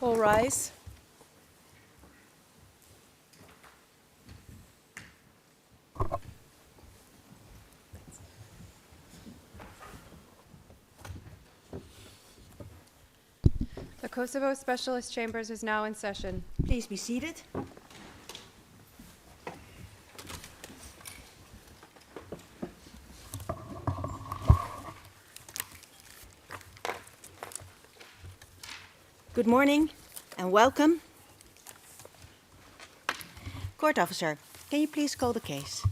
All rise. The Kosovo Specialist Chambers is now in session. Please be seated. Good morning and welcome. Court officer, can you please call the case?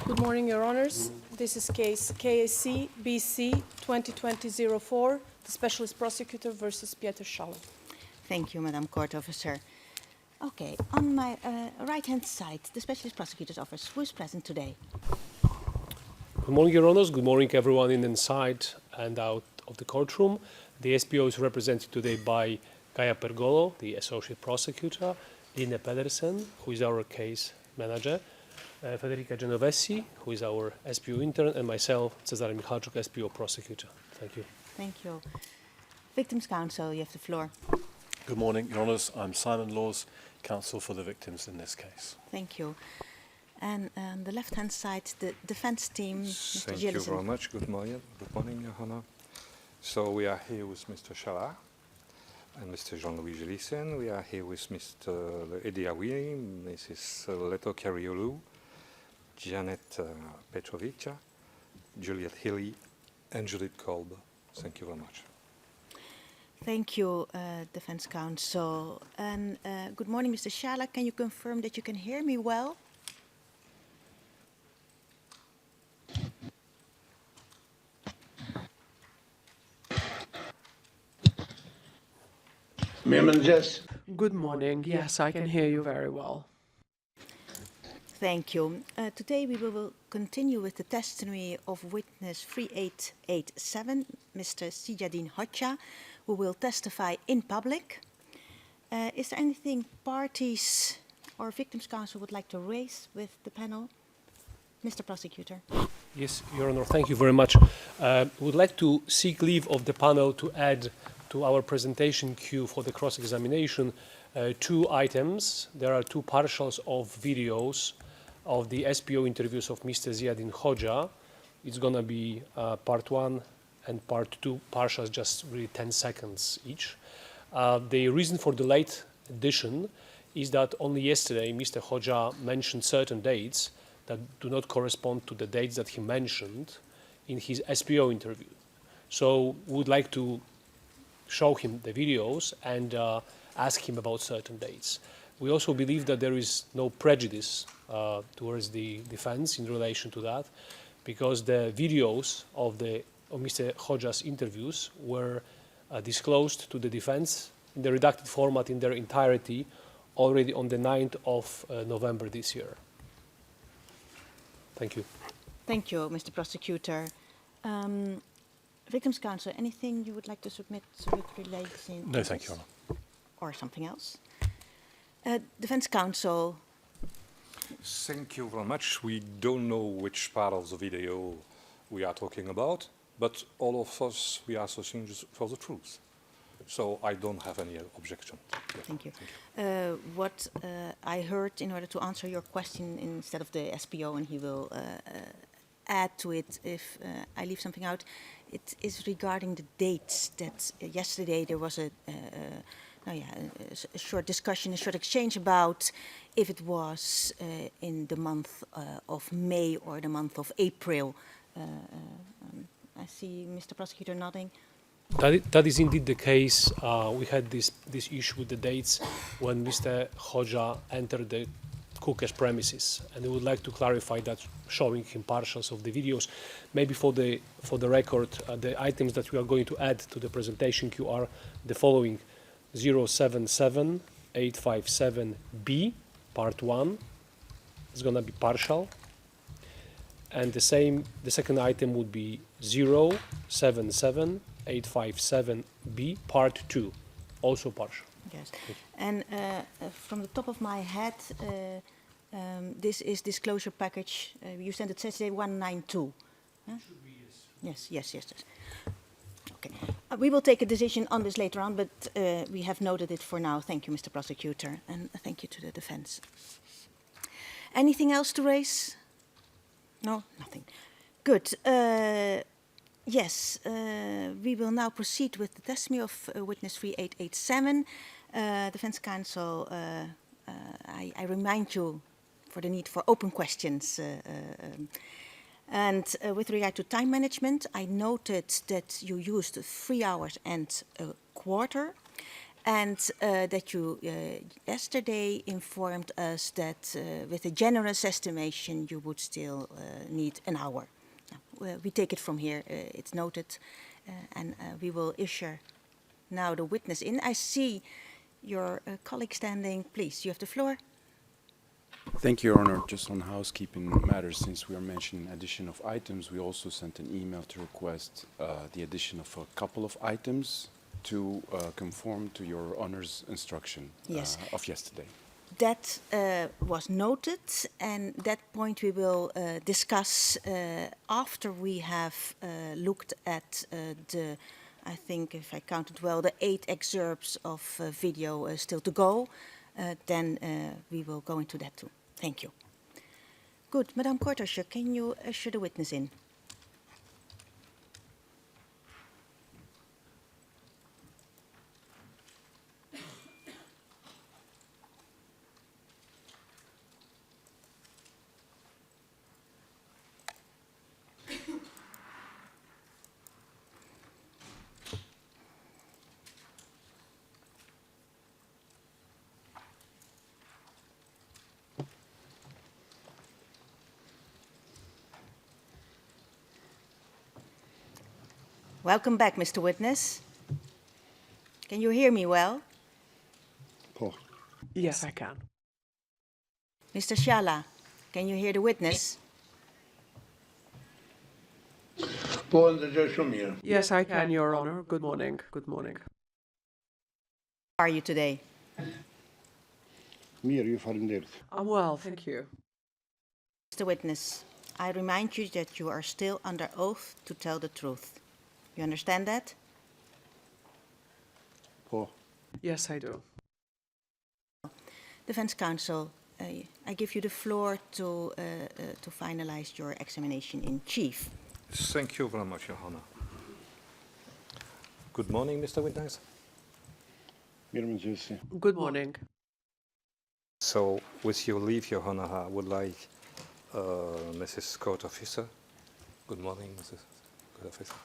Good morning, Your Honors. This is case KAC BC 2020-04, the Specialist Prosecutor versus Peter Shala. Thank you, Madam Court Officer. Okay, on my right-hand side, the Specialist Prosecutor's Office. Who is present today? Good morning, Your Honors. Good morning, everyone inside and out of the courtroom. The SPO is represented today by Gaia Pergolo, the Associate Prosecutor, Line Pedersen, who is our case manager, Federica Genovesi, who is our SPO intern, and myself, Cezary Michalczuk, SPO Prosecutor. Thank you. Thank you. Victims' Counsel, you have the floor. Good morning, Your Honours. I'm Simon Laws, counsel for the victims in this case. Thank you. And on the left-hand side, the defense team, Mr. Thank Gillison. you very much. Good morning, Johanna. So we are here with Mr. Shala and Mr. Jean-Louis Gillison. We are here with Mr. Ediawi, Mrs. Leto Kariolu, Janet Petrovica, Juliet Hilly, and Judith Kolb. Thank you very much. Thank you, Defense Counsel. And good morning, Mr. Shala. Can you confirm that you can hear me well? Good morning. Yes, I can hear you very well. Thank you. Today we will continue with the testimony of witness 3887, Mr. Sijadin Hoxha, who will testify in public. Is there anything parties or victims' counsel would like to raise with the panel? Mr. Prosecutor. Yes, Your Honor, thank you very much. Would like to seek leave of the panel to add to our presentation queue for the cross-examination two items. There are two partials of videos of the SPO interviews of Mr. Ziadin Hoxha. It's going to be part one and part two partials, just really 10 seconds each. The reason for the late addition is that only yesterday Mr. Hoxha mentioned certain dates that do not correspond to the dates that he mentioned in his SPO interview. So we would like to show him the videos and ask him about certain dates. We also believe that there is no prejudice towards the defense in relation to that, because the videos of Mr. Hoxha's interviews were disclosed to the defense in the redacted format in their entirety already on the 9th of November this year. Thank you. Thank you, Mr. Prosecutor. Victims' Counsel, anything you would like to submit with relation? No, thank you, Your Honour. Or something else? Defense Counsel. Thank you very much. We don't know which part of the video we are talking about, but all of us, we are searching for the truth. So I don't have any objection. Thank you. What I heard, in order to answer your question instead of the SPO, and he will add to it if I leave something out, it is regarding the dates that yesterday there was a short discussion, a short exchange about if it was in the month of May or the month of April. I see Mr. Prosecutor nodding. That is indeed the case. We had this issue with the dates when Mr. Hoxha entered the Kukes premises, and we would like to clarify that, showing him partials of the videos. Maybe for the record, the items that we are going to add to the presentation queue are the following: 077857B, part 1. It's going to be partial. And the second item would be 077857B, part 2, also partial. Yes. And from the top of my head, this is disclosure package. You sent it Saturday 192. Huh? Should be, yes. Yes. Okay. We will take a decision on this later on, but we have noted it for now. Thank you, Mr. Prosecutor, and thank you to the defense. Anything else to raise? No, nothing. Good. Yes, we will now proceed with the testimony of witness 3887. Defense counsel, I remind you for the need for open questions. And with regard to time management, I noted that you used 3 hours and a quarter, and that you yesterday informed us that with a generous estimation you would still need an hour. We take it from here, it's noted, and we will issue now the witness in. I see your colleague standing. Please, you have the floor. Thank you, Your Honor. Just on housekeeping matters, since we are mentioning addition of items, we also sent an email to request the addition of a couple of items to conform to Your Honor's instruction of yesterday. That was noted, and that point we will discuss after we have looked at I think, if I counted well, the 8 excerpts of video still to go. Then we will go into that too. Thank you. Good. Madame Kortersje, can you usher the witness in? Welcome back, Mr. Witness. Can you hear me well? Yes, I can. Mr. Shala, can you hear the witness? Yes, I can, Your Honor. Good morning. Good morning. How are you today? I'm well, thank you. Mr. Witness, I remind you that you are still under oath to tell the truth. You understand that? Yes, I do. Defense counsel, I give you the floor to finalize your examination in chief. Thank you very much, Your Honor. Good morning, Mr. Witness. Good morning. So, with your leave, Your Honor, I would like Mrs. Court Officer. Good morning, Mrs. Court Officer.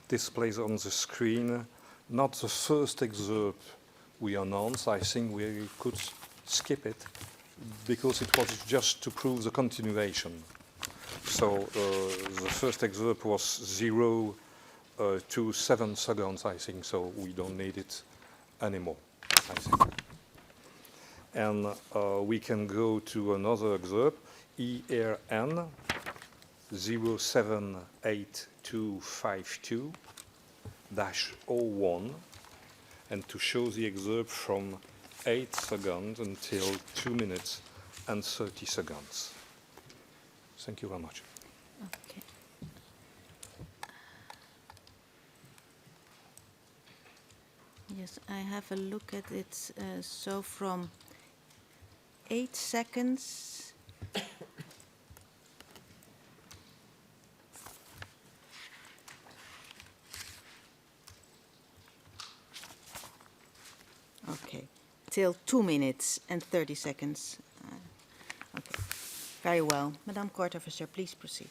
Displays on the screen not the first excerpt we announced. I think we could skip it because it was just to prove the continuation. So the first excerpt was 0 to 7 seconds, I think, so we don't need it anymore, I think. And we can go to another excerpt, ERN 078252-01, and to show the excerpt from 8 seconds until 2 minutes and 30 seconds. Thank you very much. Okay. Yes, I have a look at it. So from 8 seconds. Okay, till 2 minutes and 30 seconds. Okay, very well. Madam Court Officer, please proceed.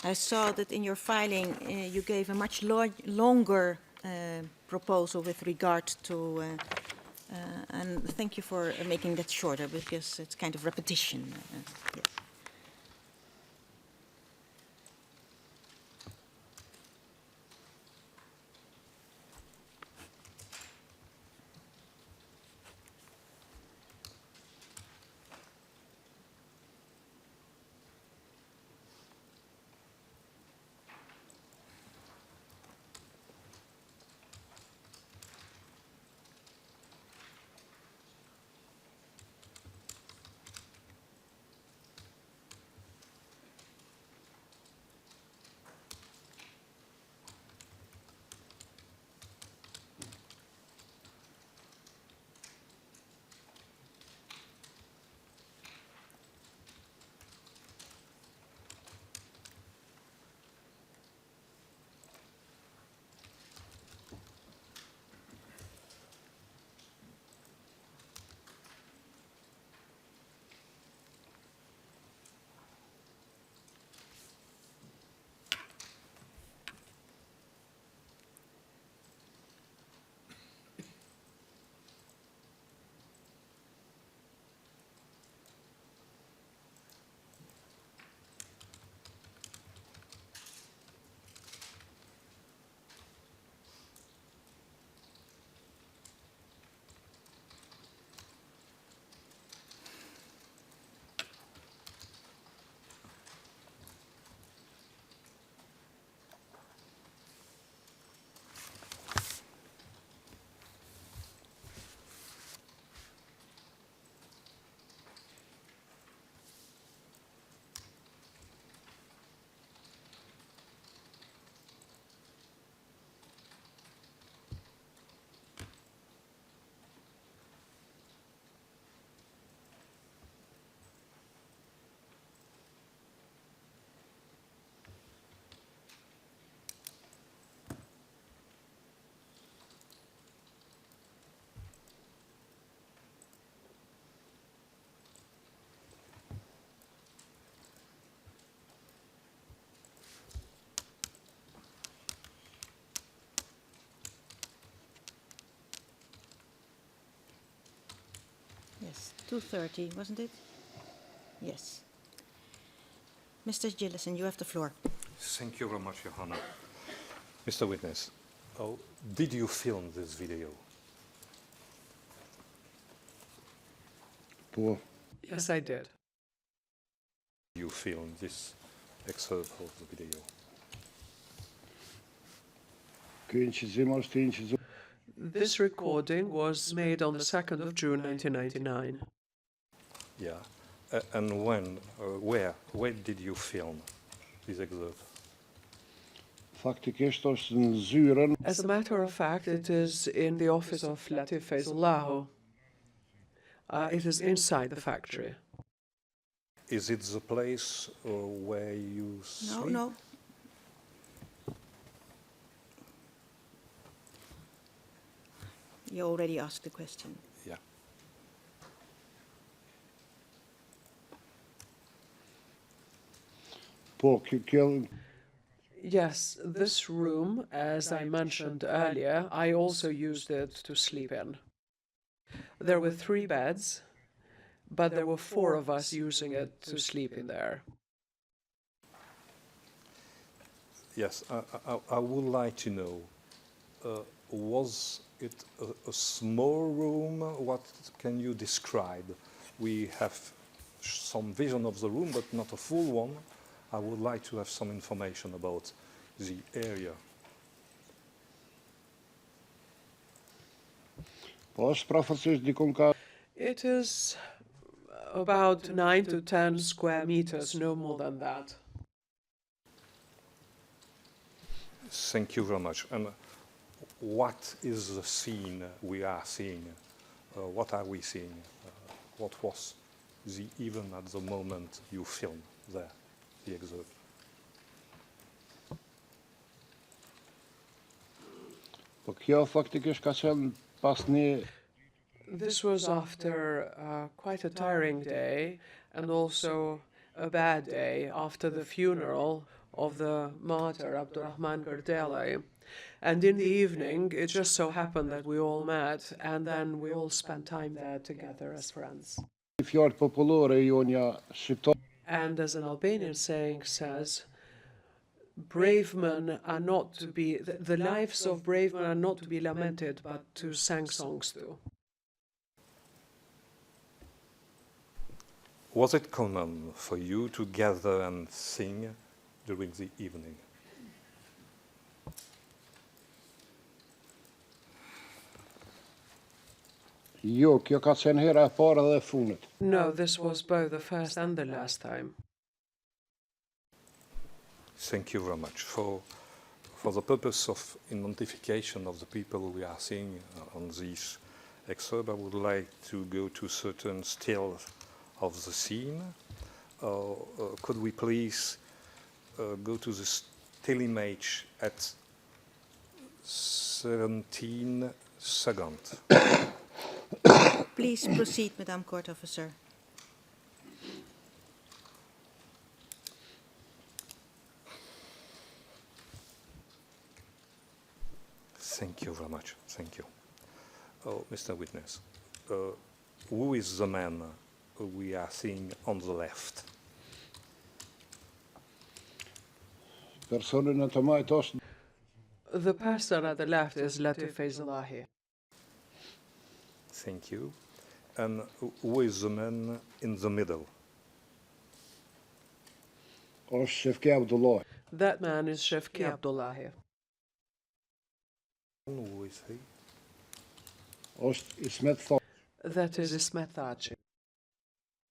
I saw that in your filing you gave a much longer proposal with regard to, and thank you for making that shorter because it's kind of repetition. Yes. 2:30, wasn't it? Yes. Mr. Gillison, you have the floor. Thank you very much, Your Honor. Mr. Witness, did you film this video? Yes, I did. You filmed this excerpt of the video? This recording was made on the 2nd of June 1999. Yeah. And when, where did you film this excerpt? As a matter of fact, it is in the office of Latif Feyzullah. It is inside the factory. Is it the place where you sleep? No. You already asked the question. Yeah. Yes, this room, as I mentioned earlier, I also used it to sleep in. There were 3 beds, but there were 4 of us using it to sleep in there. Yes, I would like to know, was it a small room? What can you describe? We have some vision of the room, but not a full one. I would like to have some information about the area. It is about 9 to 10 square meters, no more than that. Thank you very much. And what is the scene we are seeing? What are we seeing? What was the event at the moment you filmed there, the excerpt? This was after quite a tiring day and also a bad day after the funeral of the martyr Abdurrahman Gardeli. And in the evening, it just so happened that we all met and then we all spent time there together as friends. And as an Albanian saying says, brave men are not to be, the lives of brave men are not to be lamented, but to sing songs to. Was it common for you to gather and sing during the evening? No, this was both the first and the last time. Thank you very much. For the purpose of identification of the people we are seeing on this excerpt, I would like to go to certain stills of the scene. Could we please go to the still image at 17 seconds? Please proceed, Madam Court Officer. Thank you very much. Thank you. Mr. Witness, who is the man we are seeing on the left? The person at the left is Latif Feyzullah. Thank you. And who is the man in the middle? That man is Shefki Abdullahi. Who is he? That is Ismet Thaci.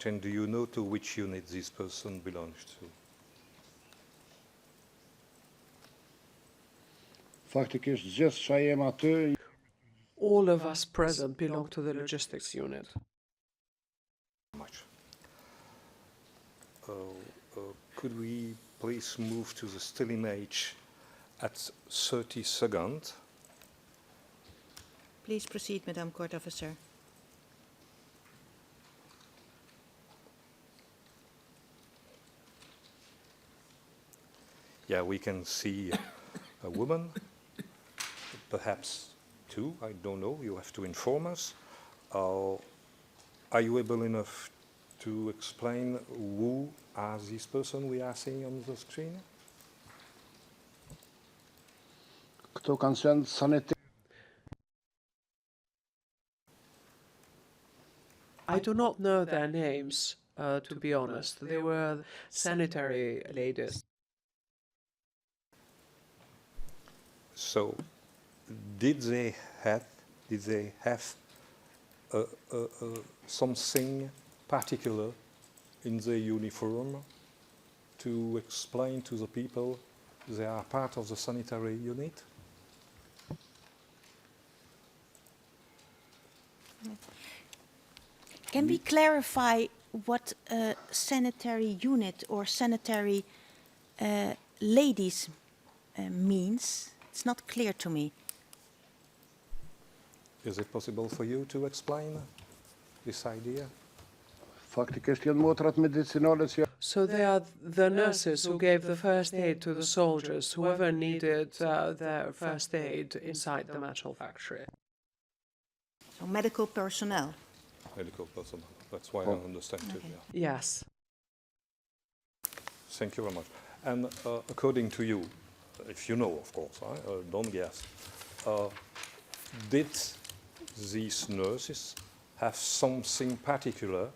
And do you know to which unit this person belongs to? All of us present belong to the logistics unit. Much. Could we please move to the still image at 30 seconds? Please proceed, Madam Court Officer. Yeah, we can see a woman, perhaps 2, I don't know, you have to inform us. Are you able enough to explain who are these persons we are seeing on the screen? Kto kanë qenë I do not know their names, to be honest. They were sanitary ladies. So, did they have something particular in their uniform to explain to the people they are part of the sanitary unit? Can we clarify what a sanitary unit or sanitary ladies means? It's not clear to me. Is it possible for you to explain this idea? faktikisht janë motrat medicinale që So they are the nurses who gave the first aid to the soldiers, whoever needed their first aid inside the metal factory. So medical personnel. Medical personnel. That's why I understand too. Okay. Yeah. Yes. Thank you very much. And according to you, if you know, of course, don't guess, did these nurses have something particular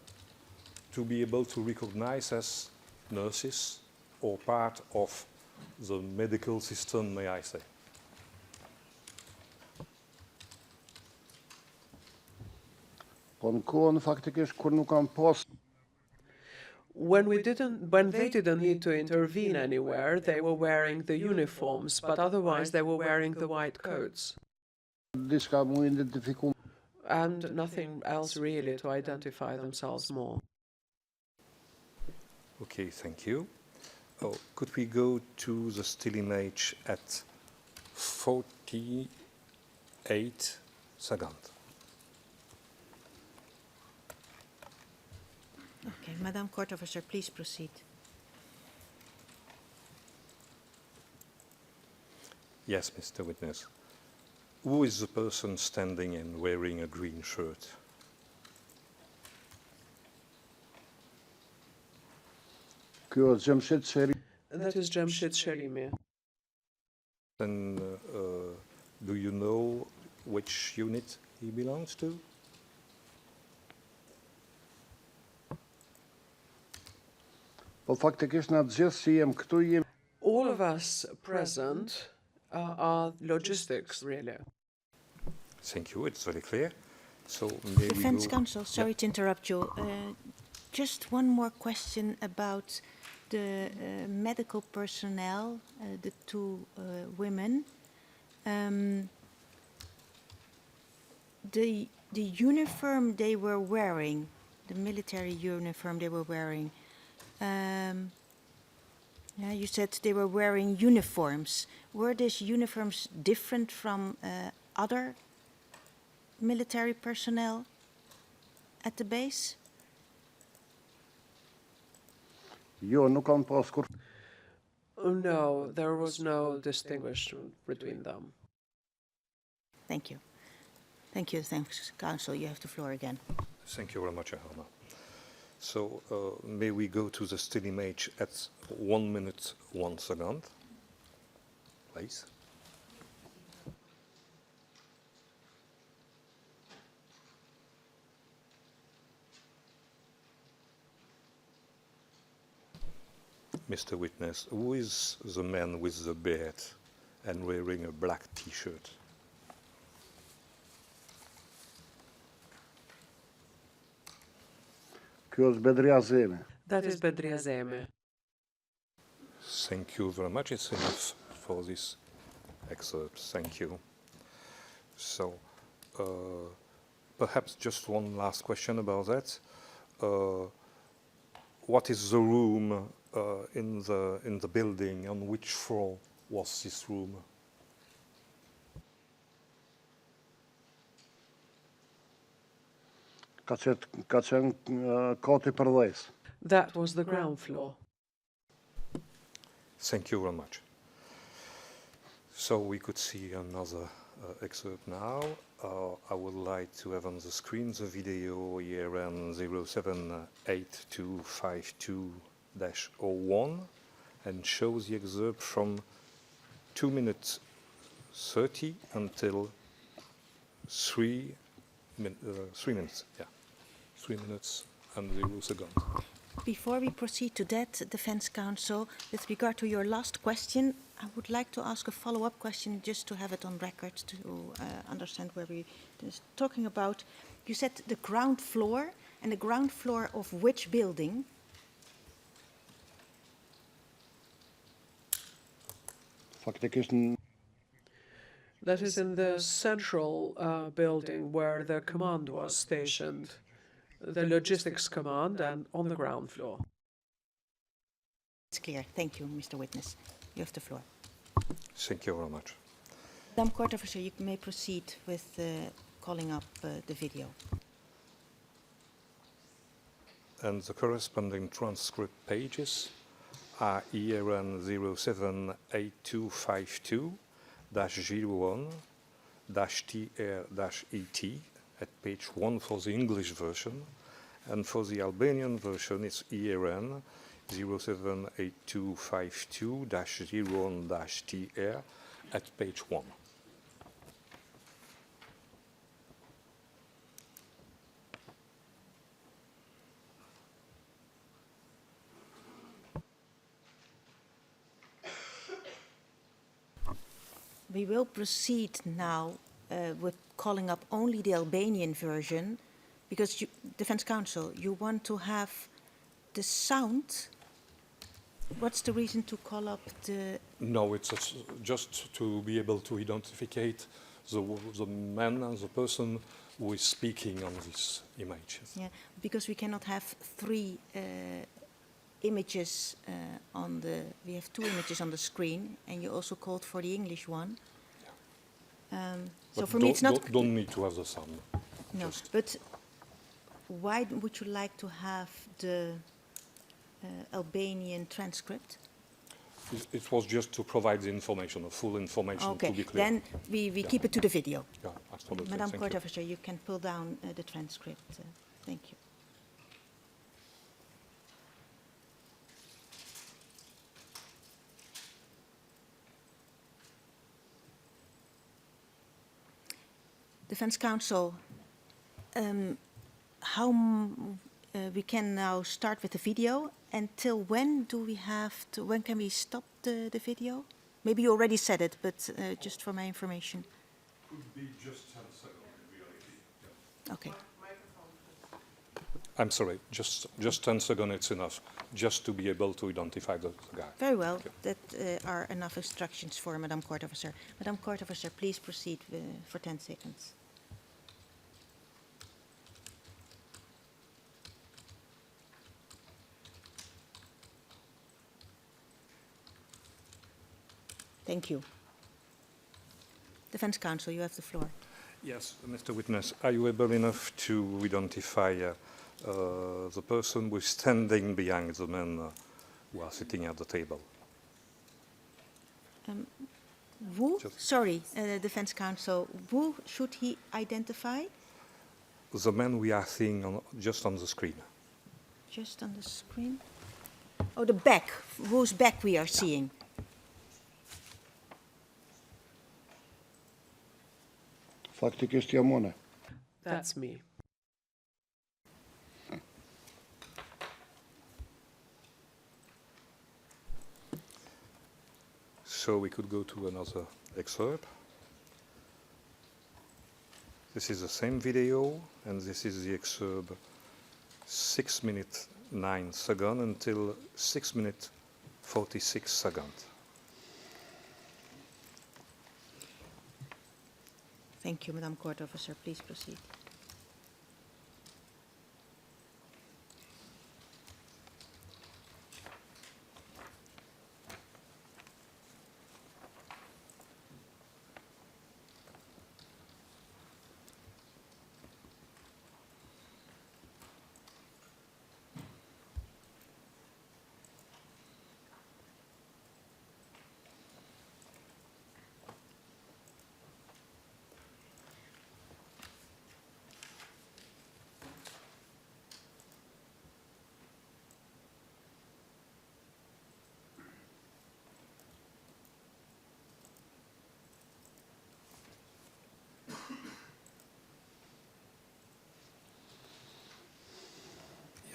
to be able to recognize as nurses or part of the medical system, may I say? po në kohën faktikisht kur nuk kanë pas When they didn't need to intervene anywhere, they were wearing the uniforms, but otherwise they were wearing the white coats. diçka mu identifiku And nothing else really to identify themselves more. Okay, thank you. Oh, could we go to the still image at 48 seconds? Okay, Madam Court Officer, please proceed. Yes, Mr. Witness. Who is the person standing and wearing a green shirt? kjo është Xhamshid Sheri That is Jamshid Sherimi. And do you know which unit he belongs to? po faktikisht na të gjithë që jem këtu jem All of us present are logistics, really. Thank you, it's very clear. So may we Defense go- Counsel, sorry to interrupt you. Just one more question about the medical personnel, the two women. The uniform they were wearing, the military uniform they were wearing, yeah, you said they were wearing uniforms. Were these uniforms different from other military personnel at the base? jo nuk kanë pas kur No, there was no distinction between them. Thank you. Thank you, thanks, Counsel. You have the floor again. Thank you very much, Ahana. So may we go to the still image at 1 minute, 1 second, please. Mr. Witness, who is the man with the beard and wearing a black T-shirt? kjo është Bedria Zeme That is Bedria Zeme. Thank you very much. It's enough for this excerpt. Thank you. So, perhaps just one last question about that. What is the room in the building? On which floor was this room? ka qenë kati për dhejës That was the ground floor. Thank you very much. So we could see another excerpt now. I would like to have on the screen the video ERN 078252-01 and show the excerpt from 2 minutes 30 until 3 minutes. Yeah, 3 minutes and 0 seconds. Before we proceed to that, Defense Counsel, with regard to your last question, I would like to ask a follow-up question just to have it on record to understand where we are talking about. You said the ground floor, and the ground floor of which building? Faktiskt is een That is in the central building where the command was stationed, the logistics command, and on the ground floor. It's clear. Thank you, Mr. Witness. You have the floor. Thank you very much. Madam Court Officer, you may proceed with calling up the video. And the corresponding transcript pages are ERN 078252-01-TR-ET at page 1 for the English version, and for the Albanian version it's ERN 078252-01-TR at page 1. We will proceed now with calling up only the Albanian version, because you, Defense Counsel, you want to have the sound. What's the reason to call up the... No, it's just to be able to identify the man and the person who is speaking on this image. Yeah, because we cannot have three images on the... We have two images on the screen, and you also called for the English one. Yeah. So but for me it's not... Don't need to have the sound. No, just. but why would you like to have the Albanian transcript? It was just to provide the information, the full information, to be clear. Then we keep it to the video. Yeah, absolutely. Madam Thank Court you. Officer, you can pull down the transcript. Thank you. Defense Counsel, we can now start with the video. Until when do we have to? When can we stop the video? Maybe you already said it, but just for my information. Could be just 10 seconds in reality. Yeah. Okay. I'm sorry, just 10 seconds. It's enough, just to be able to identify the guy. Very well. That are enough instructions for Madam Court Officer. Madam Court Officer, please proceed for 10 seconds. Thank you. Defense Counsel, you have the floor. Yes, Mr. Witness, are you able enough to identify the person who is standing behind the men who are sitting at the table? Who? Sorry, Defense Counsel. Who should he identify? The men we are seeing just on the screen. Just on the screen? Oh, the back. Whose back we are seeing? faktikisht jam unë. That's me. So we could go to another excerpt. This is the same video, and this is the excerpt 6 minutes 9 seconds until 6 minutes 46 seconds. Thank you, Madam Court Officer. Please proceed.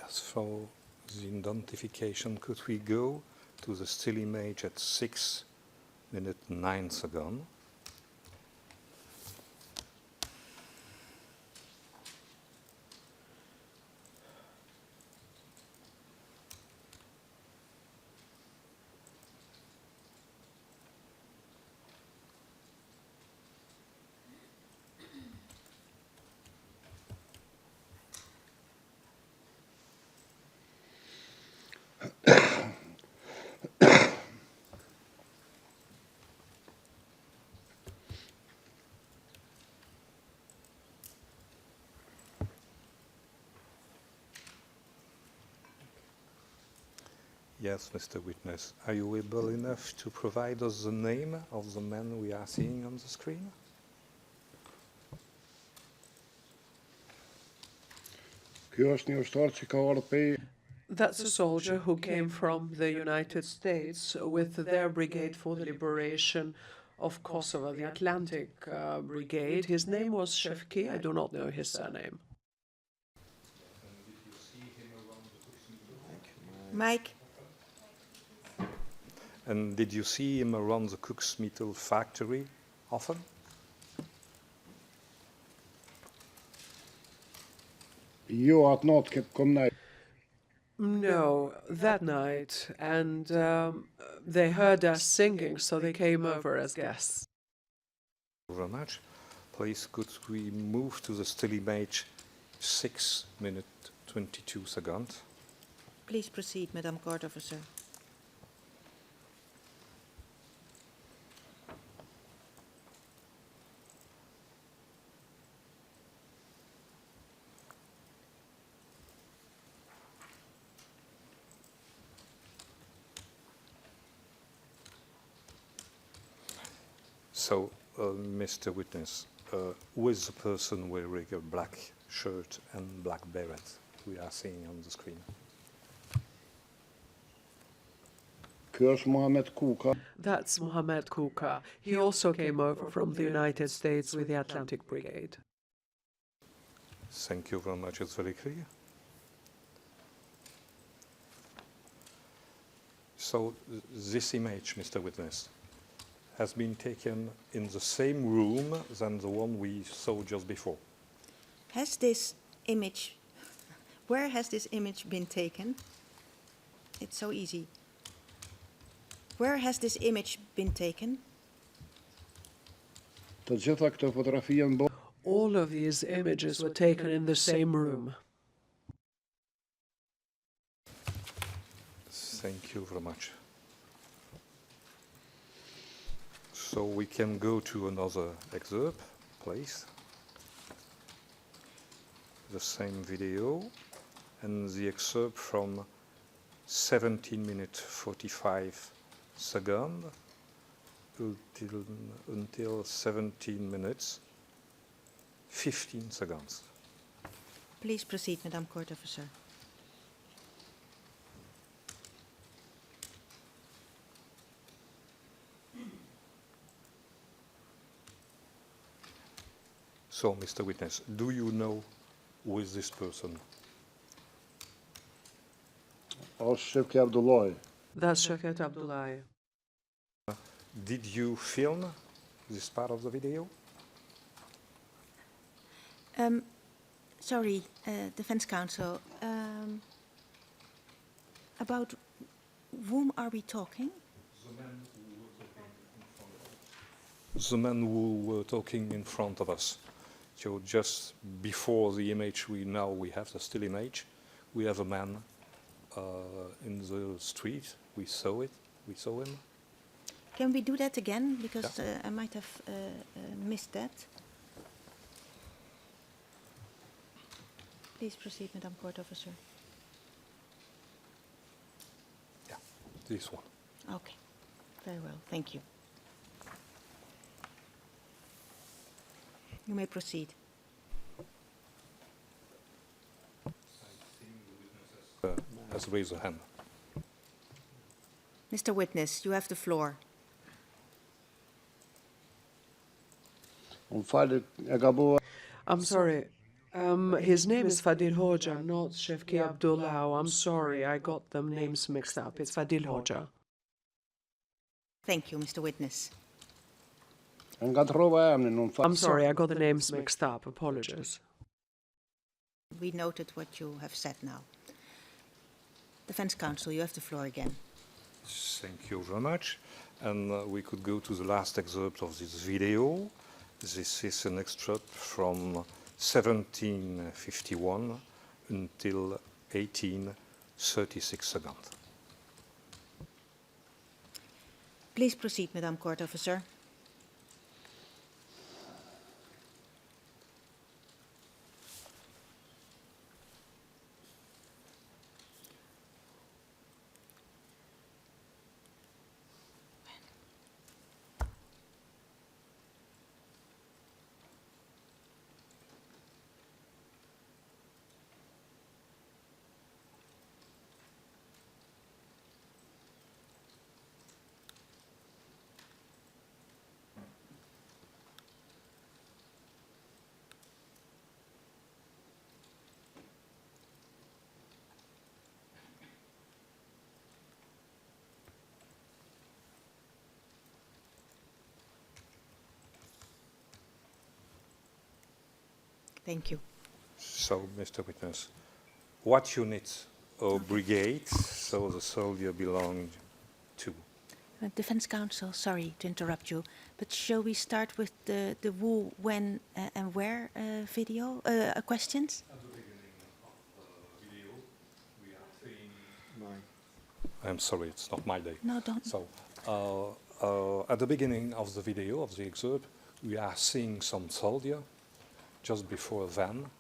As for the identification, could we go to the still image at 6 minutes 9 seconds? Yes, Mr. Witness. Are you able enough to provide us the name of the man we are seeing on the screen? That's a soldier who came from the United States with their brigade for the liberation of Kosovo, the Atlantic Brigade. His name was Shefki. I do not know his surname. Mike? And did you see him around the Cooksmetal factory often? No, that night, and they heard us singing, so they came over as guests. Thank you very much. Please, could we move to the still image 6 minutes 22 seconds? Please proceed, Madam Court Officer. So, Mr. Witness, who is the person wearing a black shirt and black beret we are seeing on the screen? That's Mohammed Kuka. He also came over from the United States with the Atlantic Brigade. Thank you very much. It's very clear. So, this image, Mr. Witness, has been taken in the same room than the one we saw just before. Has this image, where has this image been taken? It's so easy. Where has this image been taken? All of these images were taken in the same room. Thank you very much. So we can go to another excerpt, please. The same video, and the excerpt from 17 minutes 45 seconds until 17 minutes 15 seconds. Please proceed, Madam Court Officer. So, Mr. Witness, do you know who is this person? That's Shafet Abdullahi. Did you film this part of the video? Sorry, Defense Counsel. About whom are we talking? The men who were talking in front of us. So just before the image we have the still image, we have a man in the street. We saw him. Can we do that again? Because I might have missed that. Please proceed, Madam Court Officer. Yeah, this one. Okay, very well, thank you. You may proceed. Has raised a hand. Mr. Witness, you have the floor. I'm sorry. His name is Fadil Hoja, not Shefki Abdullah. I'm sorry, I got the names mixed up. It's Fadil Hoja. Thank you, Mr. Witness. I'm sorry, I got the names mixed up. Apologies. We noted what you have said now. Defense counsel, you have the floor again. Thank you very much. And we could go to the last excerpt of this video. This is an excerpt from 1751 until 1836 second. Please proceed, Madam Court Officer. Thank you. So, Mr. Witness, what unit or brigade so the soldier belonged to? Defense counsel, sorry to interrupt you, but shall we start with the who, when, and where video questions? At the beginning of the video, we are seeing I'm sorry, it's not my day. No, don't. So, at the beginning of the video, of the excerpt, we are seeing some soldier just before a van,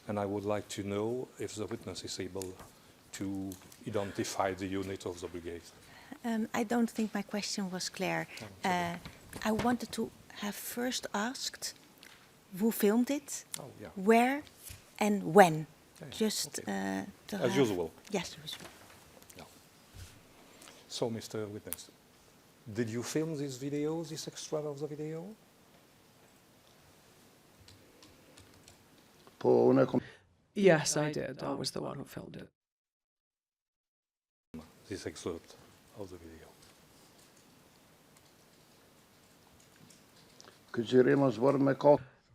and I would like to know if the witness is able to identify the unit of the brigade. I don't think my question was clear. I wanted to have first asked who filmed it, where, and when. Just okay. to As usual. Yes, usual. Yeah. So, Mr. Witness, did you film this video, this extract of the video? Yes, I did. I was the one who filmed it. This excerpt of the video.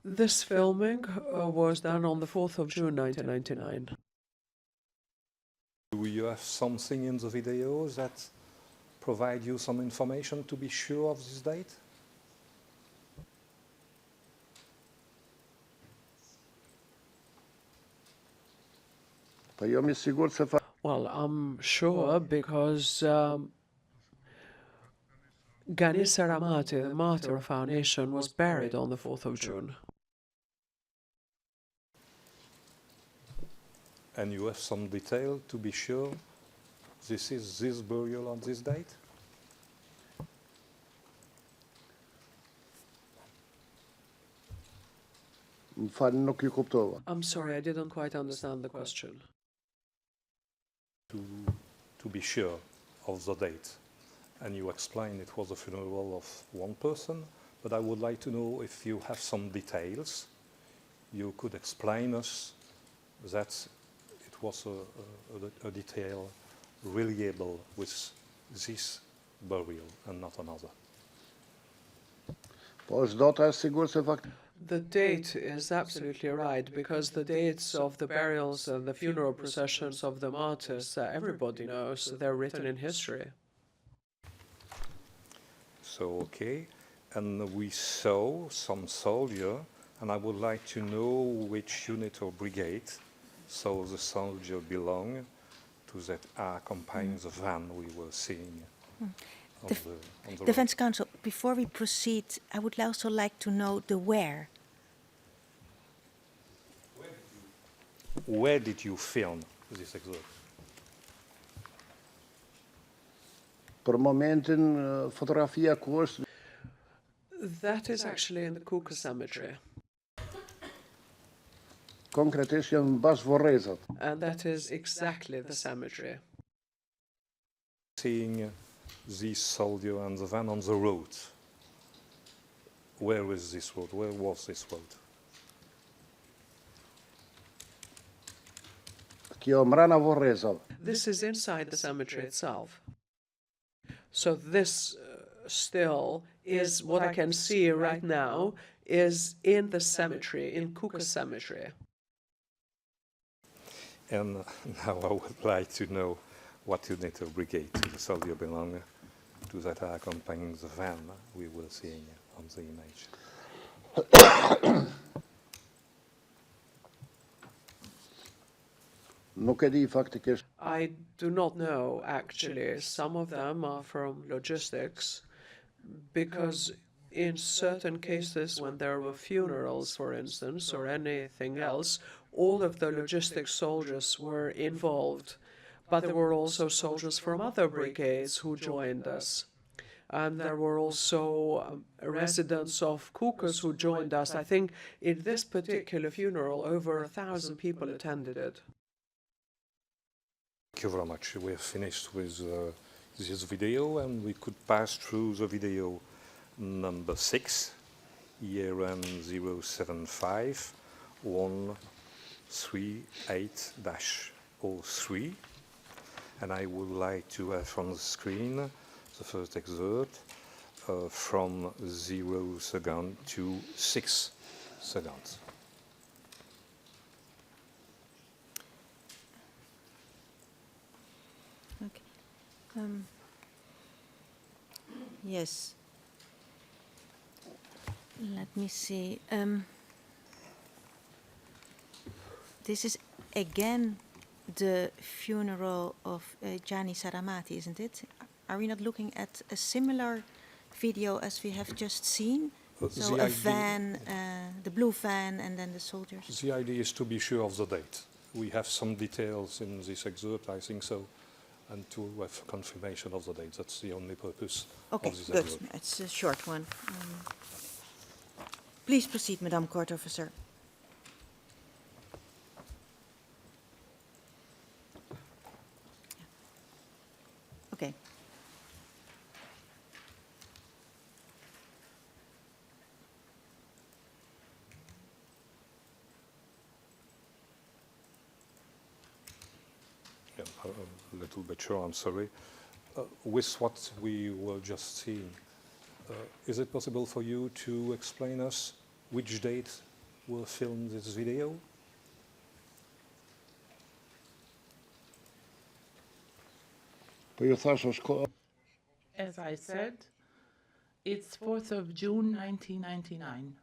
This filming was done on the 4th of June 1999. Do you have something in the video that provide you some information to be sure of this date? Well, I'm sure because Gani Saramati, the martyr of our nation, was buried on the 4th of June. And you have some detail to be sure this is this burial on this date? I'm sorry, I didn't quite understand the question. To be sure of the date. And you explained it was a funeral of one person, but I would like to know if you have some details. You could explain us that it was a detail reliable with this burial and not another. The date is absolutely right, because the dates of the burials and the funeral processions of the martyrs, everybody knows, they're written in history. So, okay, and we saw some soldier, and I would like to know which unit or brigade so the soldier belong to that accompanying the van we were seeing on the Defense counsel, before we proceed, I would also like to know the where. Where did you film this excerpt? That is actually in the Kuka Cemetery. And that is exactly the cemetery. Seeing this soldier and the van on the road. Where is this road? Where was this road? Kjo mrena vorrezave. This is inside the cemetery itself. So this still is what I can see right now is in the cemetery, in Kuka Cemetery. And now I would like to know what unit of brigade to the soldier belong to that are accompanying the van we will see on the image. Nuk e di faktikisht. I do not know, actually. Some of them are from logistics, because in certain cases, when there were funerals, for instance, or anything else, all of the logistics soldiers were involved. But there were also soldiers from other brigades who joined us. And there were also residents of Kukas who joined us. I think in this particular funeral, over 1,000 people attended it. Thank you very much. We have finished with this video, and we could pass through the video number 6, ERM 075-138-03. And I would like to have on the screen the first excerpt from 0 second to 6 seconds. Okay. Yes. Let me see. This is again the funeral of Gianni Saramati, isn't it? Are we not looking at a similar video as we have just seen? So a van, the blue van, and then the soldiers. The idea is to be sure of the date. We have some details in this excerpt, I think so, and to have confirmation of the date. That's the only purpose of this Okay, good. excerpt. It's a short one. Please proceed, Madam Court Officer. Okay. Yeah, a little bit sure, I'm sorry. With what we were just seeing, is it possible for you to explain us which date will film this video? Po ju thash është As I said, it's 4th of June 1999.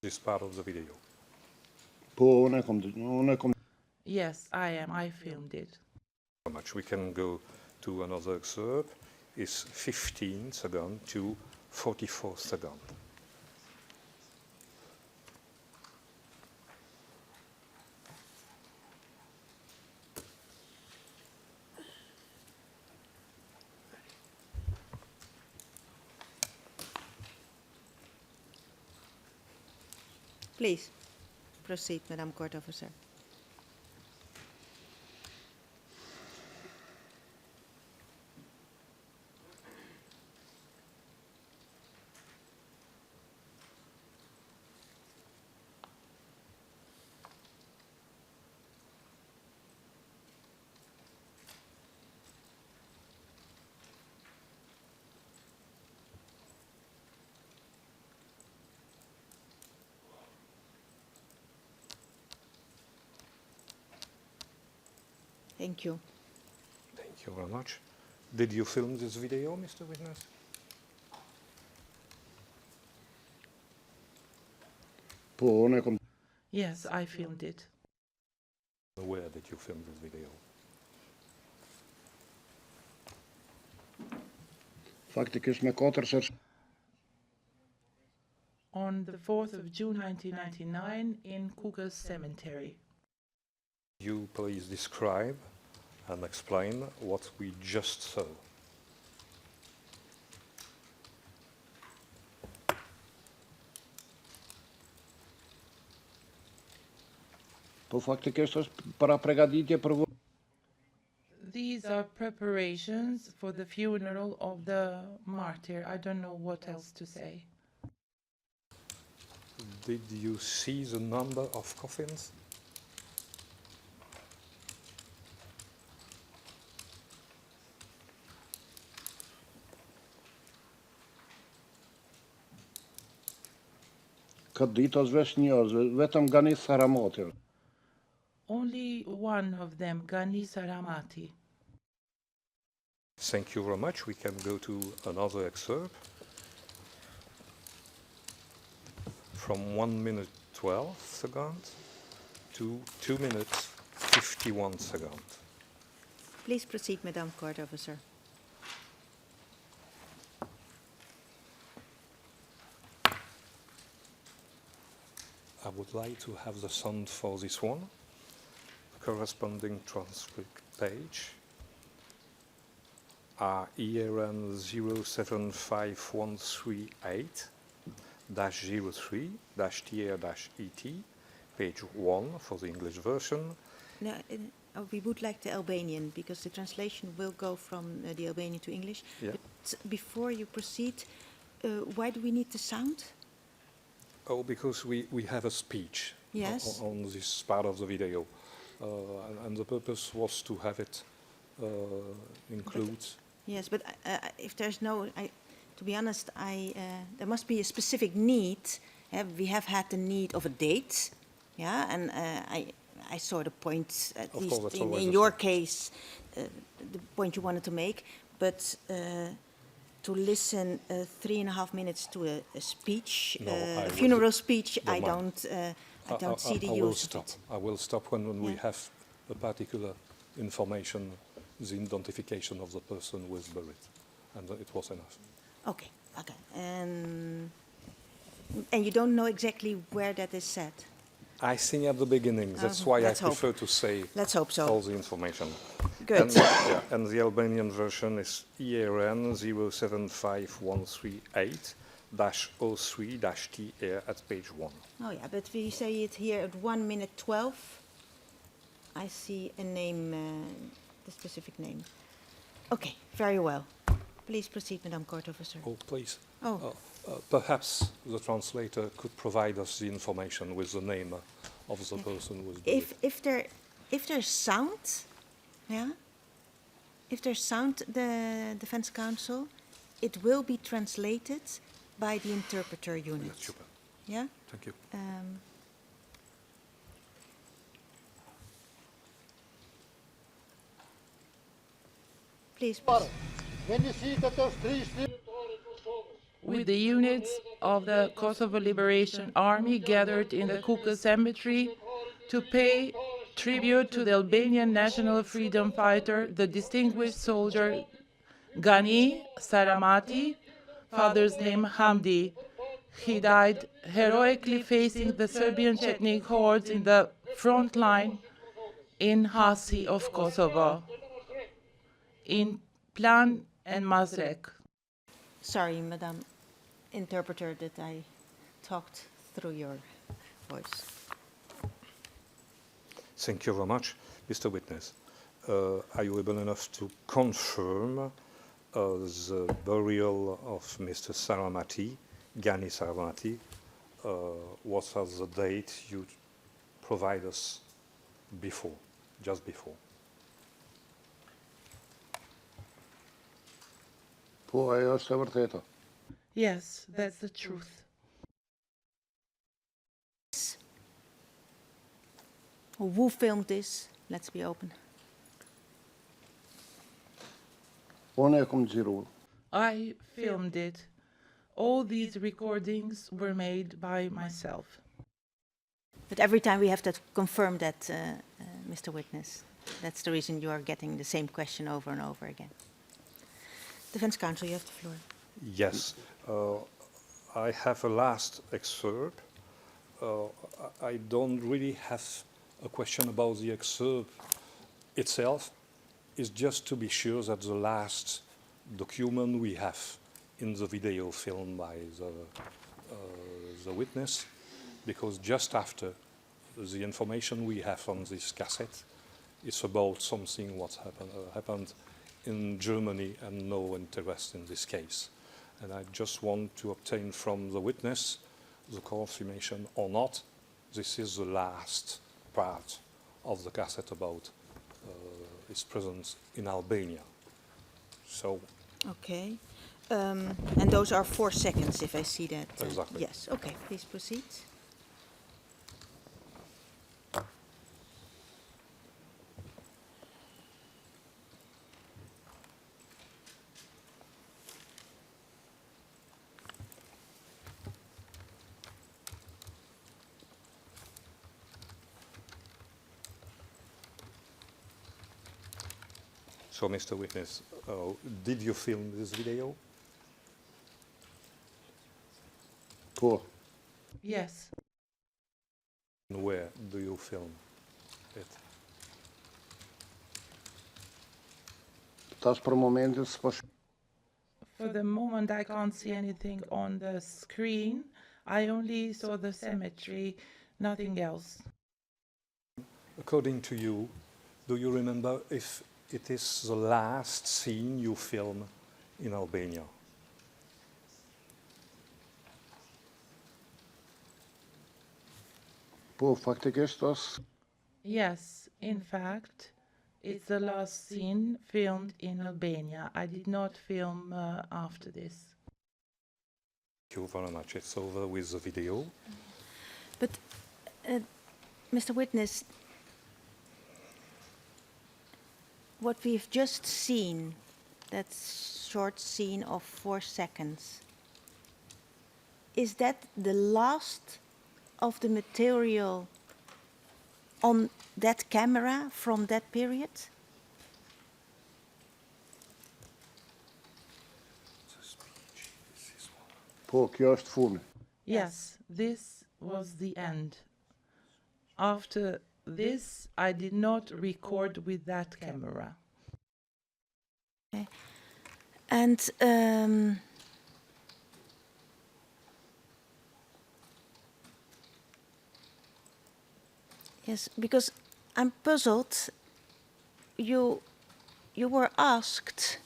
This part of the video. po unë e kom Yes, I filmed it. Very much. We can go to another excerpt. It's 15 seconds to 44 seconds. Please proceed, Madam Court Officer. Thank you. Thank you very much. Did you film this video, Mr. Witness? po unë e kom Yes, I filmed it. Where did you film this video? faktikisht me 4 se On the 4th of June 1999 in Kuga's cemetery. You please describe and explain what we just saw. po faktikisht është para përgatitje për These are preparations for the funeral of the martyr. I don't know what else to say. Did you see the number of coffins? Kaditos Vesnios, Vetam Gani Saramotir. Only one of them, Gani Saramati. Thank you very much. We can go to another excerpt from 1 minute 12 seconds to 2 minutes 51 seconds. Please proceed, Madam Court Officer. I would like to have the sound for this one, the corresponding transcript page. ERN 075138-03-TR-ET, page 1 for the English version. No, we would like the Albanian, because the translation will go from the Albanian to English. Yeah. But before you proceed, why do we need the sound? Oh, because we have a speech Yes. on this part of the video. And the purpose was to have it include. Yes, but if there's no, to be honest, there must be a specific need. We have had the need of a date, yeah, and I saw the point, at Of least course, in your case, the point you wanted to make, but to listen 3.5 minutes to a speech, No, a funeral speech, I mind. don't see the I will use stop. of it. I will stop when we Yeah. have a particular information, the identification of the person who is buried, and it was enough. Okay, okay. And you don't know exactly where that is set? I think at the beginning. That's why I let's hope. prefer to say Let's hope so. all the information. Good. And, yeah, and the Albanian version is ERN 075138-03-TR at page 1. Oh yeah, but we say it here at 1 minute 12. I see a name, the specific name. Okay, very well. Please proceed, Madam Court Officer. Oh, please. Oh. Perhaps the translator could provide us the information with the name of the person who is buried. If there's sound, yeah, if there's sound, the defense counsel, it will be translated by the interpreter unit. That's super. Yeah. Thank you. Please. With the units of the Kosovo Liberation Army gathered in the Kuka Cemetery to pay tribute to the Albanian national freedom fighter, the distinguished soldier Gani Saramati, father's name Hamdi. He died heroically facing the Serbian Chetnik hordes in the front line in Hasi of Kosovo, in Plan and Mazrek. Sorry, Madam Interpreter, that I talked through your voice. Thank you very much. Mr. Witness, are you able enough to confirm the burial of Mr. Saramati, Gani Saramati? What was the date you provide us before, just before? Yes, that's the truth. Who filmed this? Let's be open. I filmed it. All these recordings were made by myself. But every time we have to confirm that, Mr. Witness. That's the reason you are getting the same question over and over again. Defense counsel, you have the floor. Yes. I have a last excerpt. I don't really have a question about the excerpt itself. It's just to be sure that the last document we have in the video film by the witness, because just after the information we have on this cassette, it's about something what happened in Germany and no interest in this case. And I just want to obtain from the witness the confirmation or not. This is the last part of the cassette about its presence in Albania. So. Okay. And those are 4 seconds, if I see that. Exactly. Yes, okay, please proceed. So, Mr. Witness, did you film this video? Poor. Yes. And where do you film it? Estás para o momento se pode... For the moment, I can't see anything on the screen. I only saw the cemetery, nothing else. According to you, do you remember if it is the last scene you film in Albania? Po, faktikisht Yes, in fact, it's the last scene filmed in Albania. I did not film after this. Thank you very much. It's over with the video. But, Mr. Witness, what we've just seen, that short scene of 4 seconds, is that the last of the material on that camera from that period? Po, kjo është funi. Yes, this was the end. After this, I did not record with that camera. Okay. And yes, because I'm puzzled. You were asked,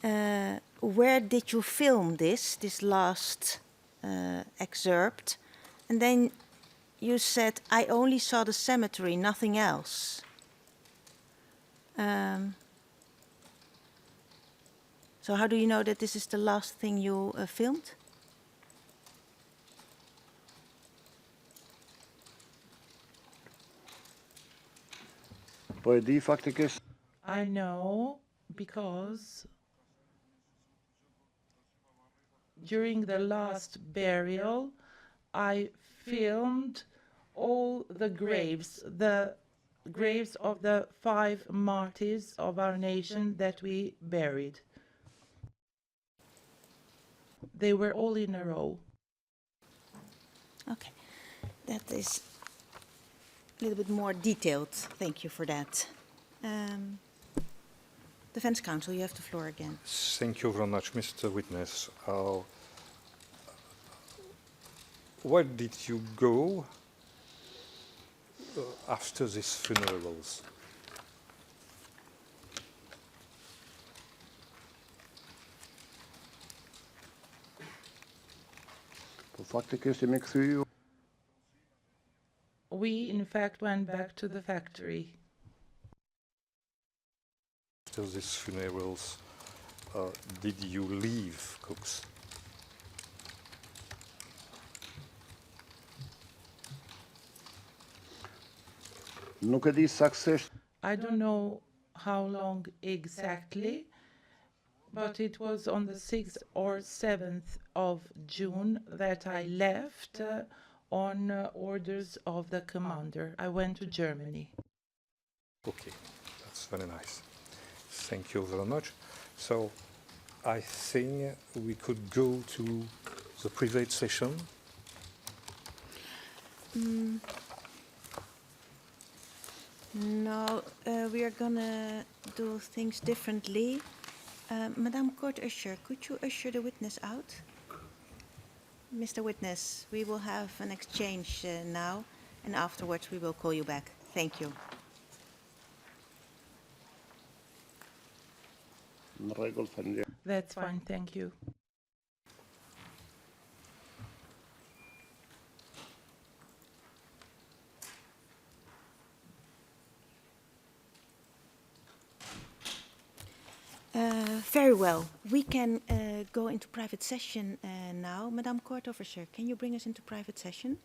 where did you film this last excerpt? And then you said, I only saw the cemetery, nothing else. So how do you know that this is the last thing you filmed? Po e di faktikisht I know because during the last burial, I filmed all the graves of the 5 martyrs of our nation that we buried. They were all in a row. Okay, that is a little bit more detailed. Thank you for that. Defense counsel, you have the floor again. Thank you very much, Mr. Witness. Where did you go after these funerals? po faktikisht jemi kthy We, in fact, went back to the factory. After these funerals, did you leave Cooks? nuk e di saktësisht. I don't know how long exactly, but it was on the 6th or 7th of June that I left on orders of the commander. I went to Germany. Okay, that's very nice. Thank you very much. So I think we could go to the private session. No, we are gonna do things differently. Madame Court Usher, could you usher the witness out? Mr. Witness, we will have an exchange now, and afterwards we will call you back. Thank you. Në rregull, faleminderit. That's fine, thank you. Very well. We can go into private session now. Madame Court Officer, can you bring us into private session?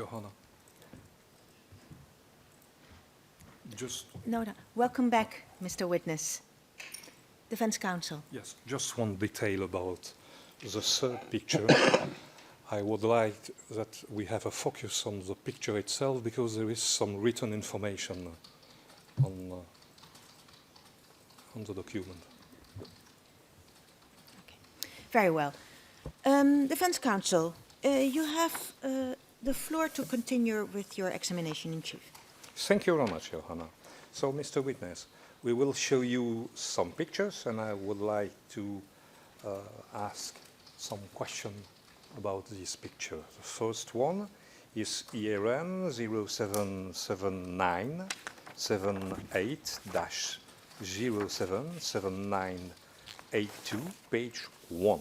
Johanna. Just, No. Welcome back, Mr. Witness. Defense counsel. yes, just one detail about the third picture. I would like that we have a focus on the picture itself because there is some written information on the document. Very well. Defense counsel, you have the floor to continue with your examination in chief. Thank you very much, Johanna. So, Mr. Witness, we will show you some pictures, and I would like to ask some questions about this picture. The first one is ERN 0779-78-077982, page 1.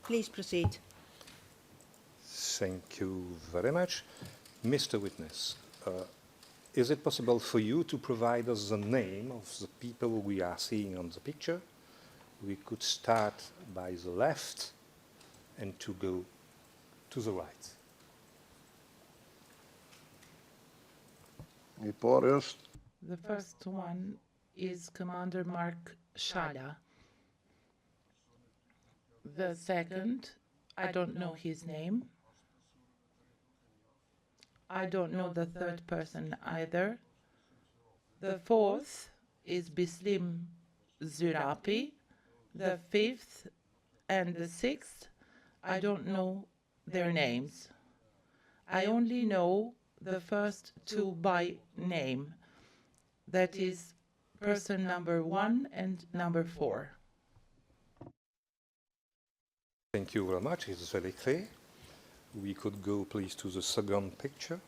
Please proceed. Thank you very much. Mr. Witness, is it possible for you to provide us the name of the people we are seeing on the picture? We could start by the left and to go to the right. The first one is Commander Mark Shala. The second, I don't know his name. I don't know the third person either. The fourth is Bislim Zurapi. The fifth and the sixth, I don't know their names. I only know the first two by name. That is person number 1 and number 4. Thank you very much. It's very clear. We could go, please, to the second picture.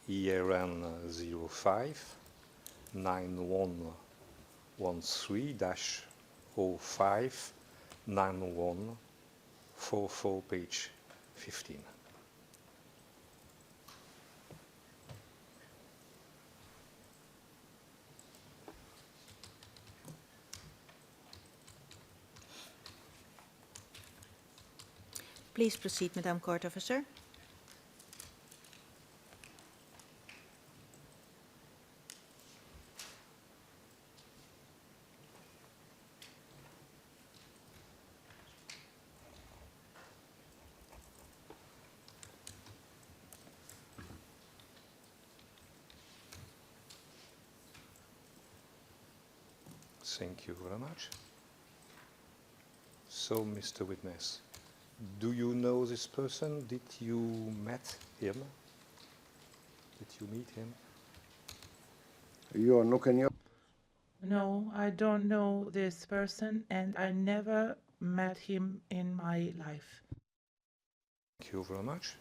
ERN 05-9113-05-9144, page 15. Please proceed, Madam Court Officer. Thank you very much. So, Mr. Witness, do you know this person? Did you met him? Did you meet him? No, I don't know this person and I never met him in my life. Thank you very much.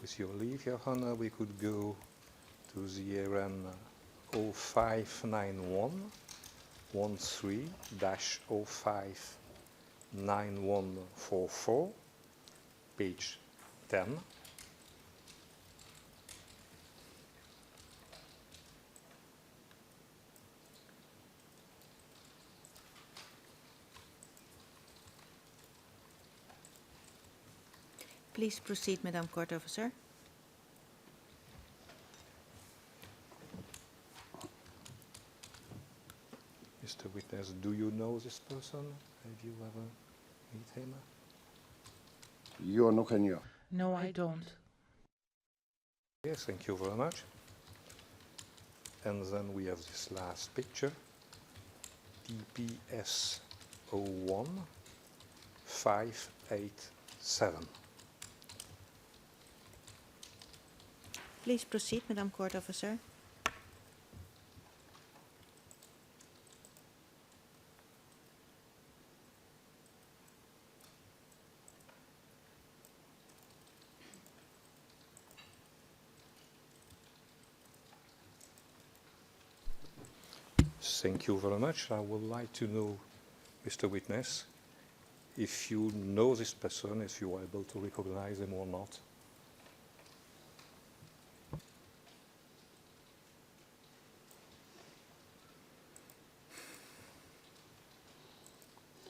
With your leave, Johanna, we could go to the ERN 0591-13-05-9144, page 10. Please proceed, Madam Court Officer. Mr. Witness, do you know this person? Have you ever met him? No, I don't. Yes, thank you very much. And then we have this last picture, TPS 01587. Please proceed, Madam Court Officer. Thank you very much. I would like to know, Mr. Witness, if you know this person, if you are able to recognize him or not.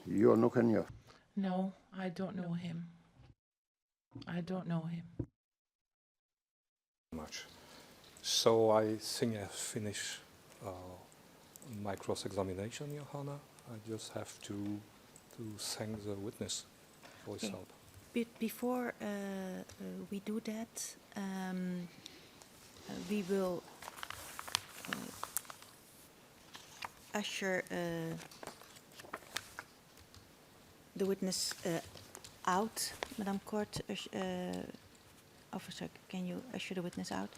You're looking here. No, I don't know him. I don't know him. Much. So I think I've finished my cross-examination, Your Honor. I just have to thank the witness for his Okay. help. Before we do that, we will usher the witness out. Madam Court Officer, can you usher the witness out?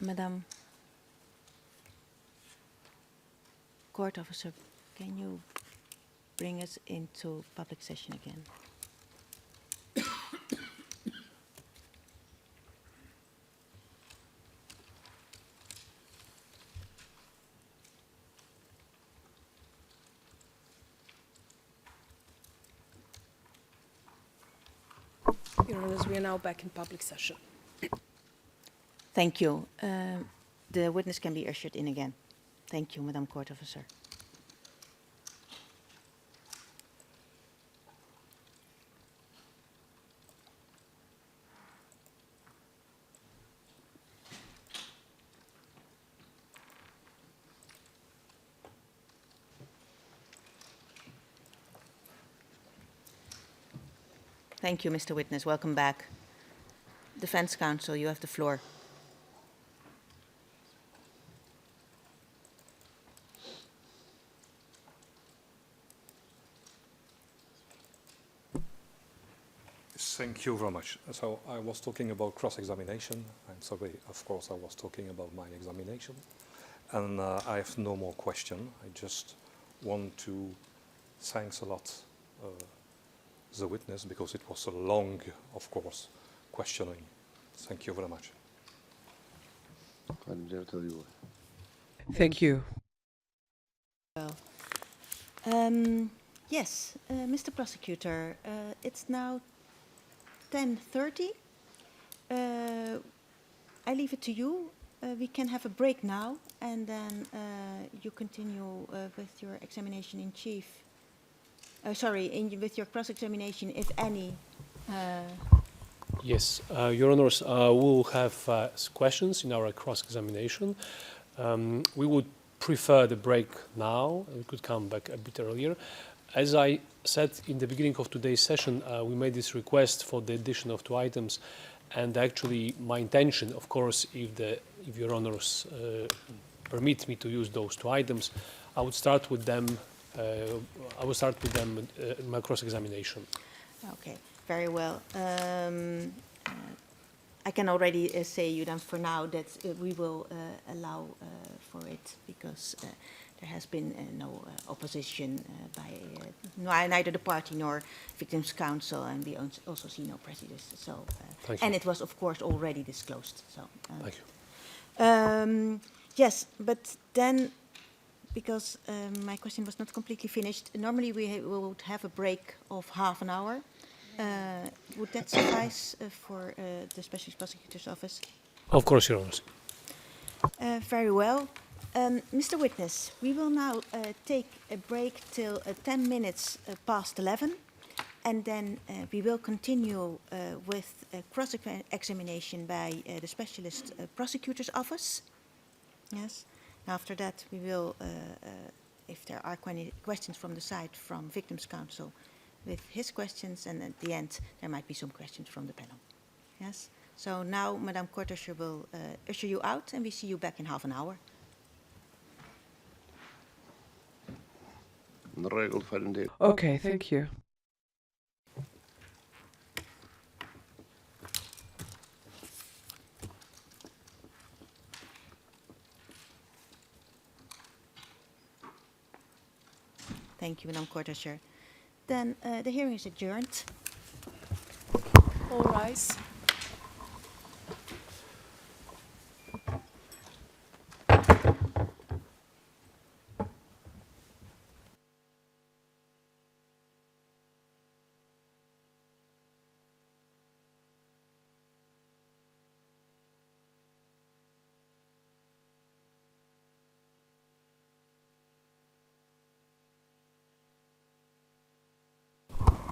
Madam Court Officer, can you bring us into public session again? Your Honors, we are now back in public session. Thank you. The witness can be ushered in again. Thank you, Madam Court Officer. Thank you, Mr. Witness. Welcome back. Defense Counsel, you have the floor. Thank you very much. So I was talking about cross-examination. I'm sorry, of course, I was talking about my examination. And I have no more question. I just want to thank a lot the witness because it was a long, of course, questioning. Thank you very much. I didn't tell you. Thank you. Well, yes, Mr. Prosecutor, it's now 10:30. I leave it to you. We can have a break now, and then you continue with your examination in chief. With your cross-examination, if any. Yes, Your Honors, we'll have questions in our cross-examination. We would prefer the break now. We could come back a bit earlier. As I said in the beginning of today's session, we made this request for the addition of 2 items, and actually my intention, of course, if Your Honors permit me to use those 2 items, I would start with them. In my cross-examination. Okay, very well. I can already say you then for now that we will allow for it because there has been no opposition by neither the party nor victims' counsel, and we also see no prejudice. So, and it was of course already disclosed. So, thank you. Yes, but then, because my question was not completely finished, normally we would have a break of half an hour. Would that suffice for the Special Prosecutor's Office? Of course, Your Honors. Very well. Mr. Witness, we will now take a break till 10 minutes past 11, and then we will continue with a cross-examination by the Specialist Prosecutor's Office. Yes. After that, we will, if there are questions from the side from Victims' Counsel, with his questions, and at the end, there might be some questions from the panel. Yes? So now, Madame Court Usher will usher you out, and we see you back in half an hour. Okay, thank you. Thank you, Madam Court Officer. Then the hearing is adjourned. All rise.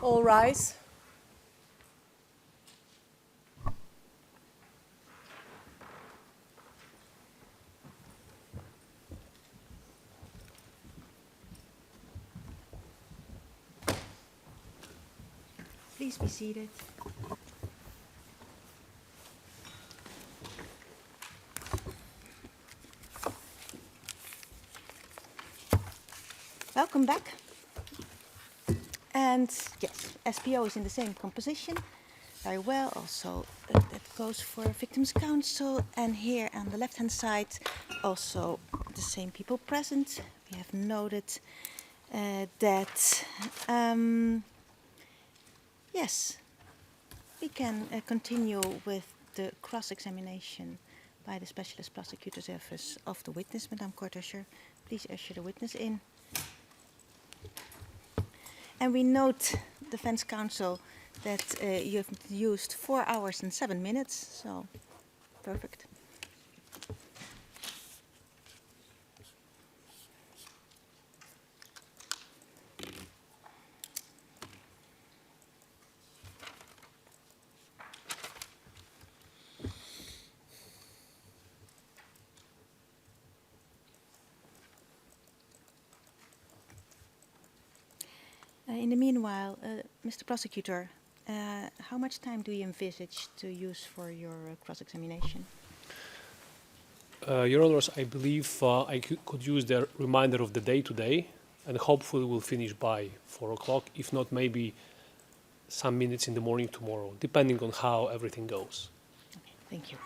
All rise. Please be seated. Welcome back. And yes, SPO is in the same composition. Very well. Also, that goes for Victims' Counsel. And here on the left-hand side, also the same people present. We have noted that, yes, we can continue with the cross-examination by the Specialist Prosecutor's Office of the witness, Madame Court Usher. Please usher the witness in. And we note, Defense Counsel, that you have used 4 hours and 7 minutes, so perfect. In the meanwhile, Mr. Prosecutor, how much time do you envisage to use for your cross-examination? Your Honors, I believe I could use the reminder of the day today, and hopefully we'll finish by 4 o'clock, if not maybe some minutes in the morning tomorrow, depending on how everything goes. Okay, thank you.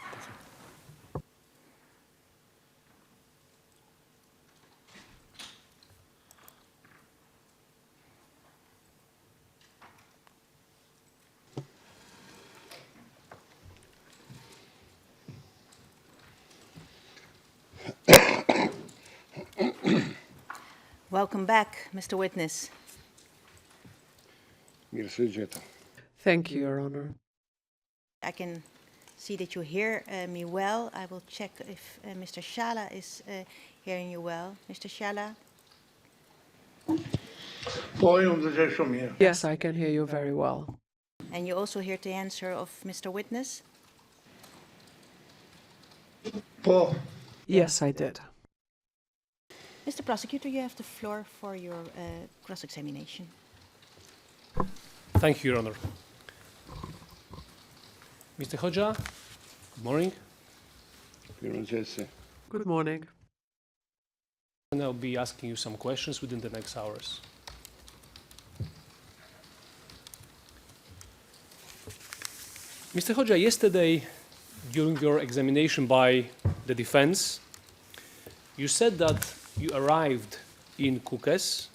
Welcome back, Mr. Witness. Thank you, Your Honor. I can see that you hear me well. I will check if Mr. Shala is hearing you well. Mr. Shala? Yes, I can hear you very well. And you also hear the answer of Mr. Witness? Yes, I did. Mr. Prosecutor, you have the floor for your cross-examination. Thank you, Your Honor. Mr. Hodja, good morning. Good morning. And I'll be asking you some questions within the next hours. Mr. Hodja, yesterday, during your examination by the defense, you said that you arrived in Kukës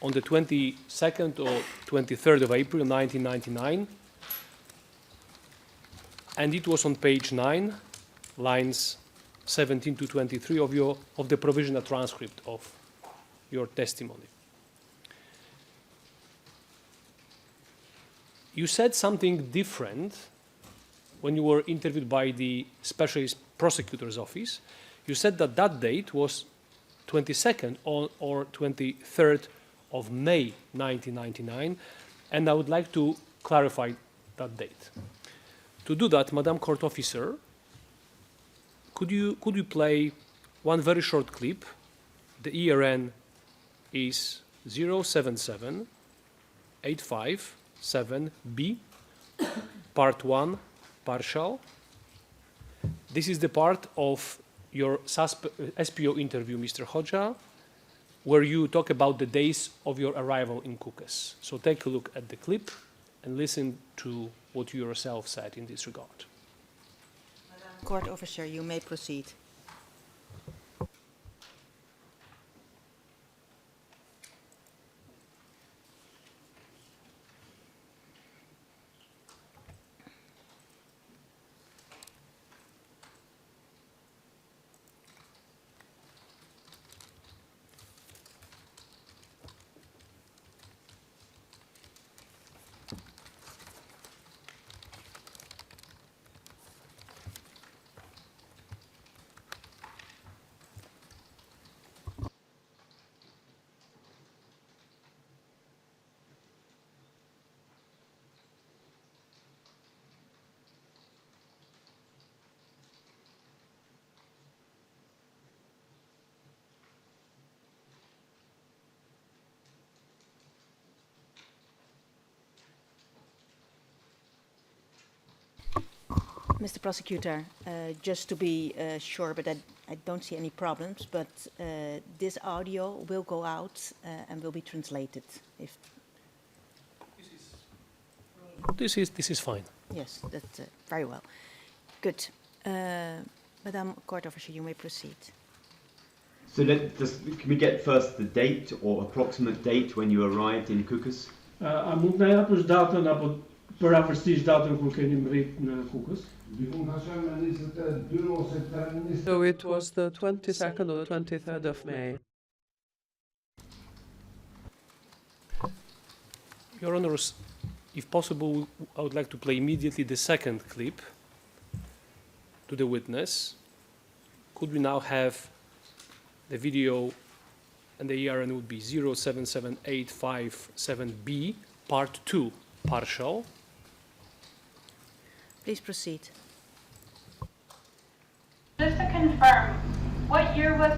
on the 22nd or 23rd of April 1999, and it was on page 9, lines 17 to 23 of the provisional transcript of your testimony. You said something different when you were interviewed by the Specialist Prosecutor's Office. You said that that date was 22nd or 23rd of May 1999, and I would like to clarify that date. To do that, Madam Court Officer, could you play one very short clip? The ERN is 077857B, part 1, partial. This is the part of your SPO interview, Mr. Hodja, where you talk about the days of your arrival in Kukës. So take a look at the clip and listen to what you yourself said in this regard. Court Officer, you may proceed. Mr. Prosecutor, just to be sure, but I don't see any problems, but this audio will go out and will be translated. If This is fine. yes, that's very well. Good. Madam Court Officer, you may proceed. So can we get first the date or approximate date when you arrived in Kukës? A mund na japësh datën apo paravarësisht datën kur keni mbrit në Kukës? So it was the 22nd or the 23rd of May. Your Honors, if possible, I would like to play immediately the second clip to the witness. Could we now have the video, and the ERN would be 077857B, part 2, partial. Please proceed. Just to confirm, what year was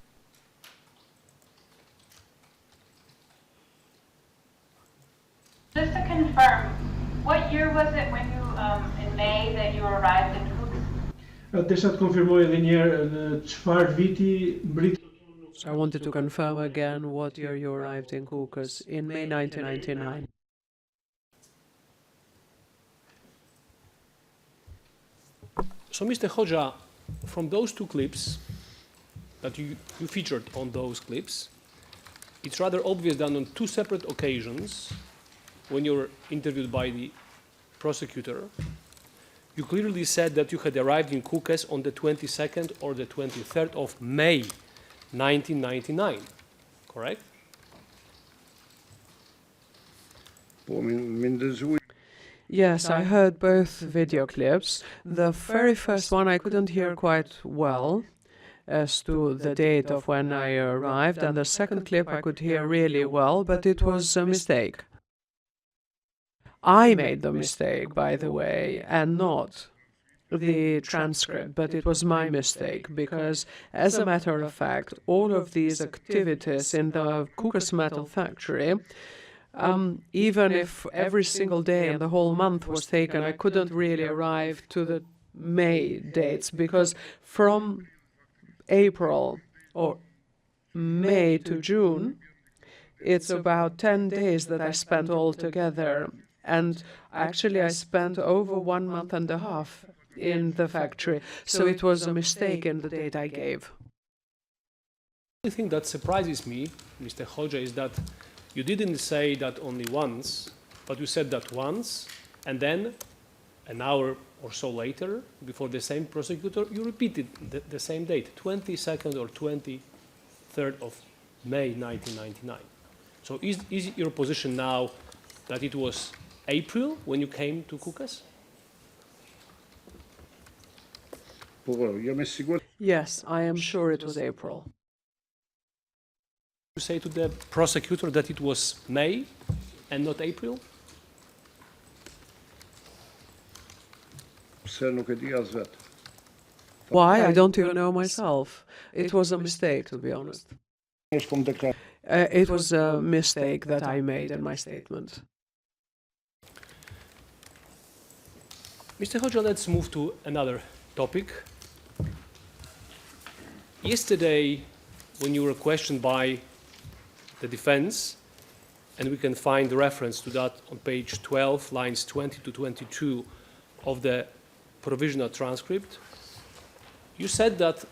it when you, in May, that you arrived in Kukës? Desha të konfirmoj edhe një herë në çfarë viti mbrit. So I wanted to confirm again what year you arrived in Kukës in May 1999. So, Mr. Hoxha, from those two clips that you featured on those clips, it's rather obvious that on two separate occasions, when you were interviewed by the prosecutor, you clearly said that you had arrived in Kukës on the 22nd or the 23rd of May 1999, correct? Yes, I heard both video clips. The very first one I couldn't hear quite well as to the date of when I arrived, and the second clip I could hear really well, but it was a mistake. I made the mistake, by the way, and not the transcript, but it was my mistake, because as a matter of fact, all of these activities in the Kukës metal factory, even if every single day and the whole month was taken, I couldn't really arrive to the May dates, because from April or May to June, it's about 10 days that I spent altogether. And actually, I spent over 1 month and a half in the factory. So it was a mistake in the date I gave. The thing that surprises me, Mr. Hoxha, is that you didn't say that only once, but you said that once, and then an hour or so later, before the same prosecutor, you repeated the same date, 22nd or 23rd of May 1999. So is it your position now that it was April when you came to Kukës? Yes, I am sure it was April. You say to the prosecutor that it was May and not April? Why? I don't even know myself. It was a mistake, to be honest. It was a mistake that I made in my statement. Mr. Hoxha, let's move to another topic. Yesterday, when you were questioned by the defense, and we can find the reference to that on page 12, lines 20 to 22 of the provisional transcript, you said that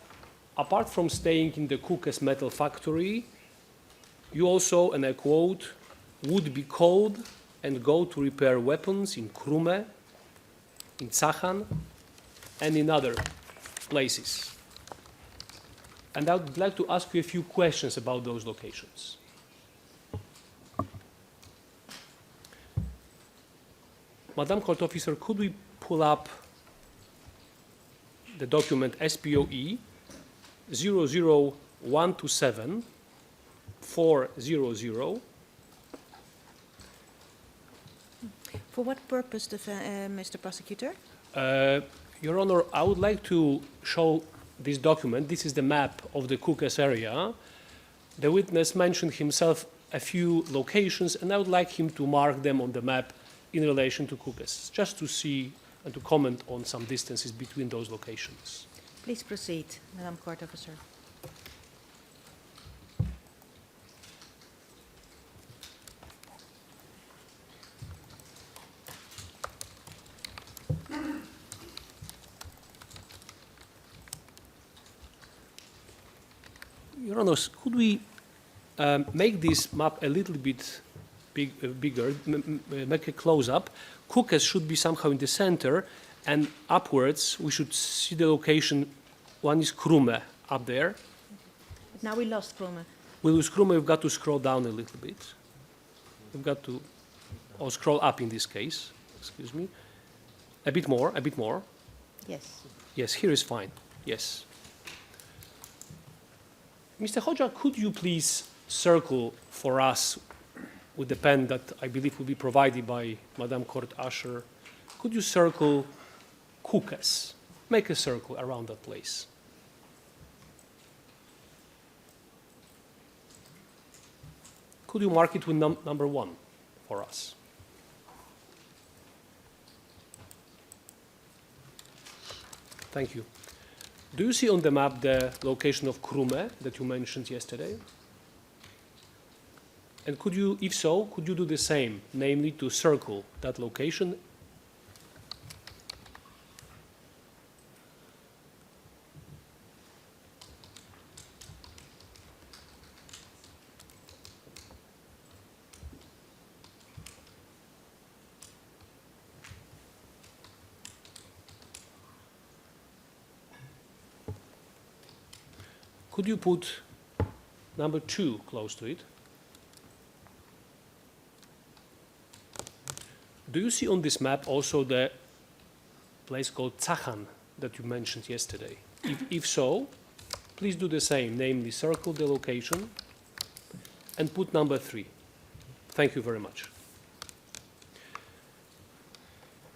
apart from staying in the Kukës metal factory, you also, and I quote, would be called and go to repair weapons in Krume, in Cachan, and in other places. And I would like to ask you a few questions about those locations. Madam Court Officer, could we pull up the document SPOE 00127 400? For what purpose, Mr. Prosecutor? Your Honor, I would like to show this document. This is the map of the Kukës area. The witness mentioned himself a few locations, and I would like him to mark them on the map in relation to Kukës, just to see and to comment on some distances between those locations. Please proceed, Madam Court Officer. Your Honors, could we make this map a little bit bigger, make a close-up? Kukes should be somehow in the center, and upwards we should see the location. One is Krume up there. But now we lost Krume. We lose Krume, we've got to scroll down a little bit. We've got to, or scroll up in this case, excuse me. A bit more, a bit more. Yes. Yes, here is fine, yes. Mr. Hoxha, could you please circle for us with the pen that I believe will be provided by Madam Court Usher? Could you circle Kukes? Make a circle around that place. Could you mark it with number 1 for us? Thank you. Do you see on the map the location of Krume that you mentioned yesterday? And could you, if so, could you do the same, namely to circle that location? Could you put number 2 close to it? Do you see on this map also the place called Zachan that you mentioned yesterday? If so, please do the same, namely circle the location and put number 3. Thank you very much.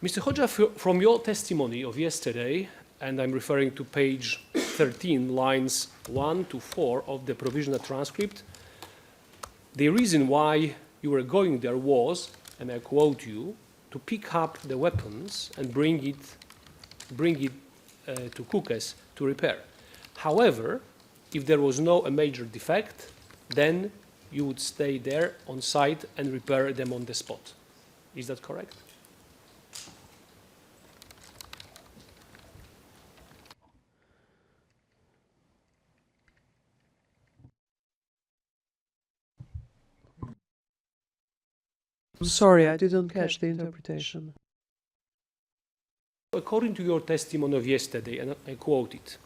Mr. Hoxha, from your testimony of yesterday, and I'm referring to page 13, lines 1 to 4 of the provisional transcript, the reason why you were going there was, and I quote you, to pick up the weapons and bring it to Kukes to repair. However, if there was no major defect, then you would stay there on site and repair them on the spot. Is that correct? Sorry, I didn't catch the interpretation. According to your testimony of yesterday, and I quote it,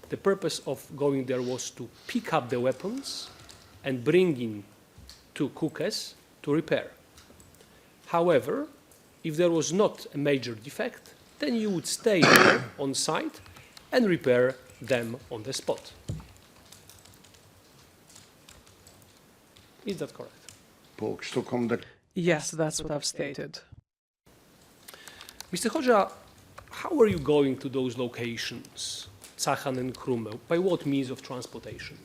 the purpose of going there was to pick up the weapons and bring in to Kukes to repair. However, if there was not a major defect, then you would stay there on site and repair them on the spot. Is that correct? Yes, that's what I've stated. Mr. Hoxha, how are you going to those locations, Zachan and Krume? By what means of transportation?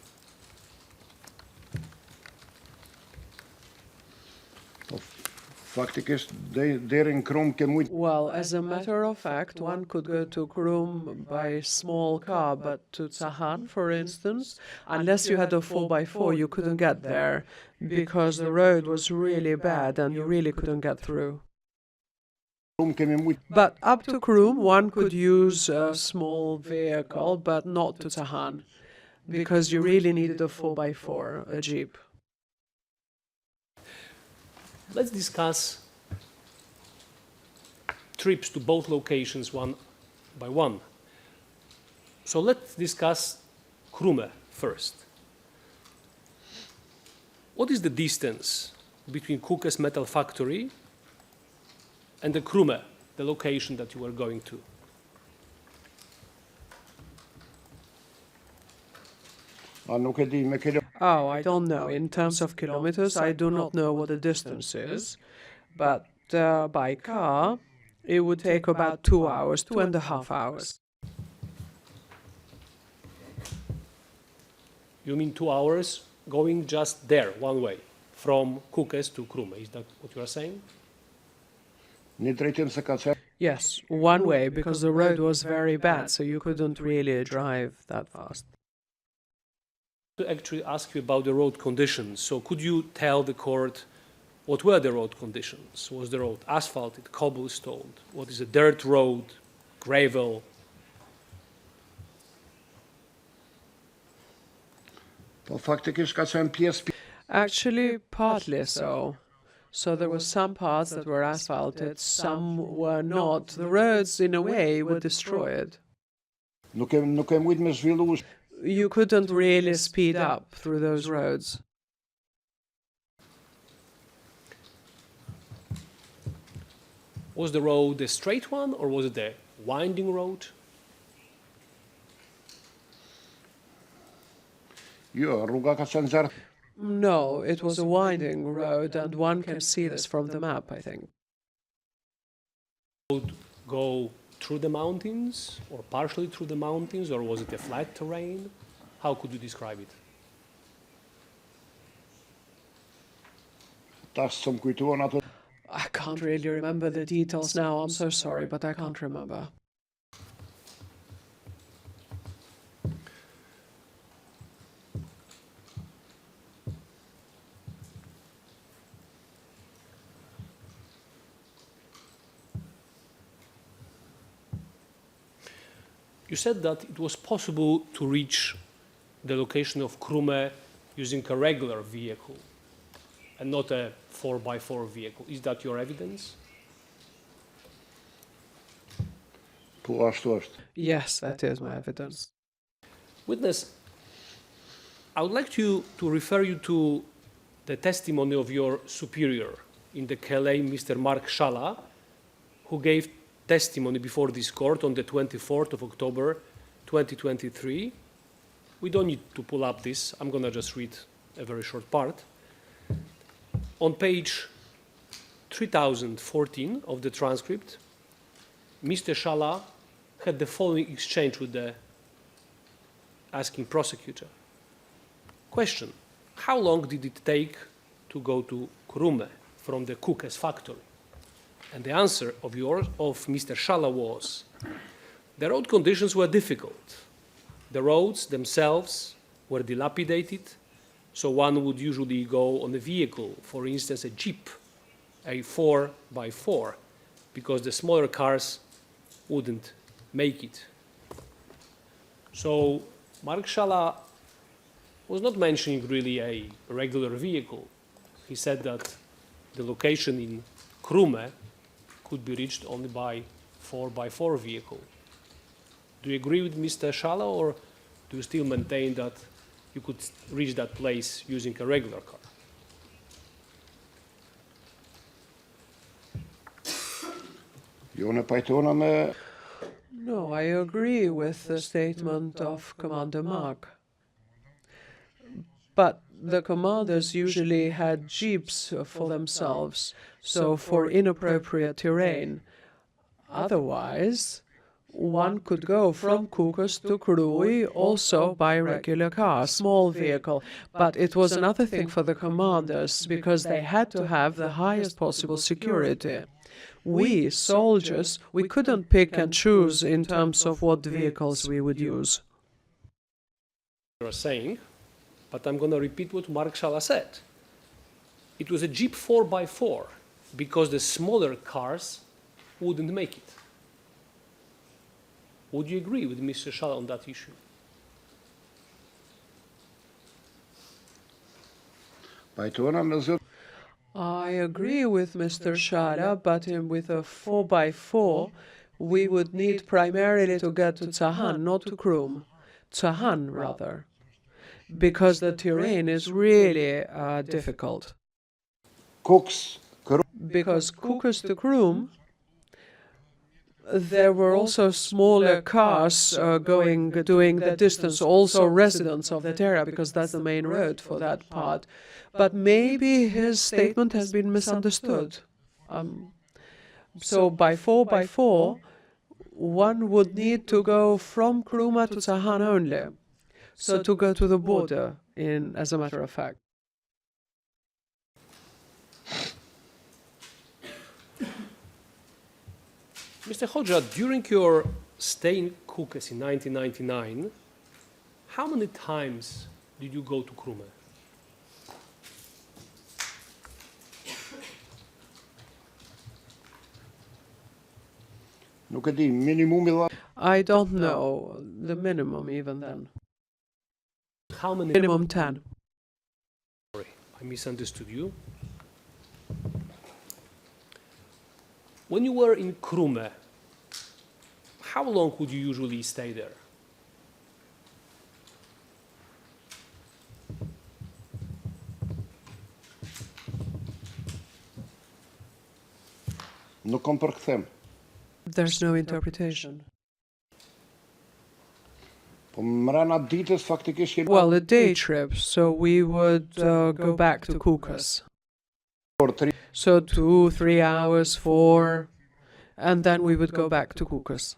Well, as a matter of fact, one could go to Krum by small car, but to Zachan, for instance, unless you had a 4x4, you couldn't get there because the road was really bad and you really couldn't get through. But up to Krum, one could use a small vehicle, but not to Zachan, because you really needed a 4x4, a jeep. Let's discuss trips to both locations one by one. So let's discuss Krume first. What is the distance between Kukes Metal Factory and the Krume, the location that you were going to? Oh, I don't know. In terms of kilometers, I do not know what the distance is, but by car, it would take about 2 hours, 2.5 hours. You mean 2 hours going just there, one way, from Kukes to Krume? Is that what you are saying? Yes, one way, because the road was very bad, so you couldn't really drive that fast. To actually ask you about the road conditions. So could you tell the court what were the road conditions? Was the road asphalted, cobblestone? What is a dirt road, gravel? Actually, partly so. So there were some parts that were asphalted, some were not. The roads, in a way, were destroyed. You couldn't really speed up through those roads. Was the road a straight one, or was it a winding road? No, it was a winding road, and one can see this from the map, I think. Road go through the mountains, or partially through the mountains, or was it a flat terrain? How could you describe it? I can't really remember the details now. I'm so sorry, but I can't remember. You said that it was possible to reach the location of Krume using a regular vehicle and not a 4x4 vehicle. Is that your evidence? Yes, that is my evidence. Witness, I would like to refer you to the testimony of your superior in the claim, Mr. Mark Shala, who gave testimony before this court on the 24th of October 2023. We don't need to pull up this. I'm going to just read a very short part. On page 3014 of the transcript, Mr. Shala had the following exchange with the asking prosecutor. Question: how long did it take to go to Krume from the Kukes factory? And the answer of Mr. Shala was, the road conditions were difficult. The roads themselves were dilapidated, so one would usually go on a vehicle, for instance, a Jeep, a 4x4, because the smaller cars wouldn't make it. So Mark Shala was not mentioning really a regular vehicle. He said that the location in Krume could be reached only by 4x4 vehicle. Do you agree with Mr. Shala, or do you still maintain that you could reach that place using a regular car? No, I agree with the statement of Commander Mark. But the commanders usually had jeeps for themselves, so for inappropriate terrain. Otherwise, one could go from Kukes to Krui also by regular car, small vehicle. But it was another thing for the commanders, because they had to have the highest possible security. We, soldiers, we couldn't pick and choose in terms of what vehicles we would use. You are saying, but I'm going to repeat what Mark Shala said. It was a Jeep 4x4 because the smaller cars wouldn't make it. Would you agree with Mr. Shala on that issue? I agree with Mr. Shala, but with a 4x4, we would need primarily to get to Tsahan, not to Krum. Tsahan, rather, because the terrain is really difficult. Because Kukes to Krum, there were also smaller cars doing the distance, also residents of that area, because that's the main road for that part. But maybe his statement has been misunderstood. So by 4x4, one would need to go from Kruma to Tsahan only. So to go to the border, as a matter of fact. Mr. Hoxha, during your stay in Kukës in 1999, how many times did you go to Krume? Nuk e di, minimumi dha. I don't know the minimum even then. How many? Minimum 10. Sorry, I misunderstood you. When you were in Krume, how long would you usually stay there? Nuk kom përkthim. There's no interpretation. Po mrena ditës faktikisht jemi Well, a day trip, so we would go back to Kukës. So 2, 3 hours, 4, and then we would go back to Kukës.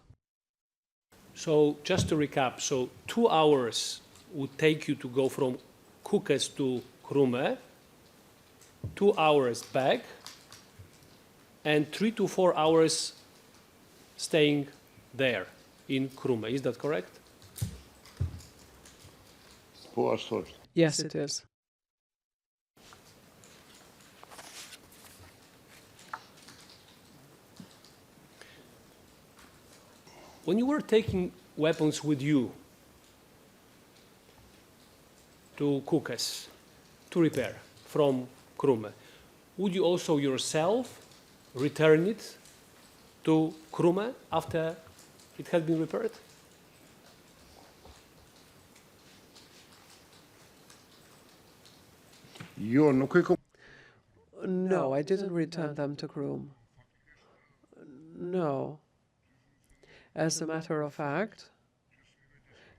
So just to recap, so 2 hours would take you to go from Kukës to Krume, 2 hours back, and 3 to 4 hours staying there in Krume. Is that correct? Po ashtu është. Yes, it is. When you were taking weapons with you to Kukës to repair from Krume, would you also yourself return it to Krume after it had been repaired? Jo, nuk e kom. No, I didn't return them to Krum. No. As a matter of fact,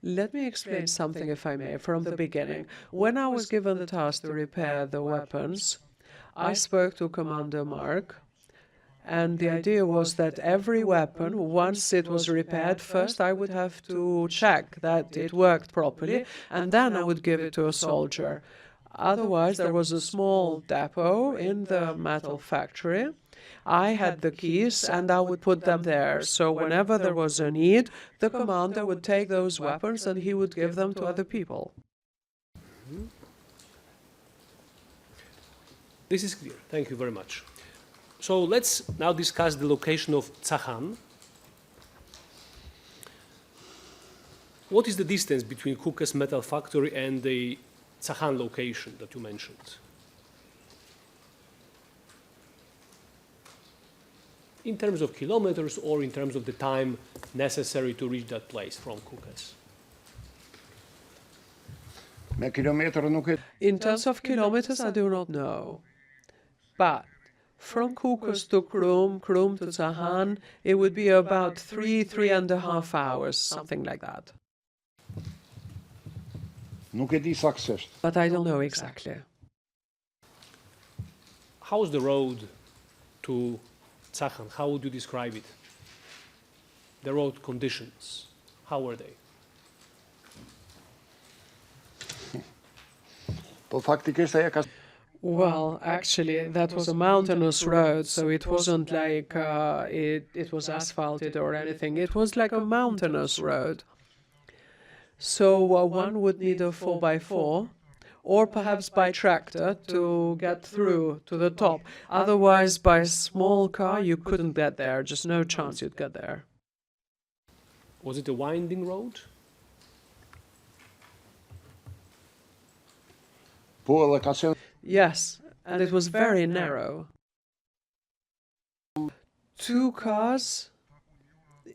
let me explain something, if I may, from the beginning. When I was given the task to repair the weapons, I spoke to Commander Mark, and the idea was that every weapon, once it was repaired, first I would have to check that it worked properly, and then I would give it to a soldier. Otherwise, there was a small depot in the metal factory. I had the keys, and I would put them there. So whenever there was a need, the commander would take those weapons and he would give them to other people. This is clear. Thank you very much. So let's now discuss the location of Tsahan. What is the distance between Kukës metal factory and the Tsahan location that you mentioned? In terms of kilometers or in terms of the time necessary to reach that place from Kukës? In terms of kilometers, I do not know. But from Kukës to Krum, Krum to Tsahan, it would be about 3.5 hours, something like that. But I don't know exactly. How's the road to Tsahan? How would you describe it? The road conditions, how were they? Well, actually, that was a mountainous road, so it wasn't like it was asphalted or anything. It was like a mountainous road. So one would need a 4x4 or perhaps by tractor to get through to the top. Otherwise, by small car, you couldn't get there. Just no chance you'd get there. Was it a winding road? Yes, and it was very narrow. 2 cars,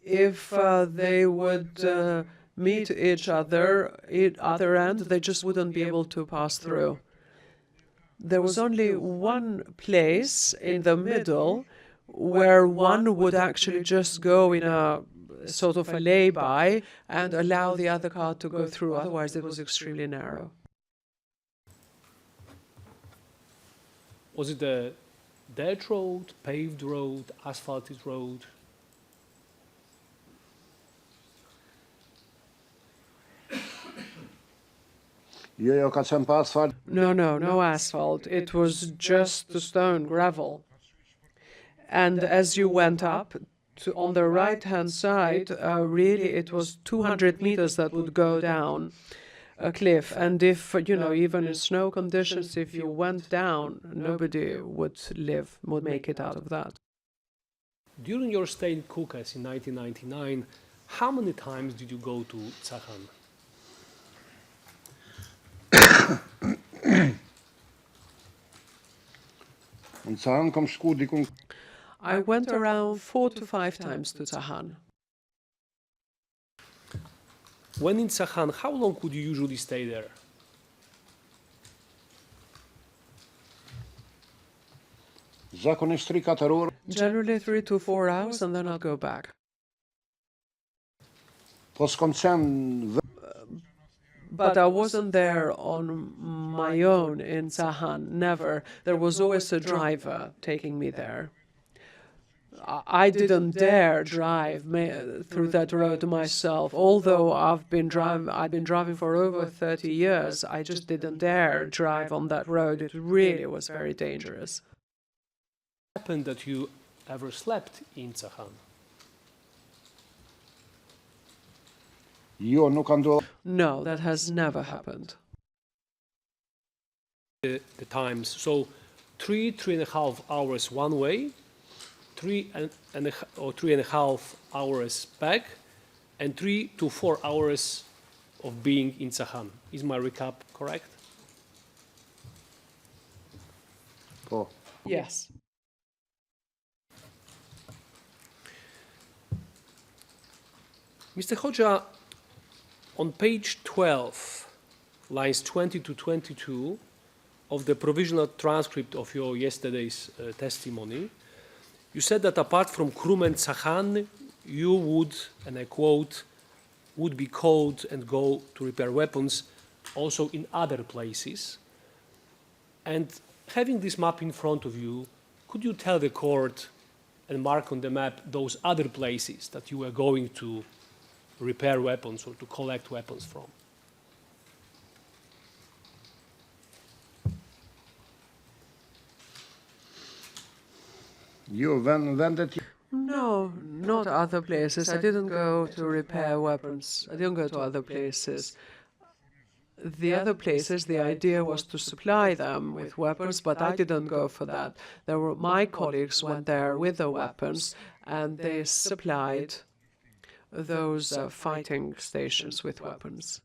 if they would meet each other at other end, they just wouldn't be able to pass through. There was only one place in the middle where one would actually just go in a sort of a lay-by and allow the other car to go through. Otherwise, it was extremely narrow. Was it a dirt road, paved road, asphalted road? No, no asphalt. It was just the stone, gravel. And as you went up, on the right-hand side, really it was 200 meters that would go down a cliff. And if, even in snow conditions, if you went down, nobody would make it out of that. During your stay in Kukës in 1999, how many times did you go to Tsakhan? I went around 4 to 5 times to Tsakhan. When in Tsakhan, how long would you usually stay there? Generally 3 to 4 hours, and then I'll go back. But I wasn't there on my own in Tsakhan, never. There was always a driver taking me there. I didn't dare drive through that road myself. Although I'd been driving for over 30 years, I just didn't dare drive on that road. It really was very dangerous. Happened that you ever slept in Tsakhan? No, that has never happened. The times, so 3.5 hours one way, 3.5 hours back, and 3 to 4 hours of being in Tsakhan. Is my recap correct? Yes. Mr. Hoxha, on page 12, lines 20 to 22 of the provisional transcript of your yesterday's testimony, you said that apart from Krum and Tsakhan, you would, and I quote, would be called and go to repair weapons also in other places. And having this map in front of you, could you tell the court and mark on the map those other places that you were going to repair weapons or to collect weapons from? No, not other places. I didn't go to repair weapons. I didn't go to other places. The other places, the idea was to supply them with weapons, but I didn't go for that. My colleagues went there with the weapons, and they supplied those fighting stations with weapons.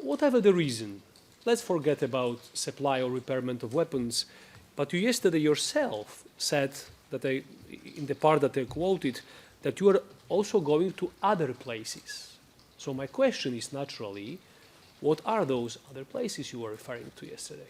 Whatever the reason, let's forget about supply or repairment of weapons, but you yesterday yourself said that in the part that I quoted, that you are also going to other places. So my question is naturally, what are those other places you were referring to yesterday?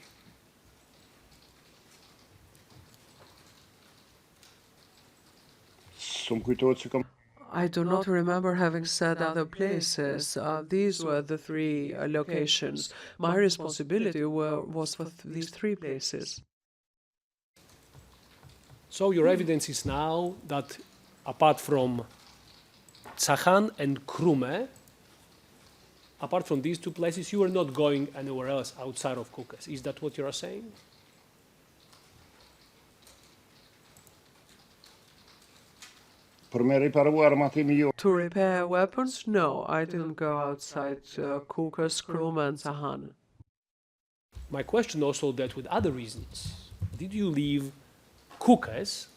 I do not remember having said other places. These were the 3 locations. My responsibility was for these 3 places. So your evidence is now that apart from Tsakhan and Krume, apart from these 2 places, you were not going anywhere else outside of Kukës. Is that what you are saying? To repair weapons? No, I didn't go outside Kukës, Krum, and Tsakhan. My question also dealt with other reasons. Did you leave Kukës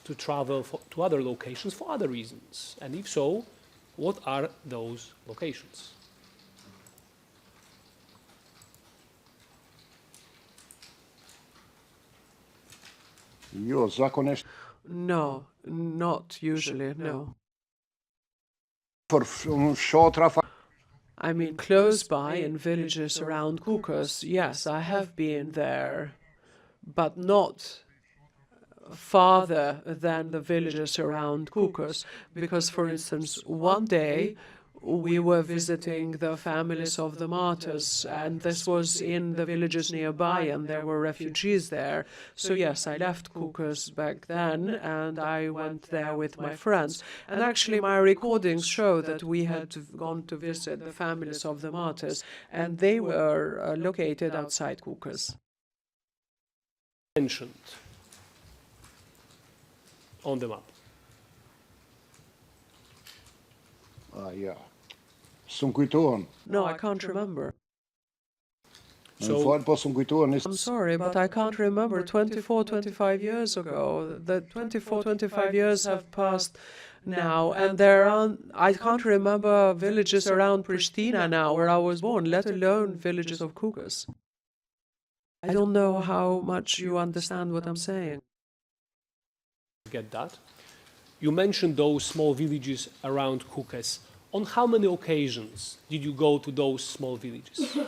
to travel to other locations for other reasons? And if so, what are those locations? No, not usually, no. I mean, close by in villages around Kukës, yes, I have been there, but not farther than the villages around Kukës, because, for instance, one day we were visiting the families of the martyrs, and this was in the villages nearby, and there were refugees there. So yes, I left Kukës back then, and I went there with my friends. And actually, my recordings show that we had gone to visit the families of the martyrs, and they were located outside Kukës. Mentioned on the map. Ja. Sunt kujtohen. No, I can't remember. Në fakt po sunt kujtohen is I'm sorry, but I can't remember 24, 25 years ago. The 24, 25 years have passed now, and I can't remember villages around Pristina now, where I was born, let alone villages of Kukas. I don't know how much you understand what I'm saying. Get that. You mentioned those small villages around Kukës. On how many occasions did you go to those small villages?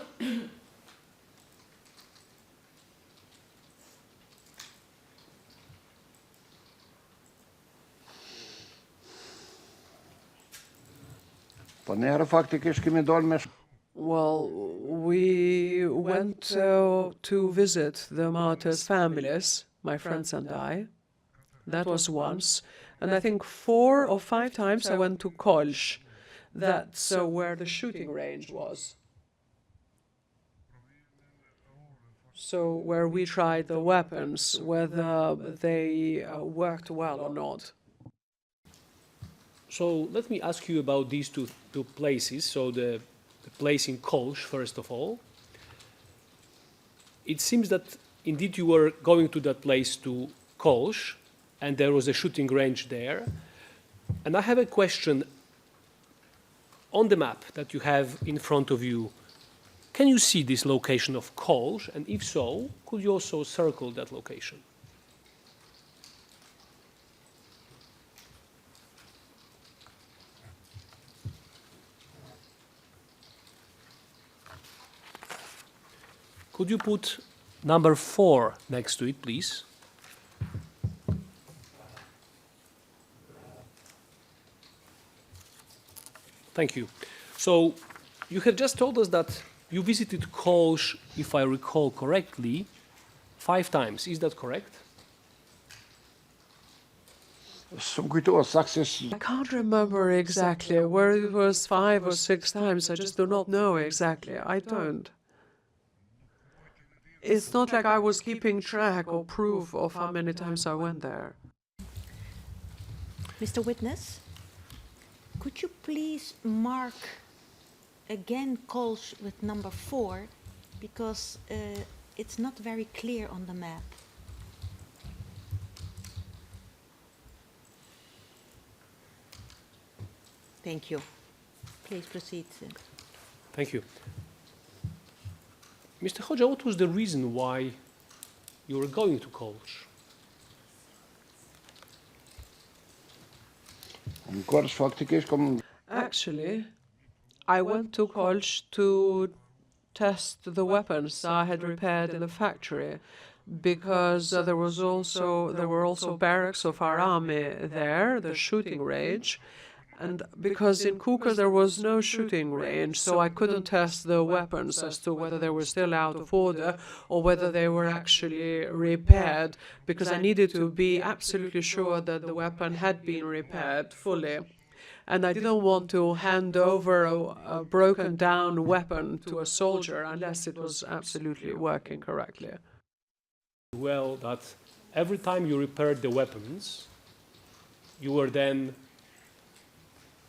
Po ne herë faktikisht kemi dalë me Well, we went to visit the martyrs' families, my friends and I. That was once. And I think 4 or 5 times I went to Kolsh. That's where the shooting range was. So where we tried the weapons, whether they worked well or not. So let me ask you about these two places. So the place in Kolsh, first of all. It seems that indeed you were going to that place to Kolsh, and there was a shooting range there. And I have a question. On the map that you have in front of you, can you see this location of Kolsh? And if so, could you also circle that location? Could you put number 4 next to it, please? Thank you. So you have just told us that you visited Kolsh, if I recall correctly, 5 times. Is that correct? I can't remember exactly where it was 5 or 6 times. I just do not know exactly. I don't. It's not like I was keeping track or proof of how many times I went there. Mr. Witness, could you please mark again Kolsh with number 4, because it's not very clear on the map. Thank you. Please proceed. Thank you. Mr. Hoxha, what was the reason why you were going to Kolsh? Actually, I went to Kolsh to test the weapons I had repaired in the factory, because there were also barracks of our army there, the shooting range, and because in Kukas there was no shooting range, so I couldn't test the weapons as to whether they were still out of order or whether they were actually repaired, because I needed to be absolutely sure that the weapon had been repaired fully. And I didn't want to hand over a broken down weapon to a soldier unless it was absolutely working correctly. Well, that every time you repaired the weapons, you were then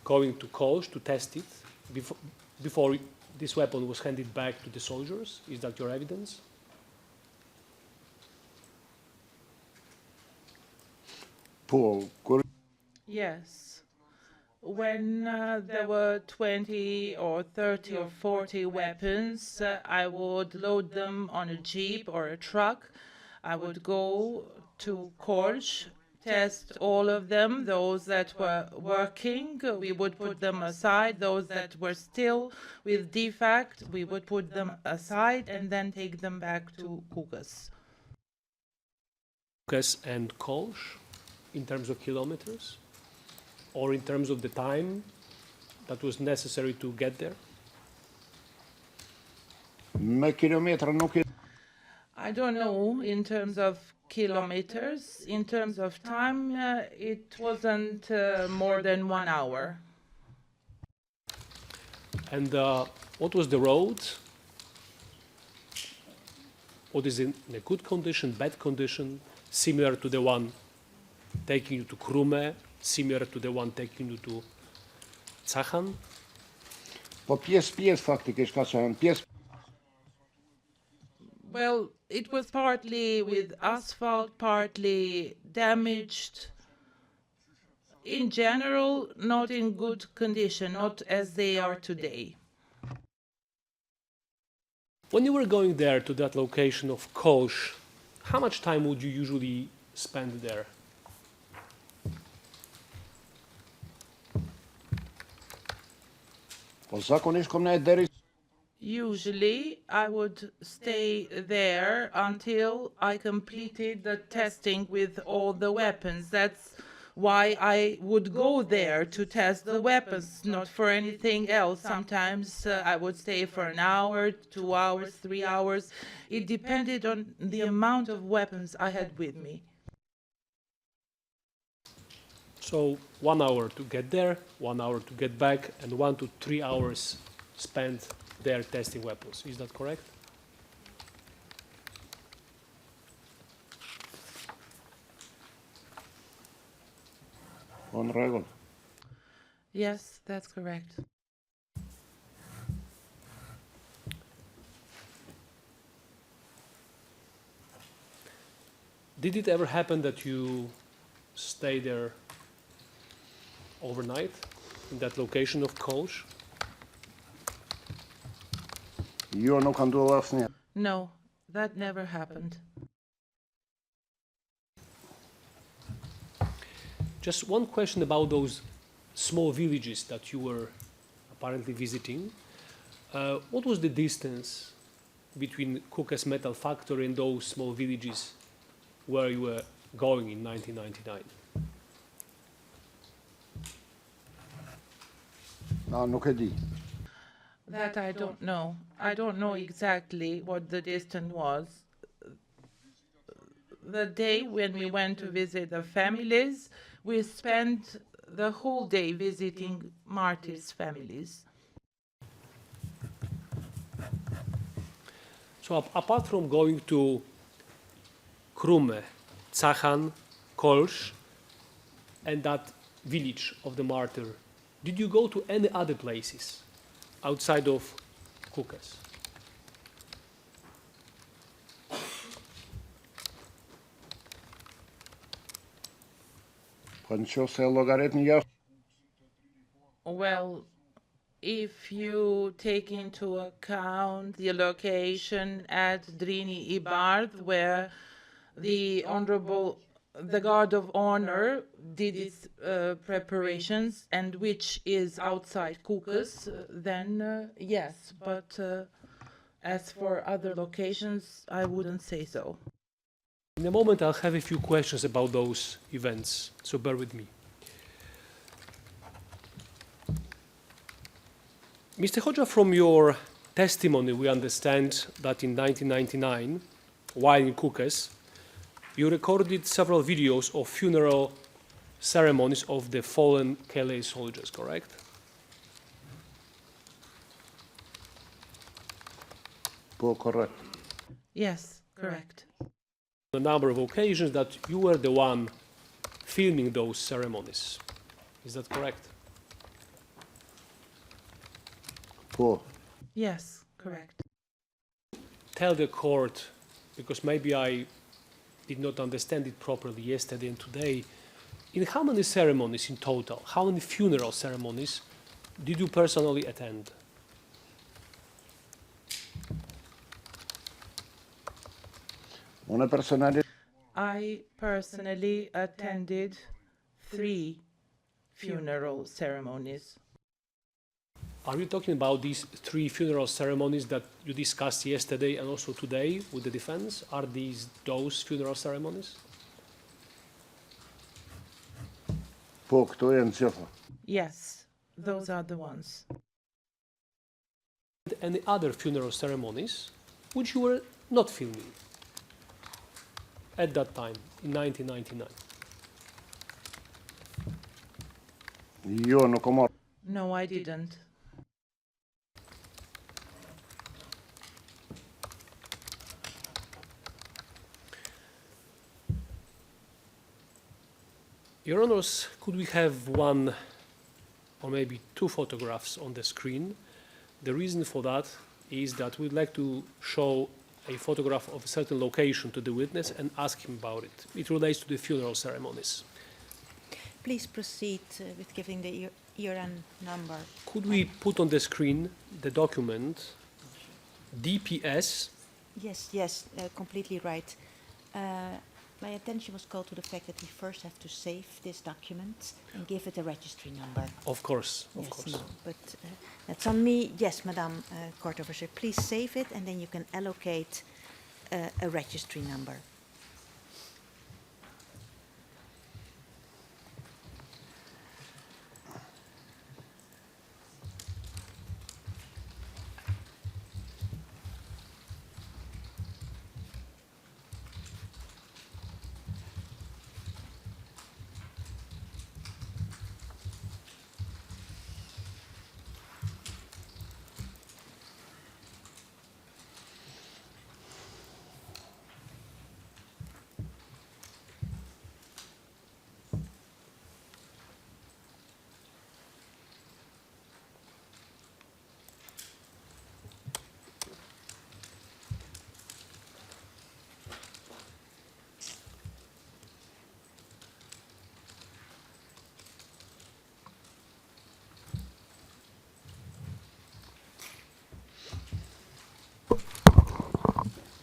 going to Kolsh to test it before this weapon was handed back to the soldiers? Is that your evidence? Paul, Yes. When there were 20 or 30 or 40 weapons, I would load them on a jeep or a truck. I would go to Kolsh, test all of them, those that were working, we would put them aside. Those that were still with defect, we would put them aside and then take them back to Kukas. Kukas and Kolsh, in terms of kilometers? Or in terms of the time that was necessary to get there? I don't know in terms of kilometers. In terms of time, it wasn't more than 1 hour. And what was the road? What is in a good condition, bad condition, similar to the one taking you to Krume, similar to the one taking you to Tsakhan. Po pjesë faktikisht ka qenë pjesë. Well, it was partly with asphalt, partly damaged. In general, not in good condition, not as they are today. When you were going there to that location of Kolsh, how much time would you usually spend there? Po zakonisht kom nejt deri. Usually, I would stay there until I completed the testing with all the weapons. That's why I would go there to test the weapons, not for anything else. Sometimes I would stay for an hour, 2 hours, 3 hours. It depended on the amount of weapons I had with me. So 1 hour to get there, 1 hour to get back, and 1 to 3 hours spent there testing weapons. Is that correct? On rregull. Yes, that's correct. Did it ever happen that you stay there overnight in that location of Kolsh? Jo nuk ka ndodhur asnjëherë. No, that never happened. Just one question about those small villages that you were apparently visiting. What was the distance between Kukas Metal Factory and those small villages where you were going in 1999? Nuk e di. That I don't know. I don't know exactly what the distance was. The day when we went to visit the families, we spent the whole day visiting martyrs' families. So apart from going to Krume, Tsakhan, Kolsh, and that village of the martyr, did you go to any other places outside of Kukas? Po nëse llogaritni jashtë. Well, if you take into account the location at Drini Ibard, where the Guard of Honor did its preparations, and which is outside Kukas, then yes. But as for other locations, I wouldn't say so. In a moment, I'll have a few questions about those events, so bear with me. Mr. Hoxha, from your testimony, we understand that in 1999, while in Kukas, you recorded several videos of funeral ceremonies of the fallen KLA soldiers, correct? Correct. Yes, correct. A number of occasions that you were the one filming those ceremonies. Is that correct? Yes, correct. Tell the court, because maybe I did not understand it properly yesterday and today, in how many ceremonies in total, how many funeral ceremonies did you personally attend? I personally attended 3 funeral ceremonies. Are you talking about these 3 funeral ceremonies that you discussed yesterday and also today with the defense? Are these those funeral ceremonies? Yes, those are the ones. Any other funeral ceremonies which you were not filming at that time in 1999? No, I didn't. Your Honors, could we have one or maybe 2 photographs on the screen. The reason for that is that we'd like to show a photograph of a certain location to the witness and ask him about it. It relates to the funeral ceremonies. Please proceed with giving the ERN number. Could we put on the screen the document DPS? Yes, completely right. My attention was called to the fact that we first have to save this document and give it a registry number. Of course, of Yes, course. no, but that's on me. Yes, Madam Court Officer, please save it and then you can allocate a registry number.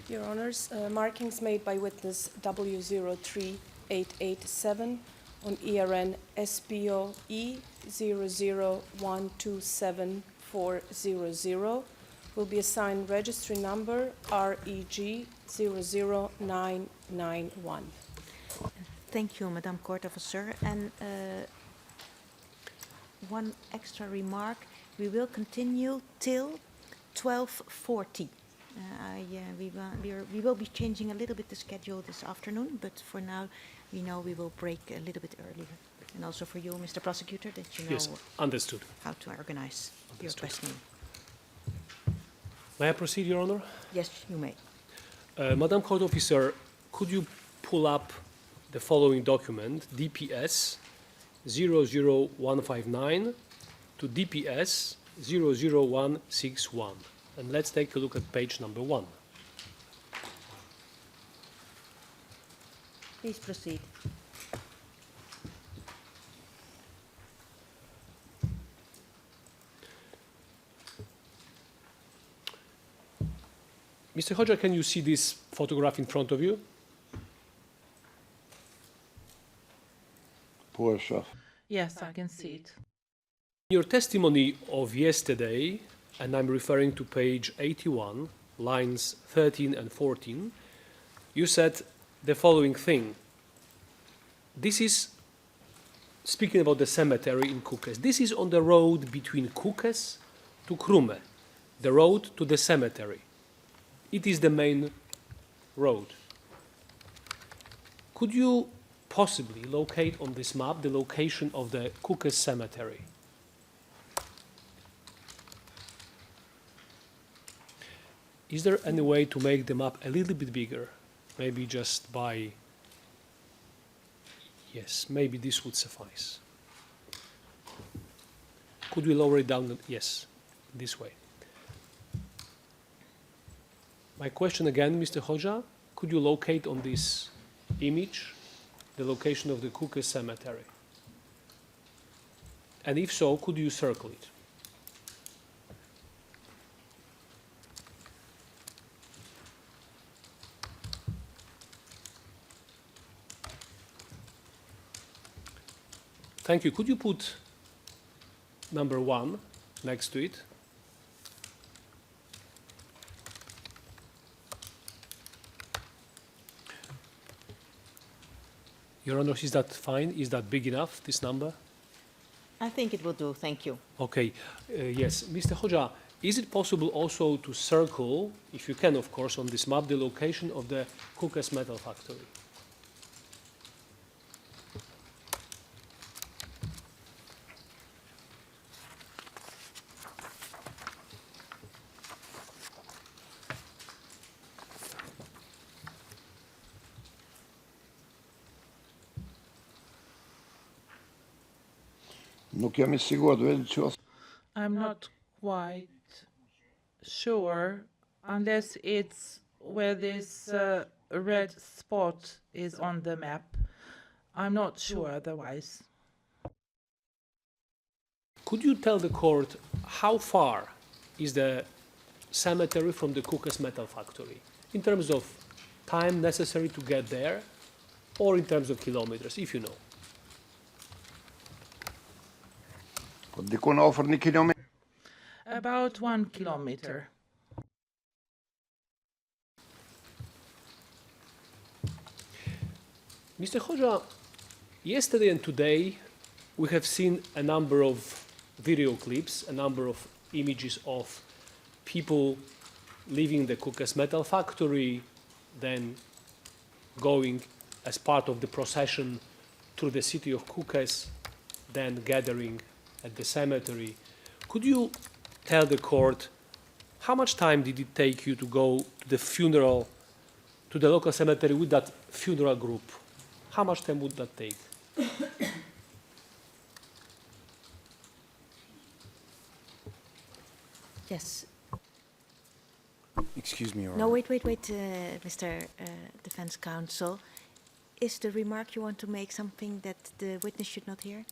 Your Honors, markings made by witness W03887 on ERN SPOE 0012740 will be assigned registry number REG 00991. Thank you, Madam Court Officer. And one extra remark, we will continue till 12:40. We will be changing a little bit the schedule this afternoon, but for now, we know we will break a little bit earlier. And also for you, Mr. Prosecutor, that you know Yes, understood. how to organize your questioning. May I proceed, Your Honor? Yes, you may. Madam Court Officer, could you pull up the following document, DPS 00159 to DPS 00161? And let's take a look at page number 1. Please proceed. Mr. Hodja, can you see this photograph in front of you? Yes, I can see it. Your testimony of yesterday, and I'm referring to page 81, lines 13 and 14, you said the following thing. This is, speaking about the cemetery in Kukes, this is on the road between Kukes to Krume, the road to the cemetery. It is the main road. Could you possibly locate on this map the location of the Kukes cemetery? Is there any way to make the map a little bit bigger? Maybe just by, yes, maybe this would suffice. Could we lower it down? Yes, this way. My question again, Mr. Hodja, could you locate on this image the location of the Kukes cemetery? And if so, could you circle it? Thank you. Could you put number 1 next to it? Your Honor, is that fine? Is that big enough, this number? I think it will do. Thank you. Okay. Yes. Mr. Hodja, is it possible also to circle, if you can, of course, on this map, the location of the Kukes metal factory? Nuk jam I sigurt, vetë I'm not quite sure unless it's where this red spot is on the map. I'm not sure otherwise. Could you tell the court how far is the cemetery from the Kukas metal factory in terms of time necessary to get there or in terms of kilometers, if you know? dikon afër 1 kilometër. About 1 kilometer. Mr. Hoxha, yesterday and today we have seen a number of video clips, a number of images of people leaving the Kukas metal factory, then going as part of the procession through the city of Kukas, then gathering at the cemetery. Could you tell the court how much time did it take you to go to the funeral, to the local cemetery with that funeral group? How much time would that take? Yes. Excuse me, Your No, Honor. wait, Mr. Defense Counsel. Is the remark you want to make something that the witness should not hear?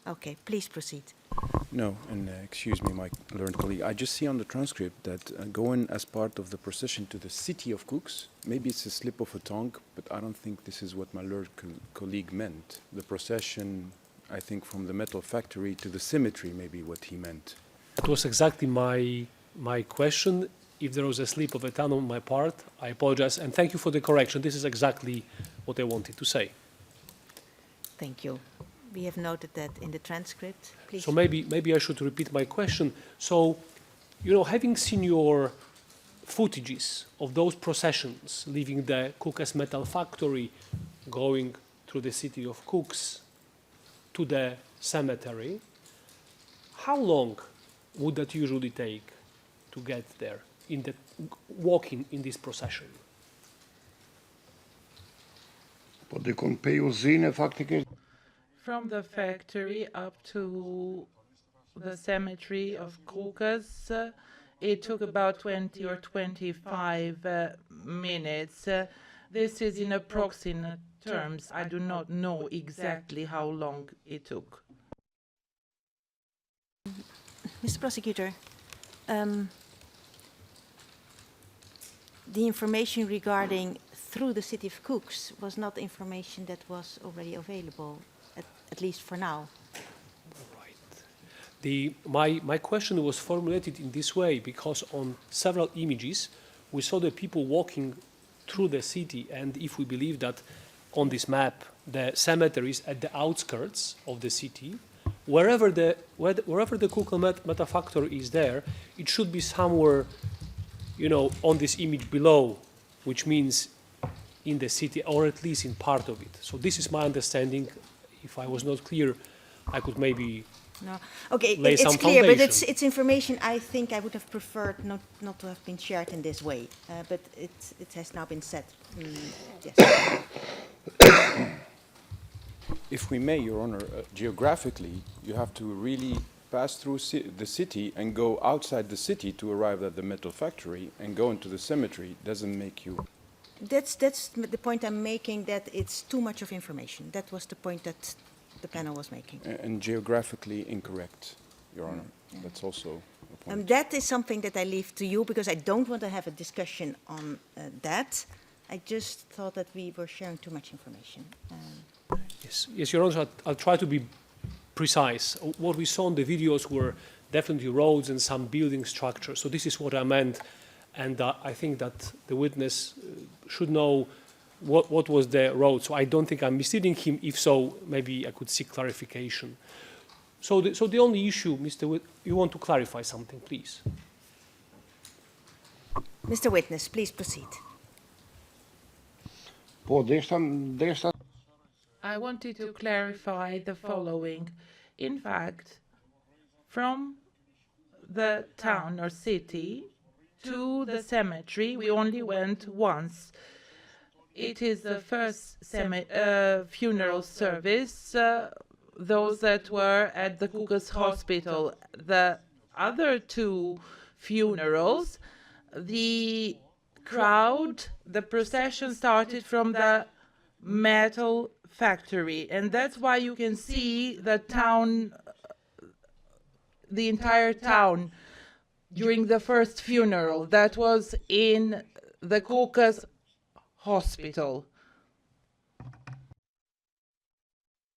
Okay, please proceed. No, and excuse me, my learned colleague. I just see on the transcript that going as part of the procession to the city of Cooks, maybe it's a slip of a tongue, but I don't think this is what my learned colleague meant. The procession, I think, from the metal factory to the cemetery, maybe what he meant. That was exactly my question. If there was a slip of a tongue on my part, I apologize, and thank you for the correction. This is exactly what I wanted to say. Thank you. We have noted that in the transcript. Please. So maybe I should repeat my question. So, you know, having seen your footages of those processions leaving the Kukas metal factory, going through the city of Cooks to the cemetery, how long would that usually take to get there, in the walking in this procession? Po dikon pe uzinë faktikisht. From the factory up to the cemetery of Kukas, it took about 20 or 25 minutes. This is in approximate terms. I do not know exactly how long it took. Mr. Prosecutor, the information regarding through the city of Cooks was not information that was already available, at least for now. My question was formulated in this way because on several images we saw the people walking through the city, and if we believe that on this map the cemetery is at the outskirts of the city, wherever the Kukas metal factory is there, it should be somewhere, you know, on this image below, which means in the city or at least in part of it. So this is my understanding. If I was not clear, I could maybe No, okay, lay it's some clear, but foundation. it's information I think I would have preferred not to have been shared in this way. But it has now been said. Yes. If we may, Your Honor, geographically, you have to really pass through the city and go outside the city to arrive at the metal factory, and go into the cemetery doesn't make you... That's the point I'm making, that it's too much of information. That was the point that the panel was making. And geographically incorrect, Your Honor. Yeah. That's also a point. That is something that I leave to you, because I don't want to have a discussion on that. I just thought that we were sharing too much information. Yes, Your Honor, I'll try to be precise. What we saw in the videos were definitely roads and some building structures. So this is what I meant. And I think that the witness should know what was the road. So I don't think I'm misleading him. If so, maybe I could seek clarification. So the only issue, you want to clarify something, please. Mr. Witness, please proceed. I wanted to clarify the following. In fact, from the town or city to the cemetery, we only went once. It is the first funeral service those that were at the Kukas hospital. The other two funerals, the crowd, the procession started from the metal factory, and that's why you can see the town, the entire town during the first funeral. That was in the Kukas hospital.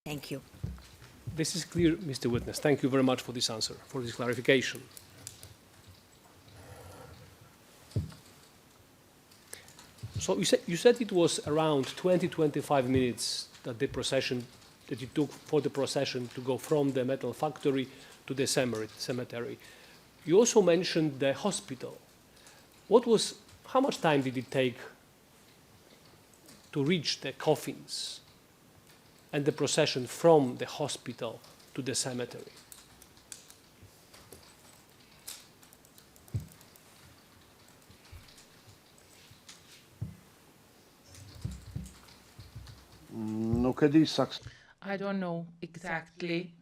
Thank you. This is clear, Mr. Witness. Thank you very much for this answer, for this clarification. So you said it was around 20-25 minutes that the procession, that it took for the procession to go from the metal factory to the cemetery. You also mentioned the hospital. How much time did it take to reach the coffins and the procession from the hospital to the cemetery? I don't know exactly.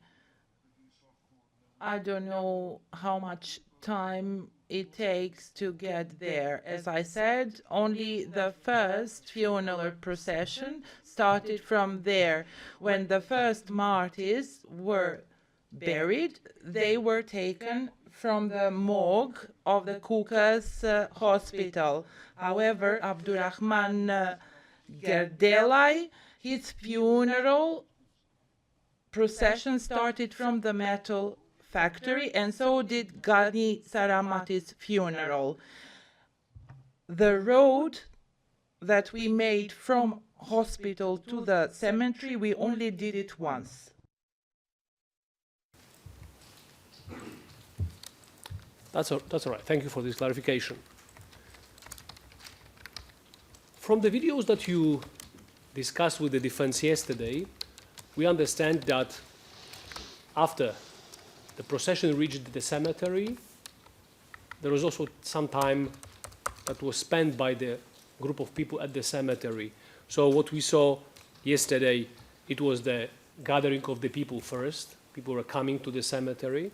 I don't know how much time it takes to get there. As I said, only the first funeral procession started from there. When the first martyrs were buried, they were taken from the morgue of the Kukas hospital. However, Abdurrahman Gerdelay, his funeral procession started from the metal factory, and so did Gani Saramati's funeral. The road that we made from hospital to the cemetery, we only did it once. That's all right. Thank you for this clarification. From the videos that you discussed with the defense yesterday, we understand that after the procession reached the cemetery, there was also some time that was spent by the group of people at the cemetery. So what we saw yesterday, it was the gathering of the people first. People were coming to the cemetery.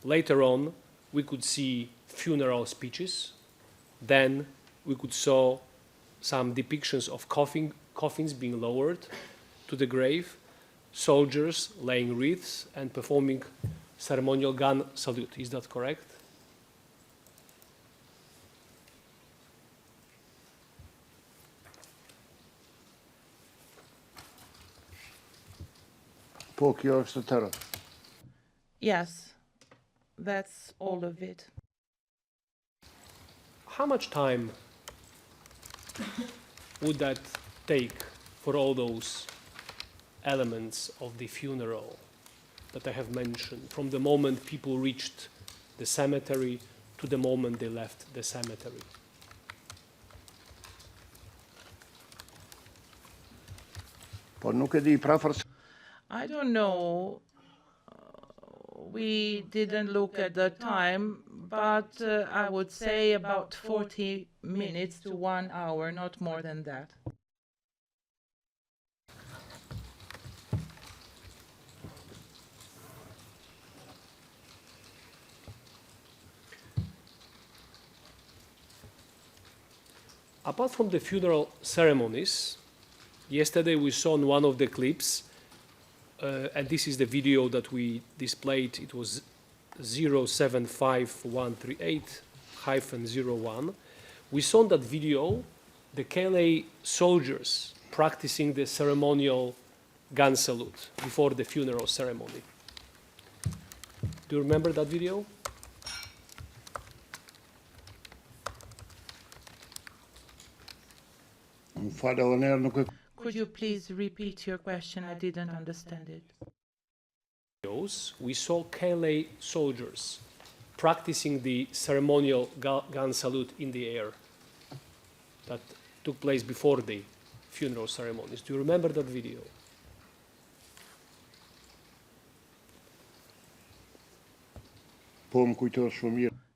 Later on, we could see funeral speeches. Then we could saw some depictions of coffins being lowered to the grave, soldiers laying wreaths and performing ceremonial gun salute. Is that correct? Yes, that's all of it. How much time would that take for all those elements of the funeral that I have mentioned, from the moment people reached the cemetery to the moment they left the cemetery? I don't know. We didn't look at the time, but I would say about 40 minutes to 1 hour, not more than that. Apart from the funeral ceremonies, yesterday we saw in one of the clips, and this is the video that we displayed, it was 075138-01. We saw in that video the KLA soldiers practicing the ceremonial gun salute before the funeral ceremony. Do you remember that video? Could you please repeat your question? I didn't understand it. We saw KLA soldiers practicing the ceremonial gun salute in the air that took place before the funeral ceremonies. Do you remember that video?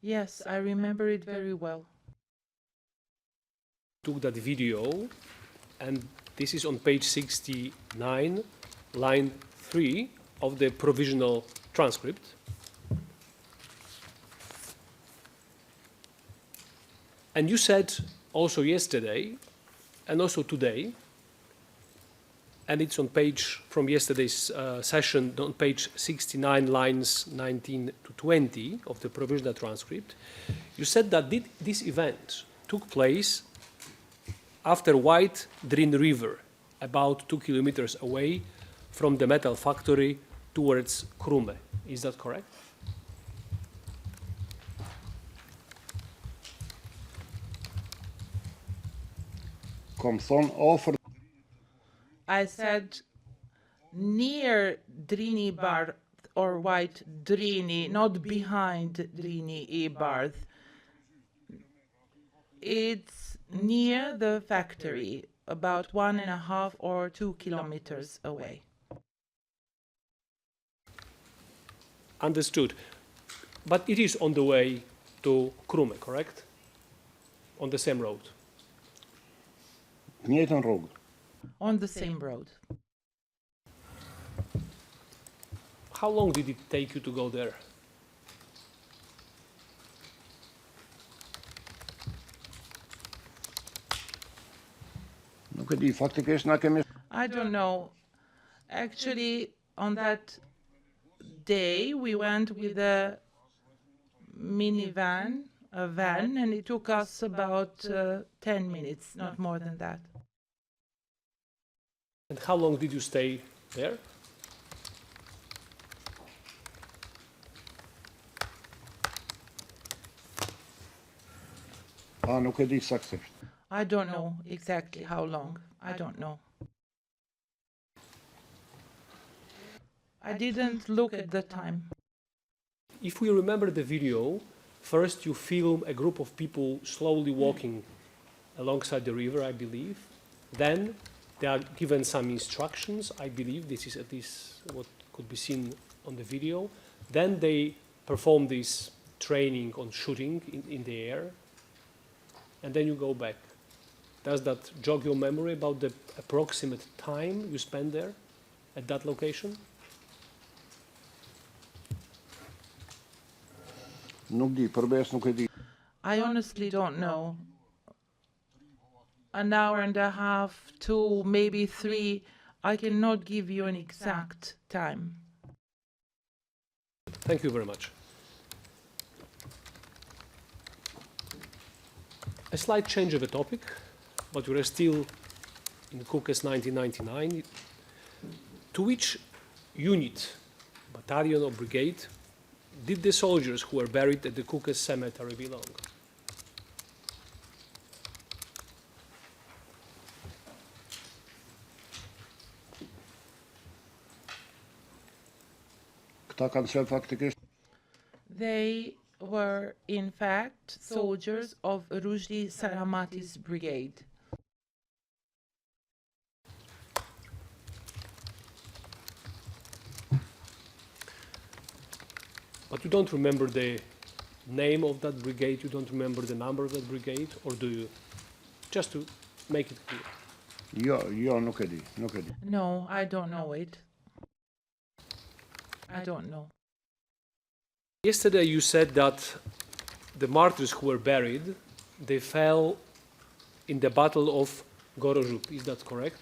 Yes, I remember it very well. Took that video, and this is on page 69, line 3 of the provisional transcript. And you said also yesterday and also today, and it's on page from yesterday's session on page 69, lines 19 to 20 of the provisional transcript, you said that this event took place after White Drin River, about 2 kilometers away from the metal factory towards Krume. Is that correct? I said near Drini Barth or White Drini, not behind Drini Barth. It's near the factory, about 1.5 or 2 kilometers away. Understood. But it is on the way to Krume, correct? On the same road? On the same road. How long did it take you to go there? I don't know. Actually, on that day, we went with a minivan, a van, and it took us about 10 minutes, not more than that. And how long did you stay there? I don't know exactly how long. I don't know. I didn't look at the time. If we remember the video, first you film a group of people slowly walking alongside the river, I believe. Then they are given some instructions, I believe. This is at least what could be seen on the video. Then they perform this training on shooting in the air. And then you go back. Does that jog your memory about the approximate time you spent there at that location? I honestly don't know. An hour and a half, 2, maybe 3. I cannot give you an exact time. Thank you very much. A slight change of the topic, but we are still in Kukës 1999. To which unit, battalion or brigade, did the soldiers who were buried at the Kukës cemetery belong? They were, in fact, soldiers of Rujdi Saramati's brigade. But you don't remember the name of that brigade, you don't remember the number of that brigade, or do you? Just to make it clear. No, I don't know it. I don't know. Yesterday you said that the martyrs who were buried, they fell in the Battle of Gorozhub. Is that correct?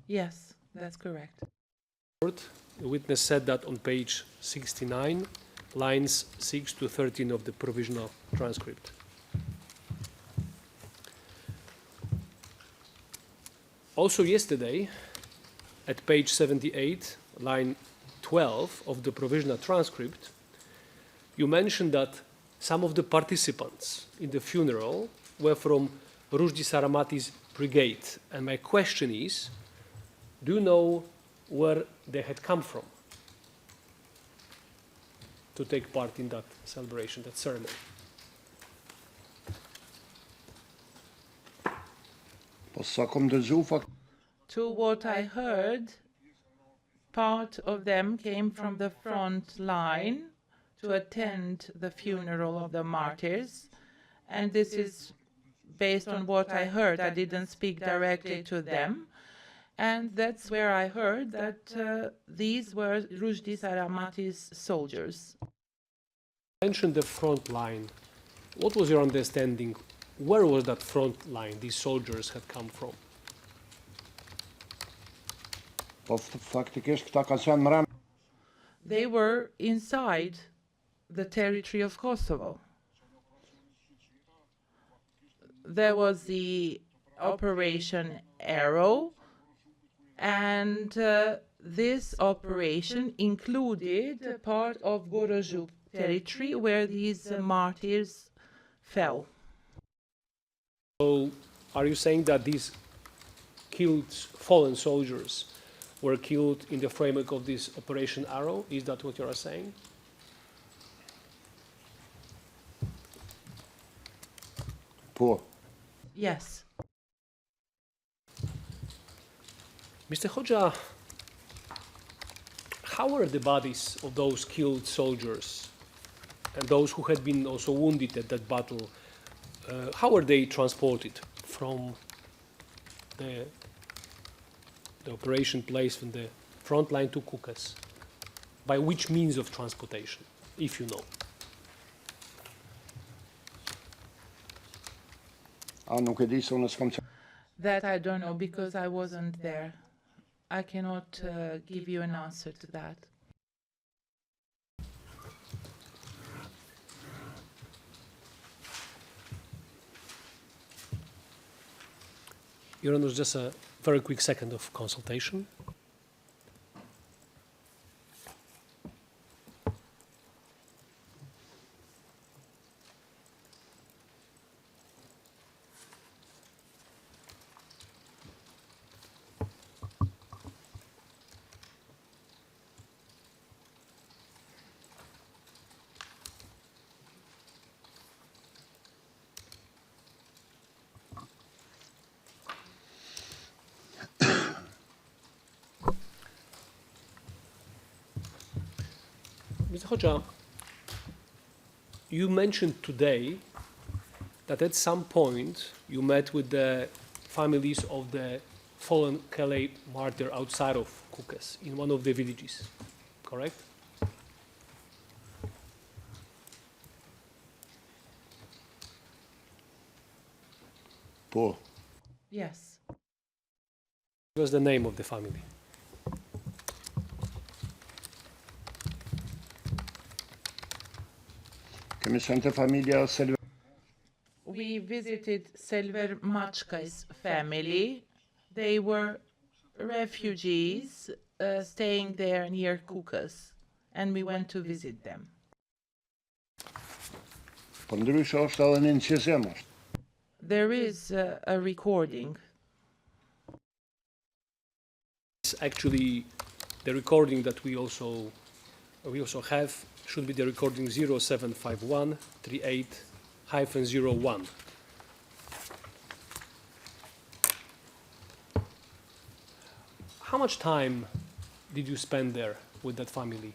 Yes, that's correct. The witness said that on page 69, lines 6 to 13 of the provisional transcript. Also yesterday, at page 78, line 12 of the provisional transcript, you mentioned that some of the participants in the funeral were from Rujdi Saramati's brigade. And my question is, do you know where they had come from to take part in that celebration, that ceremony? To what I heard, part of them came from the front line to attend the funeral of the martyrs, and this is based on what I heard. I didn't speak directly to them. And that's where I heard that these were Rushdie Saramati's soldiers. You mentioned the front line. What was your understanding? Where was that front line these soldiers had come from? They were inside the territory of Kosovo. There was the Operation Arrow, and this operation included a part of Gorozhuk territory where these martyrs fell. So, are you saying that these fallen soldiers were killed in the framework of this Operation Arrow? Is that what you are saying? Poor. Yes. Mr. Hoxha, how are the bodies of those killed soldiers and those who had been also wounded at that battle, how are they transported from the operation place from the front line to Kukas? By which means of transportation, if you know? That I don't know because I wasn't there. I cannot give you an answer to that. Your Honor, just a very quick second of consultation. Mr. Hoxha, you mentioned today that at some point you met with the families of the fallen Calais martyr outside of Kukas in one of the villages, correct? Poor. Yes. What was the name of the family? We visited Selver Machka's family. They were refugees staying there near Kukas, and we went to visit them. There is a recording. It's actually the recording that we also have should be the recording 075138-01. How much time did you spend there with that family?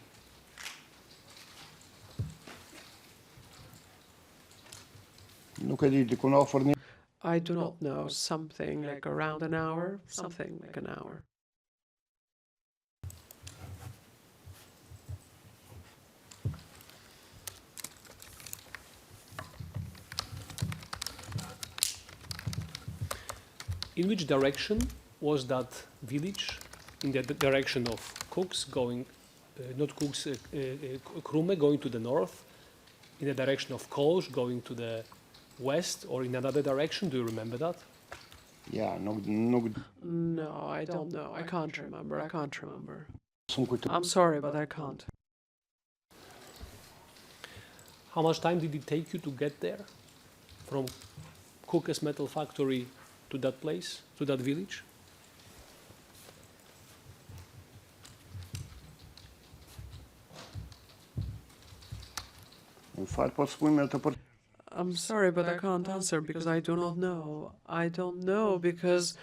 I do not know, something like around an hour, something like an hour. In which direction was that village? In the direction of Kuks going, not Kuks, Krume going to the north, in the direction of Kolj going to the west, or in another direction? Do you remember that? Yeah, no. No, I don't know. I can't remember. I'm sorry, but I can't. How much time did it take you to get there? From Kukas metal factory to that place, to that village? I'm sorry, but I can't answer because I do not know. I don't know because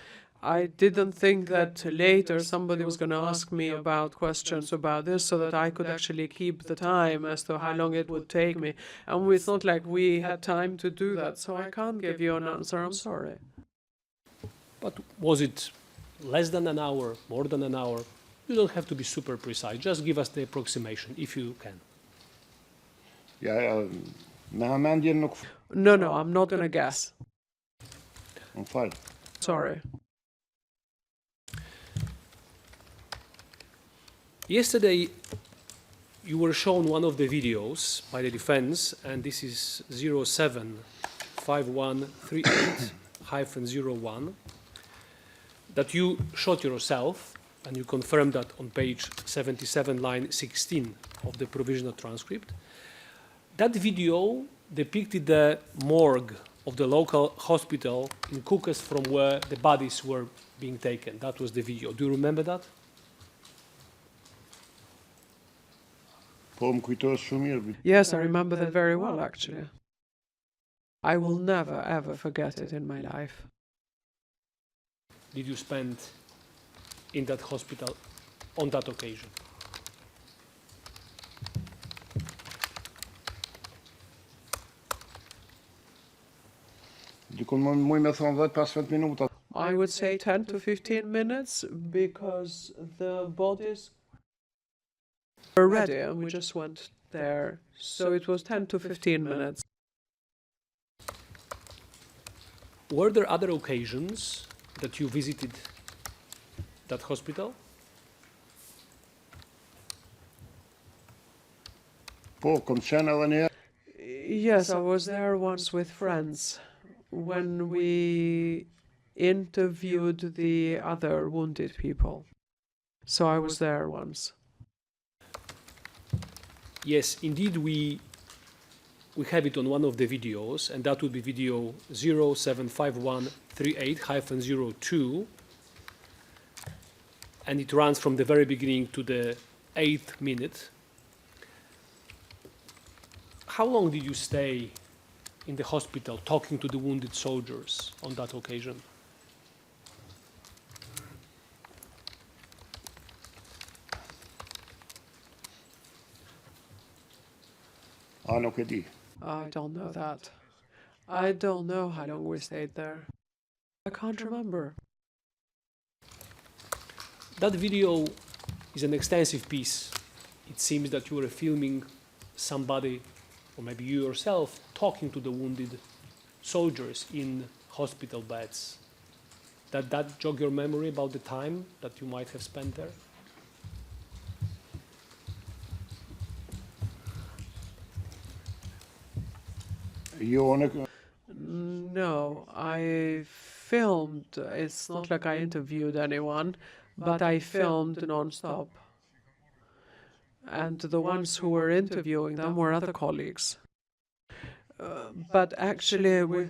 I didn't think that later somebody was going to ask me about questions about this so that I could actually keep the time as to how long it would take me. And it's not like we had time to do that, so I can't give you an answer. I'm sorry. But was it less than an hour, more than an hour? You don't have to be super precise. Just give us the approximation, if you can. No, I'm not going to guess. Fine. Sorry. Yesterday, you were shown one of the videos by the defense, and this is 075138-01, that you shot yourself, and you confirmed that on page 77, line 16 of the provisional transcript. That video depicted the morgue of the local hospital in Kukës from where the bodies were being taken. That was the video. Do you remember that? Yes, I remember that very well, actually. I will never, ever forget it in my life. Did you spend in that hospital on that occasion? I would say 10 to 15 minutes because the bodies were ready and we just went there. So it was 10 to 15 minutes. Were there other occasions that you visited that hospital? Yes, I was there once with friends when we interviewed the other wounded people. So I was there once. Yes, indeed, we have it on one of the videos, and that would be video 075138-02, and it runs from the very beginning to the 8th minute. How long did you stay in the hospital talking to the wounded soldiers on that occasion? I don't know that. I don't know how long we stayed there. I can't remember. That video is an extensive piece. It seems that you were filming somebody, or maybe you yourself, talking to the wounded soldiers in hospital beds. Did that jog your memory about the time that you might have spent there? No, I filmed. It's not like I interviewed anyone, but I filmed non-stop. And the ones who were interviewing them were other colleagues. But actually,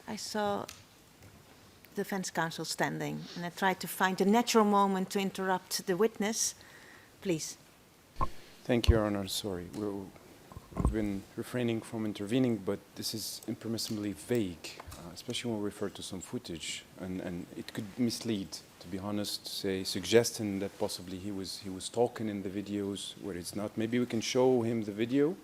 I saw the defense counsel standing, and I tried to find a natural moment to interrupt the witness. Please. Thank you, Your Honor. Sorry. We've been refraining from intervening, but this is impermissibly vague, especially when we refer to some footage, and it could mislead, to be honest, suggesting that possibly he was talking in the videos where it's not. Maybe we can show him the video.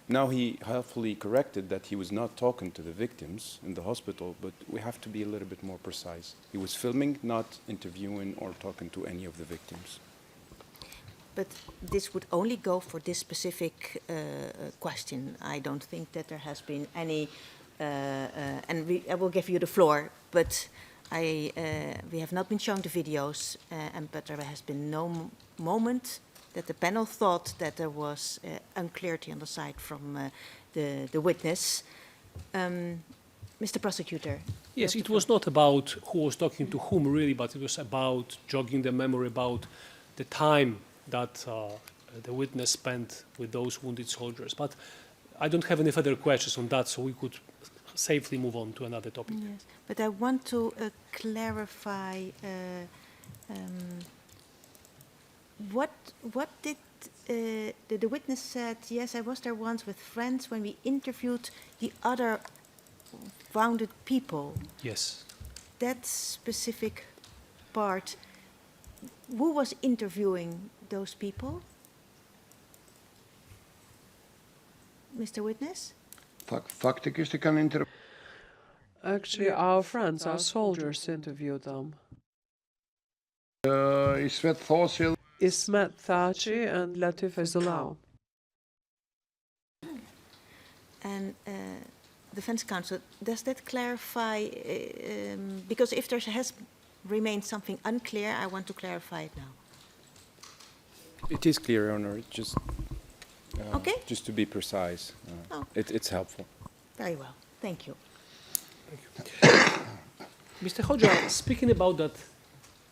Now he helpfully corrected that he was not talking to the victims in the hospital, but we have to be a little bit more precise. He was filming, not interviewing or talking to any of the victims. But this would only go for this specific question. I don't think that there has been any, and I will give you the floor, but we have not been shown the videos, but there has been no moment that the panel thought that there was unclarity on the side from the witness. Mr. Prosecutor. Yes, it was not about who was talking to whom really, but it was about jogging the memory about the time that the witness spent with those wounded soldiers. But I don't have any further questions on that, so we could safely move on to another topic. Yes, but I want to clarify what did the witness said. Yes, I was there once with friends when we interviewed the other wounded people, Yes. that specific part, who was interviewing those people? Mr. Witness? Faktiskt kan inte... Actually, our friends, our soldiers, interviewed them. Ismet Thaci and Latif Ezalau. And Defense Counsel, does that clarify, because if there has remained something unclear, I want to clarify it now. It is clear, Your Honor. It's just, Okay. just to be precise, it's helpful. Very well, thank you. Mr. Hoxha, speaking about that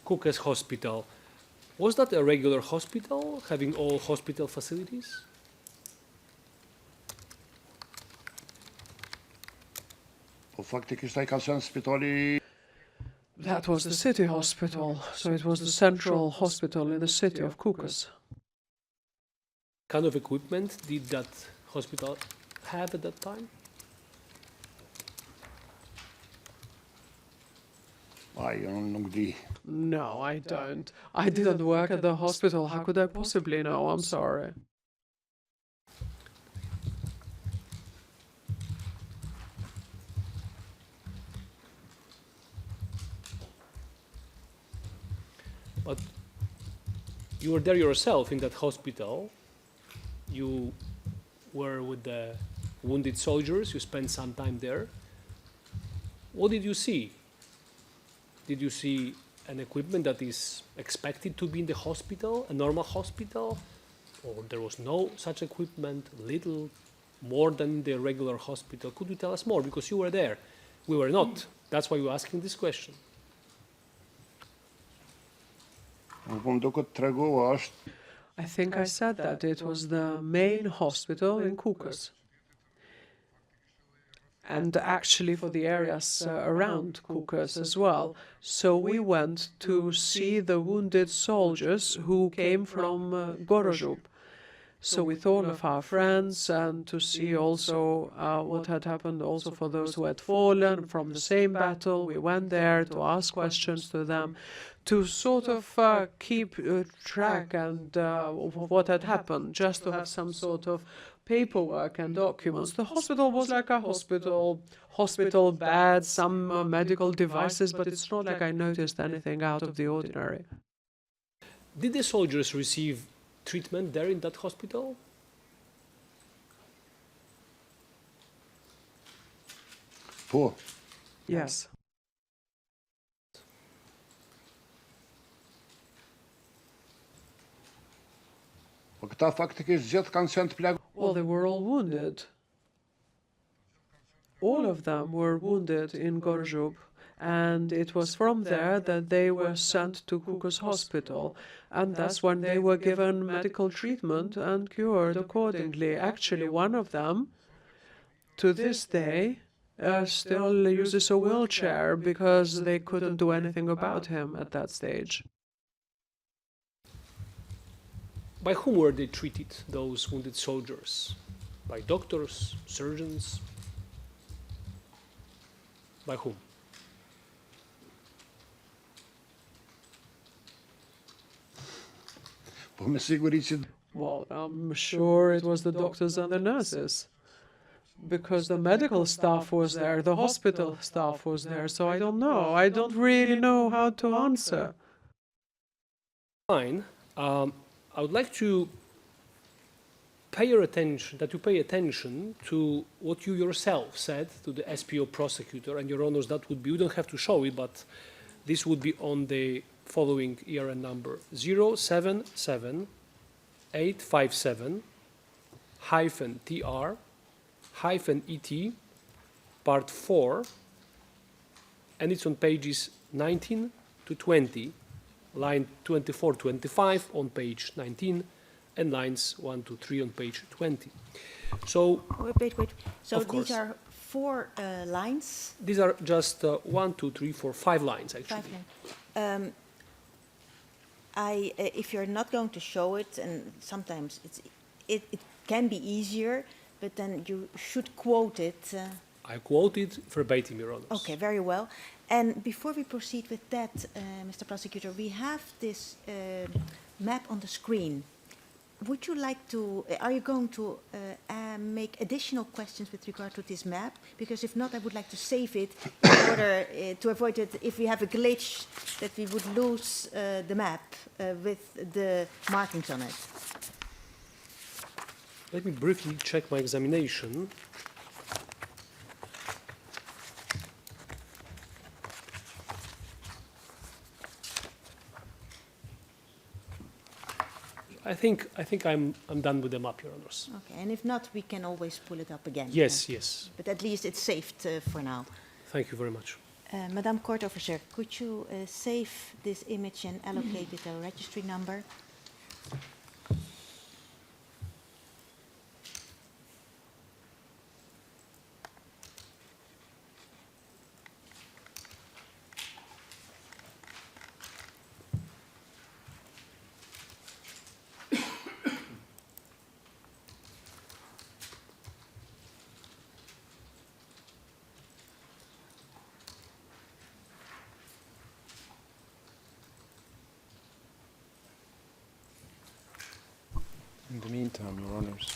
Kukës hospital, was that a regular hospital, having all hospital facilities? That was the city hospital, so it was the central hospital in the city of Kukës. What kind of equipment did that hospital have at that time? No, I don't. I didn't work at the hospital. How could I possibly know? I'm sorry. But you were there yourself in that hospital. You were with the wounded soldiers. You spent some time there. What did you see? Did you see an equipment that is expected to be in the hospital, a normal hospital? Or there was no such equipment, little more than the regular hospital? Could you tell us more? Because you were there. We were not. That's why we're asking this question. I think I said that it was the main hospital in Kukës. And actually for the areas around Kukës as well. So we went to see the wounded soldiers who came from Gorozhub. So with all of our friends, and to see also what had happened also for those who had fallen from the same battle. We went there to ask questions to them, to sort of keep track and of what had happened, just to have some sort of paperwork and documents. The hospital was like a hospital bed, some medical devices, but it's not like I noticed anything out of the ordinary. Did the soldiers receive treatment there in that hospital? Yes. Well, they were all wounded. All of them were wounded in Gorozhub, and it was from there that they were sent to Kukës hospital, and that's when they were given medical treatment and cured accordingly. Actually, one of them, to this day, still uses a wheelchair because they couldn't do anything about him at that stage. By whom were they treated, those wounded soldiers? By doctors, surgeons? By whom? Well, I'm sure it was the doctors and the nurses, because the medical staff was there, the hospital staff was there, so I don't know. I don't really know how to answer. Fine. I would like to pay your attention, that you pay attention to what you yourself said to the SPO prosecutor, and Your Honors, that would be, you don't have to show it, but this would be on the following ERN number 077-857-TR-ET, part 4, and it's on pages 19 to 20, line 24-25 on page 19, and lines 1 to 3 on page 20. So, Wait. So these are 4 lines? These are just 1, 2, 3, 4, 5 lines, actually. 5 lines. If you're not going to show it, and sometimes it can be easier, but then you should quote it. I quoted verbatim, Your Honors. Okay, very well. And before we proceed with that, Mr. Prosecutor, we have this map on the screen. Would you like to, are you going to make additional questions with regard to this map? Because if not, I would like to save it in order to avoid it, if we have a glitch, that we would lose the map with the markings on it. Let me briefly check my examination. I think I'm done with the map, Your Honors. Okay, and if not, we can always pull it up again. Yes, yes. But at least it's saved for now. Thank you very much. Madam Court Officer, could you save this image and allocate it a registry number? In the meantime, Your Honors,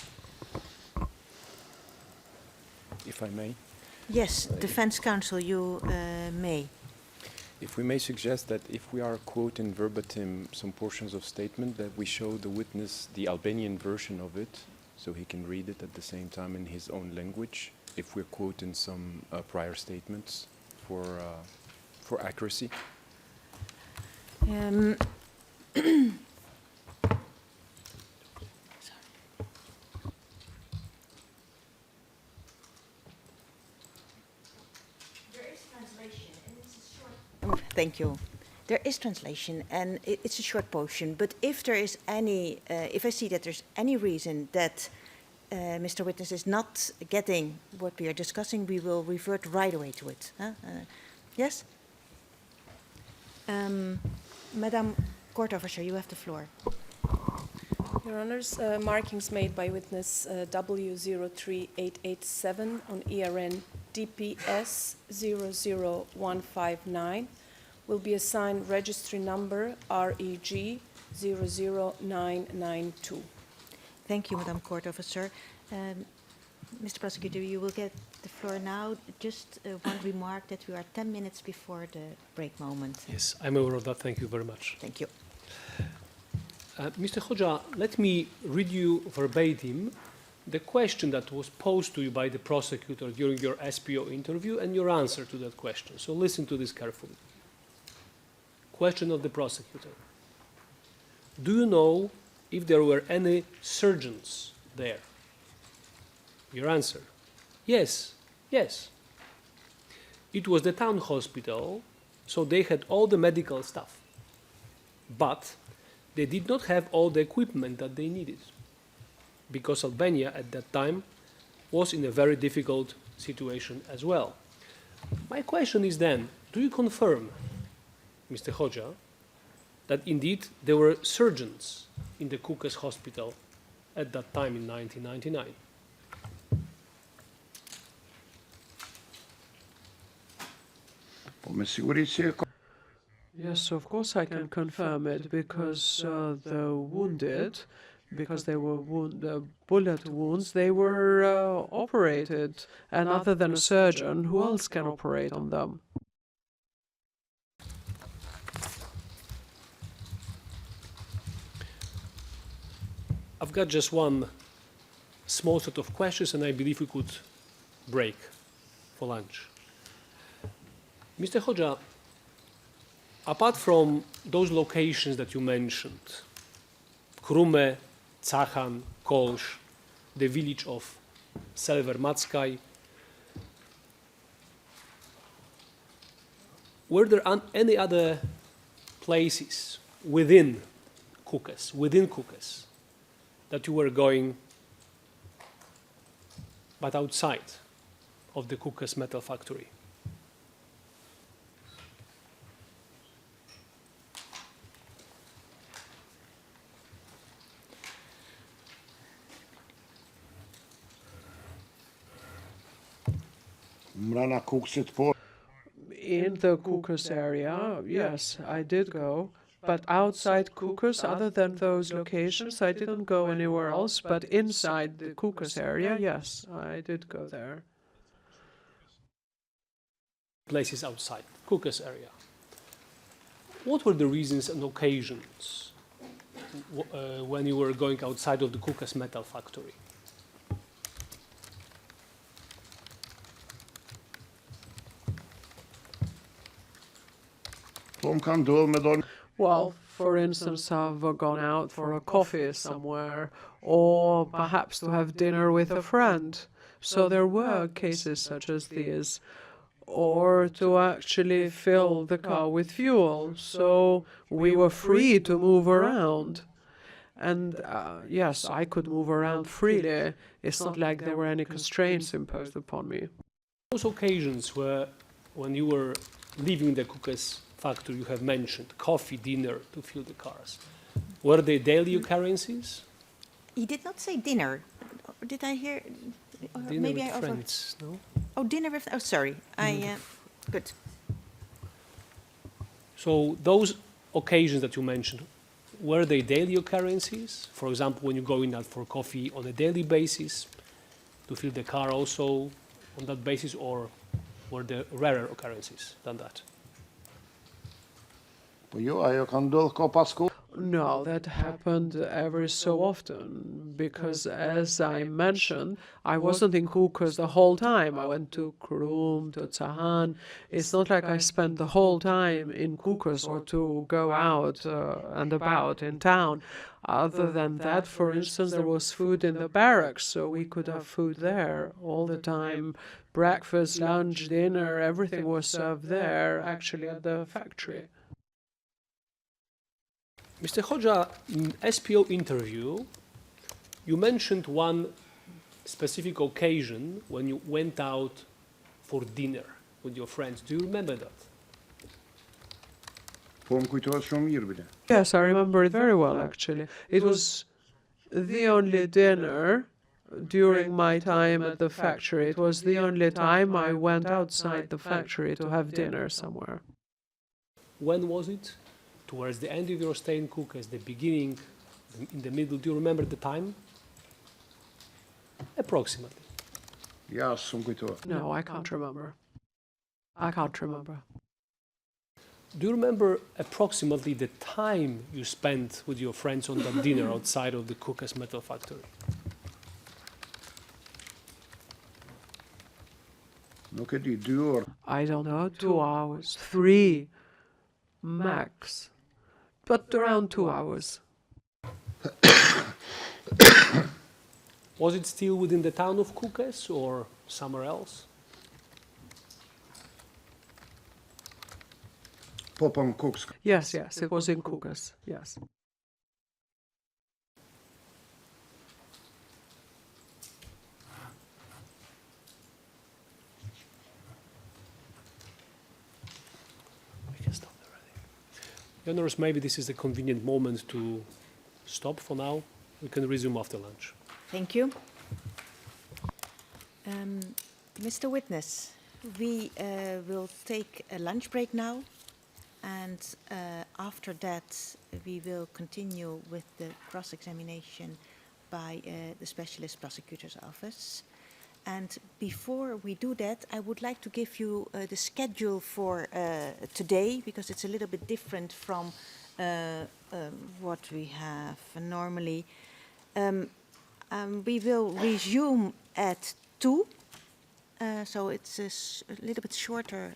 if I may. Yes, Defense Counsel, you may. If we may suggest that if we are quoting verbatim some portions of statement, that we show the witness the Albanian version of it, so he can read it at the same time in his own language, if we're quoting some prior statements for accuracy. Thank you. There is translation, and it's a short portion. But if there is any, if I see that there's any reason that Mr. Witness is not getting what we are discussing, we will revert right away to it. Yes? Madam Court Officer, you have the floor. Your Honors, markings made by witness W03887 on ERN DPS 00159 will be assigned registry number REG 00992. Thank you, Madam Court Officer. Mr. Prosecutor, you will get the floor now. Just one remark that we are 10 minutes before the break moment. Yes, I'm aware of that. Thank you very much. Thank you. Mr. Hoxha, let me read you verbatim the question that was posed to you by the prosecutor during your SPO interview and your answer to that question. So listen to this carefully. Question of the prosecutor. Do you know if there were any surgeons there? Your answer. Yes, yes. It was the town hospital, so they had all the medical stuff. But they did not have all the equipment that they needed, because Albania at that time was in a very difficult situation as well. My question is then, do you confirm, Mr. Hoxha, that indeed there were surgeons in the Kukës hospital at that time in 1999? Yes, of course I can confirm it, because the wounded, because they were bullet wounds, they were operated, and other than a surgeon, who else can operate on them? I've got just one small set of questions, and I believe we could break for lunch. Mr. Hoxha, apart from those locations that you mentioned, Krume, Cachan, Kolsz, the village of Selvermackaj, were there any other places within Kukës, that you were going, but outside of the Kukës metal factory? In the Caucasus area, yes, I did go. But outside Caucasus, other than those locations, I didn't go anywhere else. But inside the Caucasus area, yes, I did go there. Places outside Caucasus area. What were the reasons and occasions when you were going outside of the Caucasus metal factory? Well, for instance, I've gone out for a coffee somewhere, or perhaps to have dinner with a friend. So there were cases such as these, or to actually fill the car with fuel. So we were free to move around. And yes, I could move around freely. It's not like there were any constraints imposed upon me. Those occasions where, when you were leaving the Caucasus factory, you have mentioned coffee, dinner to fill the cars. Were they daily occurrences? He did not say dinner. Did I hear? Dinner maybe with I friends, no? Oh, dinner with. Oh, sorry. Good. So those occasions that you mentioned, were they daily occurrences? For example, when you're going out for coffee on a daily basis, to fill the car also on that basis, or were there rarer occurrences than that? No, that happened every so often because, as I mentioned, I wasn't in Caucasus the whole time. I went to Krum, to Tsahan. It's not like I spent the whole time in Caucasus or to go out and about in town. Other than that, for instance, there was food in the barracks, so we could have food there all the time. Breakfast, lunch, dinner, everything was served there, actually at the factory. Mr. Hoxha, in SPO interview, you mentioned one specific occasion when you went out for dinner with your friends. Do you remember that? Yes, I remember it very well, actually. It was the only dinner during my time at the factory. It was the only time I went outside the factory to have dinner somewhere. When was it? Towards the end of your stay in Caucasus, the beginning, in the middle? Do you remember the time? Approximately. No, I can't remember. I can't remember. Do you remember approximately the time you spent with your friends on that dinner outside of the Caucasus metal factory? I don't know, 2 hours, 3 max, but around 2 hours. Was it still within the town of Caucasus or somewhere else? Yes, it was in Caucasus, yes. Your Honors, maybe this is a convenient moment to stop for now. We can resume after lunch. Thank you. Mr. Witness, we will take a lunch break now, and after that we will continue with the cross-examination by the Specialist Prosecutor's Office. And before we do that, I would like to give you the schedule for today, because it's a little bit different from what we have normally. We will resume at 2, so it's a little bit shorter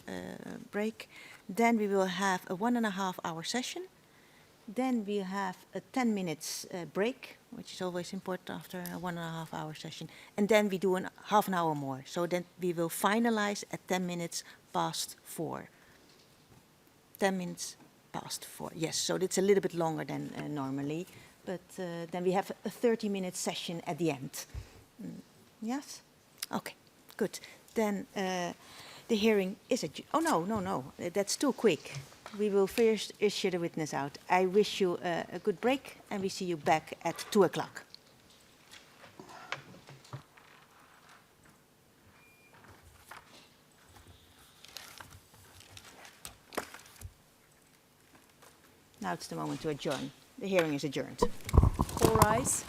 break. Then we will have a 1.5-hour session. Then we have a 10 minutes break, which is always important after a 1.5-hour session. And then we do a half an hour more. So then we will finalize at 10 minutes past 4. 10 minutes past 4, yes. So it's a little bit longer than normally. But then we have a 30-minute session at the end. Yes? Okay, good. Then the hearing is adjourned. Oh, no, that's too quick. We will first issue the witness out. I wish you a good break, and we see you back at 2 o'clock. Now it's the moment to adjourn. The hearing is adjourned. All rise.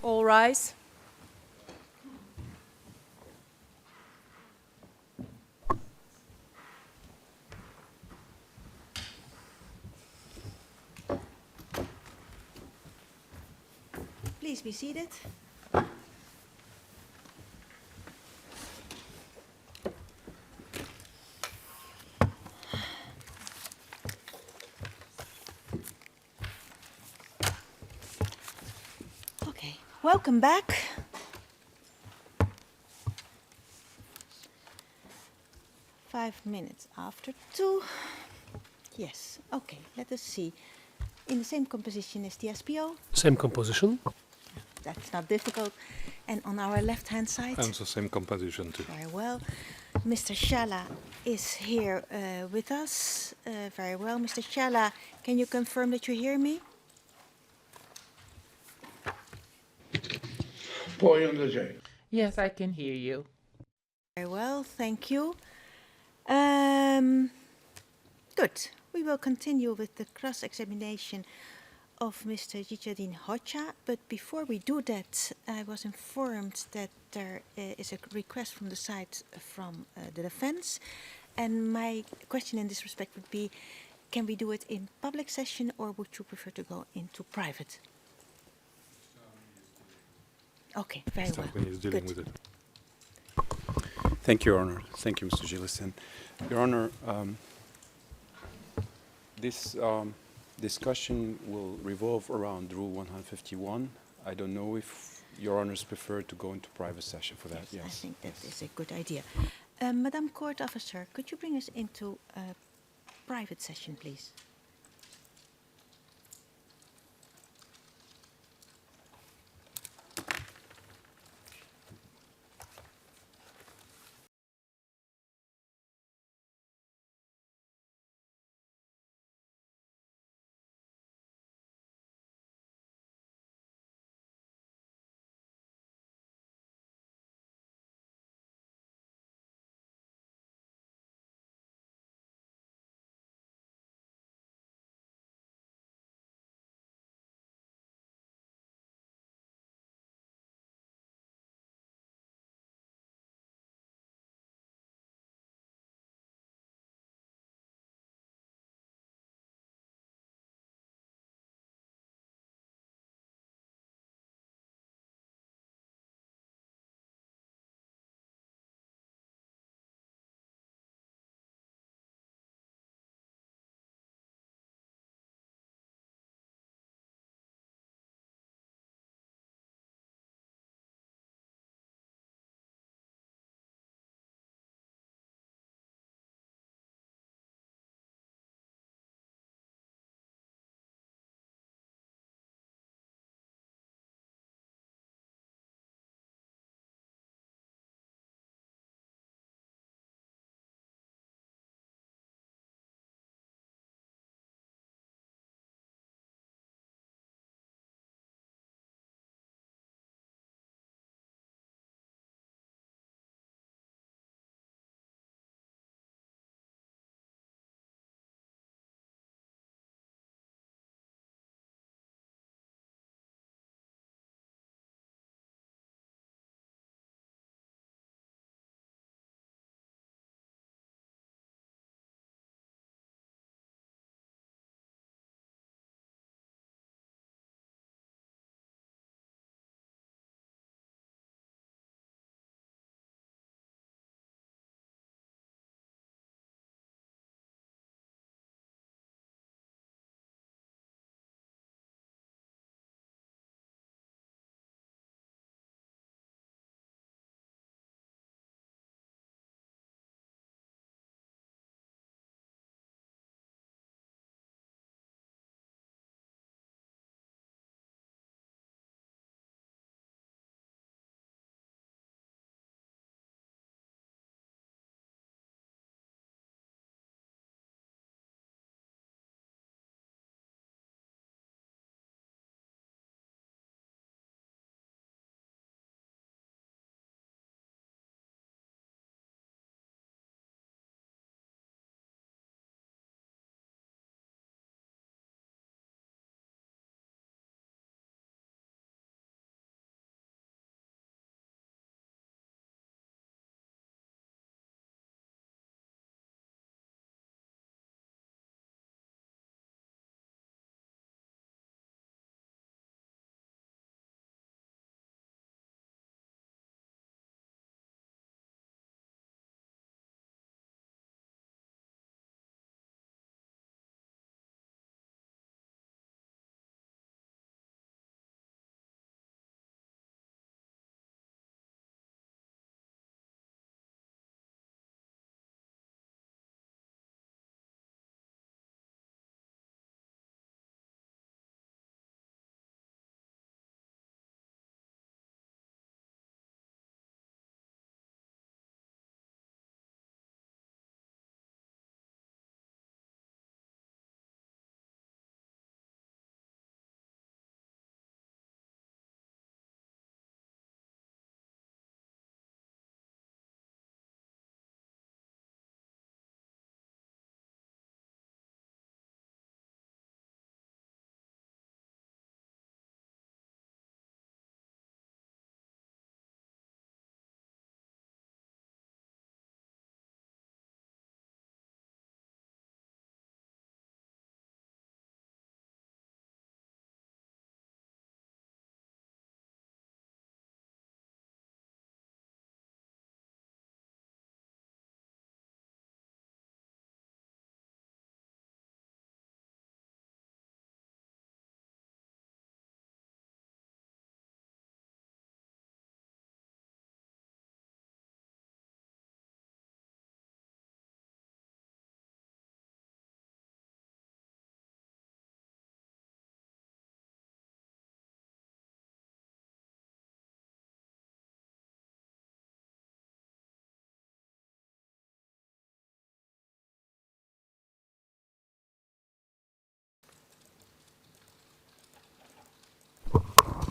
All rise. Please be seated. Okay, welcome back. Five minutes after 2. Yes, okay, let us see. In the same composition as the SPO. Same composition. That's not difficult. And on our left-hand side. And the same composition too. Very well. Mr. Shala is here with us. Very well. Mr. Shala, can you confirm that you hear me? Yes, I can hear you. Very well, thank you. Good. We will continue with the cross-examination of Mr. Jijadin Hoxha, but before we do that, I was informed that there is a request from the side from the defense, and my question in this respect would be, can we do it in public session or would you prefer to go into private? Okay, very well. Stanley is dealing Good. with it. Thank you, Your Honor. Thank you, Mr. Gillison. Your Honor, this discussion will revolve around Rule 151. I don't know if Your Honors prefer to go into private session for that. Yes, I think that is a good idea. Madam Court Officer, could you bring us into private session, please?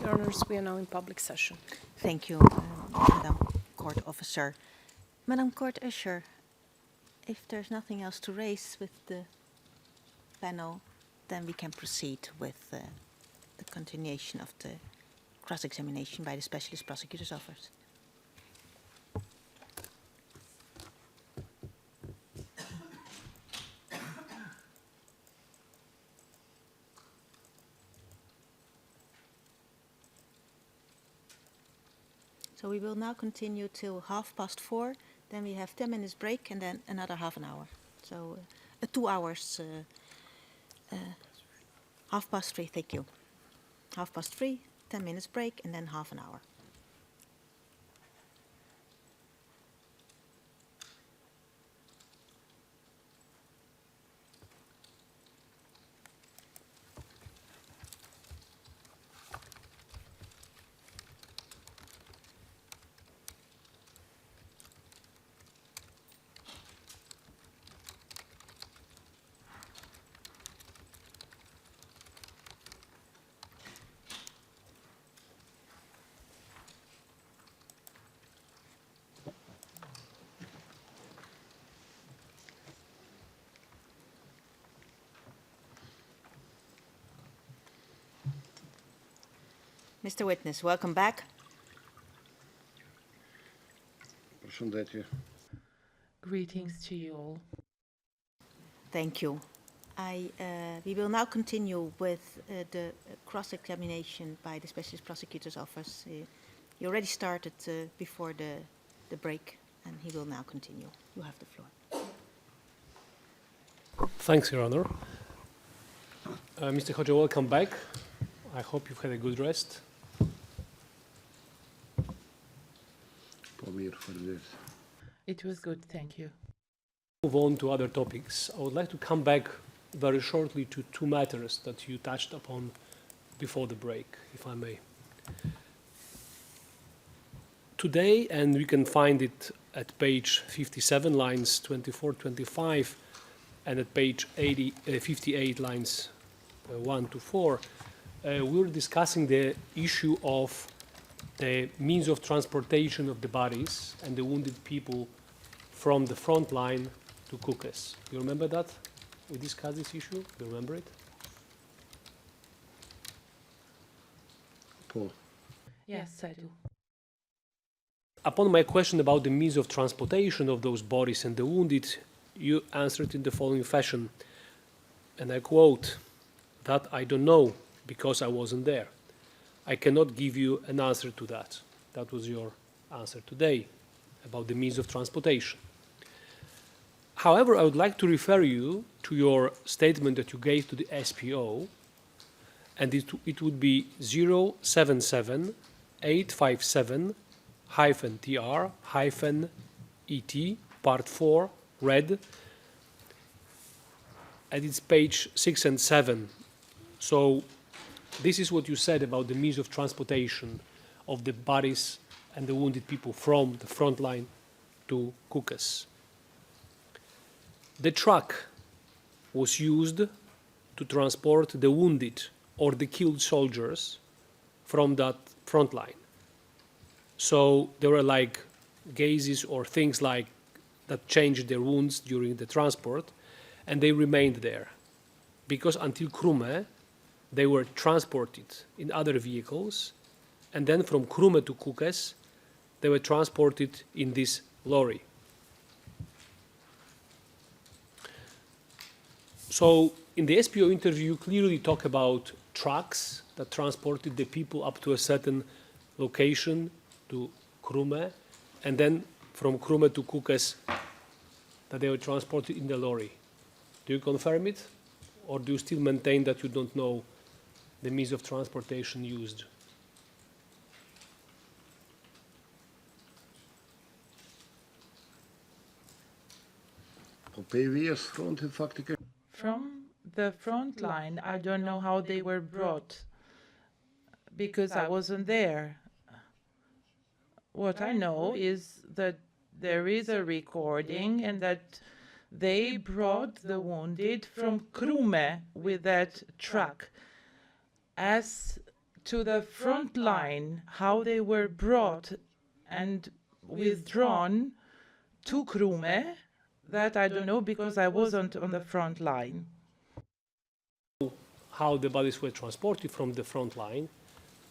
Your Honors, we are now in public session. Thank you, Madam Court Officer. Madam Court Usher, if there's nothing else to raise with the panel, then we can proceed with the continuation of the cross-examination by the Specialist Prosecutor's Office. So we will now continue till 4:30, then we have 10 minutes break and then another half an hour. So 2 hours, 3:30, thank you. 3:30, 10 minutes break and then half an hour. Mr. Witness, welcome back. Greetings to you all. Thank you. We will now continue with the cross-examination by the Specialist Prosecutor's Office. He already started before the break, and he will now continue. You have the floor. Thanks, Your Honor. Mr. Hodja, welcome back. I hope you've had a good rest. It was good, thank you. Move on to other topics. I would like to come back very shortly to two matters that you touched upon before the break, if I may. Today, and we can find it at page 57, lines 24-25, and at page 58, lines 1 to 4, we were discussing the issue of the means of transportation of the bodies and the wounded people from the front line to Kukës. You remember that? We discussed this issue. You remember it? Paul. Yes, I do. Upon my question about the means of transportation of those bodies and the wounded, you answered in the following fashion, and I quote, "That I don't know because I wasn't there. I cannot give you an answer to that." That was your answer today about the means of transportation. However, I would like to refer you to your statement that you gave to the SPO, and it would be 077-857-TR-ET, part 4, red, and it's page 6 and 7. So this is what you said about the means of transportation of the bodies and the wounded people from the front line to Kukës. The truck was used to transport the wounded or the killed soldiers from that front line. So there were like gases or things like that changed their wounds during the transport, and they remained there because until Krume they were transported in other vehicles, and then from Krume to Kukës they were transported in this lorry. So in the SPO interview, you clearly talk about trucks that transported the people up to a certain location to Krume, and then from Krume to Kukës that they were transported in the lorry. Do you confirm it? Or do you still maintain that you don't know the means of transportation used? From the front line, I don't know how they were brought because I wasn't there. What I know is that there is a recording and that they brought the wounded from Krume with that truck. As to the front line, how they were brought and withdrawn to Krume, that I don't know because I wasn't on the front line. How the bodies were transported from the front line,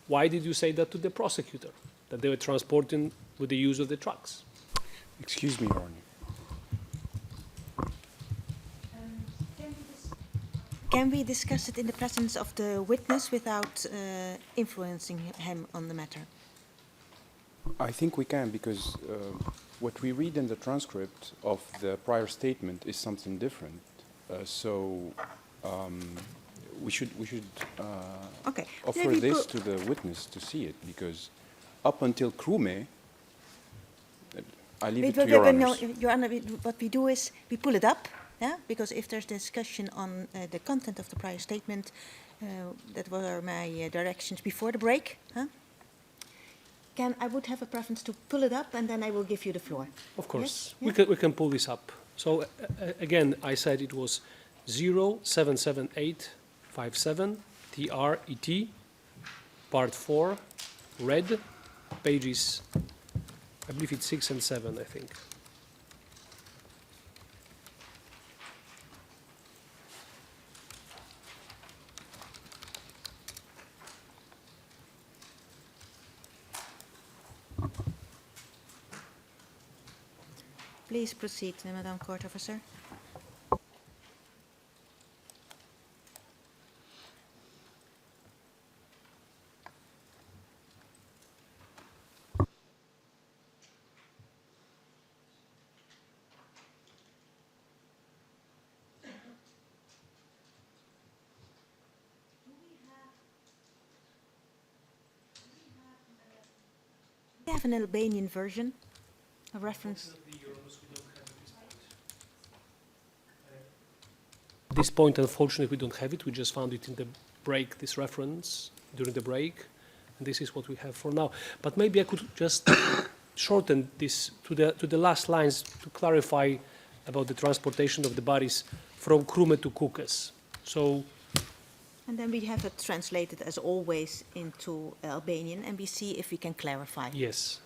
why did you say that to the prosecutor, that they were transported with the use of the trucks? Excuse me, Your Honor. Can we discuss it in the presence of the witness without influencing him on the matter? I think we can, because what we read in the transcript of the prior statement is something different. We should Okay. offer this to the witness to see it, because up until Krume, I leave it to Your Honors. No, Your Honor, what we do is we pull it up, yeah? Because if there's discussion on the content of the prior statement, that were my directions before the break. Huh? I would have a preference to pull it up, and then I will give you the floor. Of course, Yes? we can pull this up. So again, I said it was 077857 TRET, part 4, red, pages, I believe it's 6 and 7, I think. Please proceed, Madam Court Officer. We have an Albanian version, a reference. At this point, unfortunately, we don't have it. We just found it in the break, this reference, during the break. And this is what we have for now. But maybe I could just shorten this to the last lines to clarify about the transportation of the bodies from Krume to Kukës. So, And then we have it translated, as always, into Albanian, and we see if we can clarify. yes.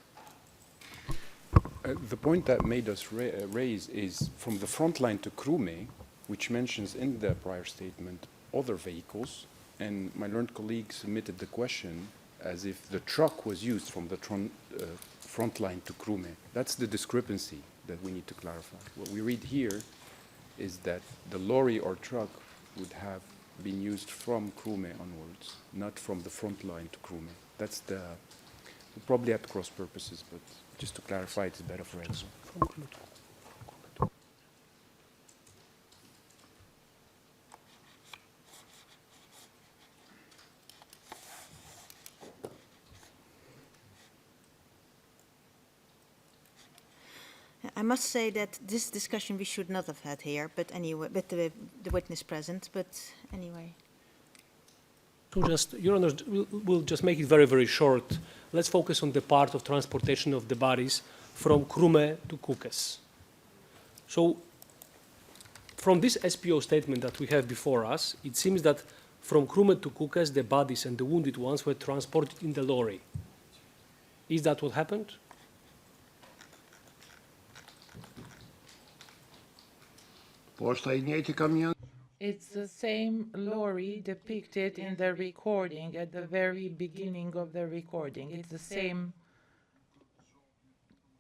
The point that made us raise is from the front line to Krume, which mentions in the prior statement other vehicles, and my learned colleague submitted the question as if the truck was used from the front line to Krume. That's the discrepancy that we need to clarify. What we read here is that the lorry or truck would have been used from Krume onwards, not from the front line to Krume. That's the, we'll probably have to cross purposes, but just to clarify, it's better for everyone. I must say that this discussion we should not have had here, but anyway, with the witness present, but anyway. So just, Your Honor, we'll just make it very, very short. Let's focus on the part of transportation of the bodies from Krume to Kukës. So from this SPO statement that we have before us, it seems that from Krume to Kukës, the bodies and the wounded ones were transported in the lorry. Is that what happened? It's the same lorry depicted in the recording at the very beginning of the recording. It's the same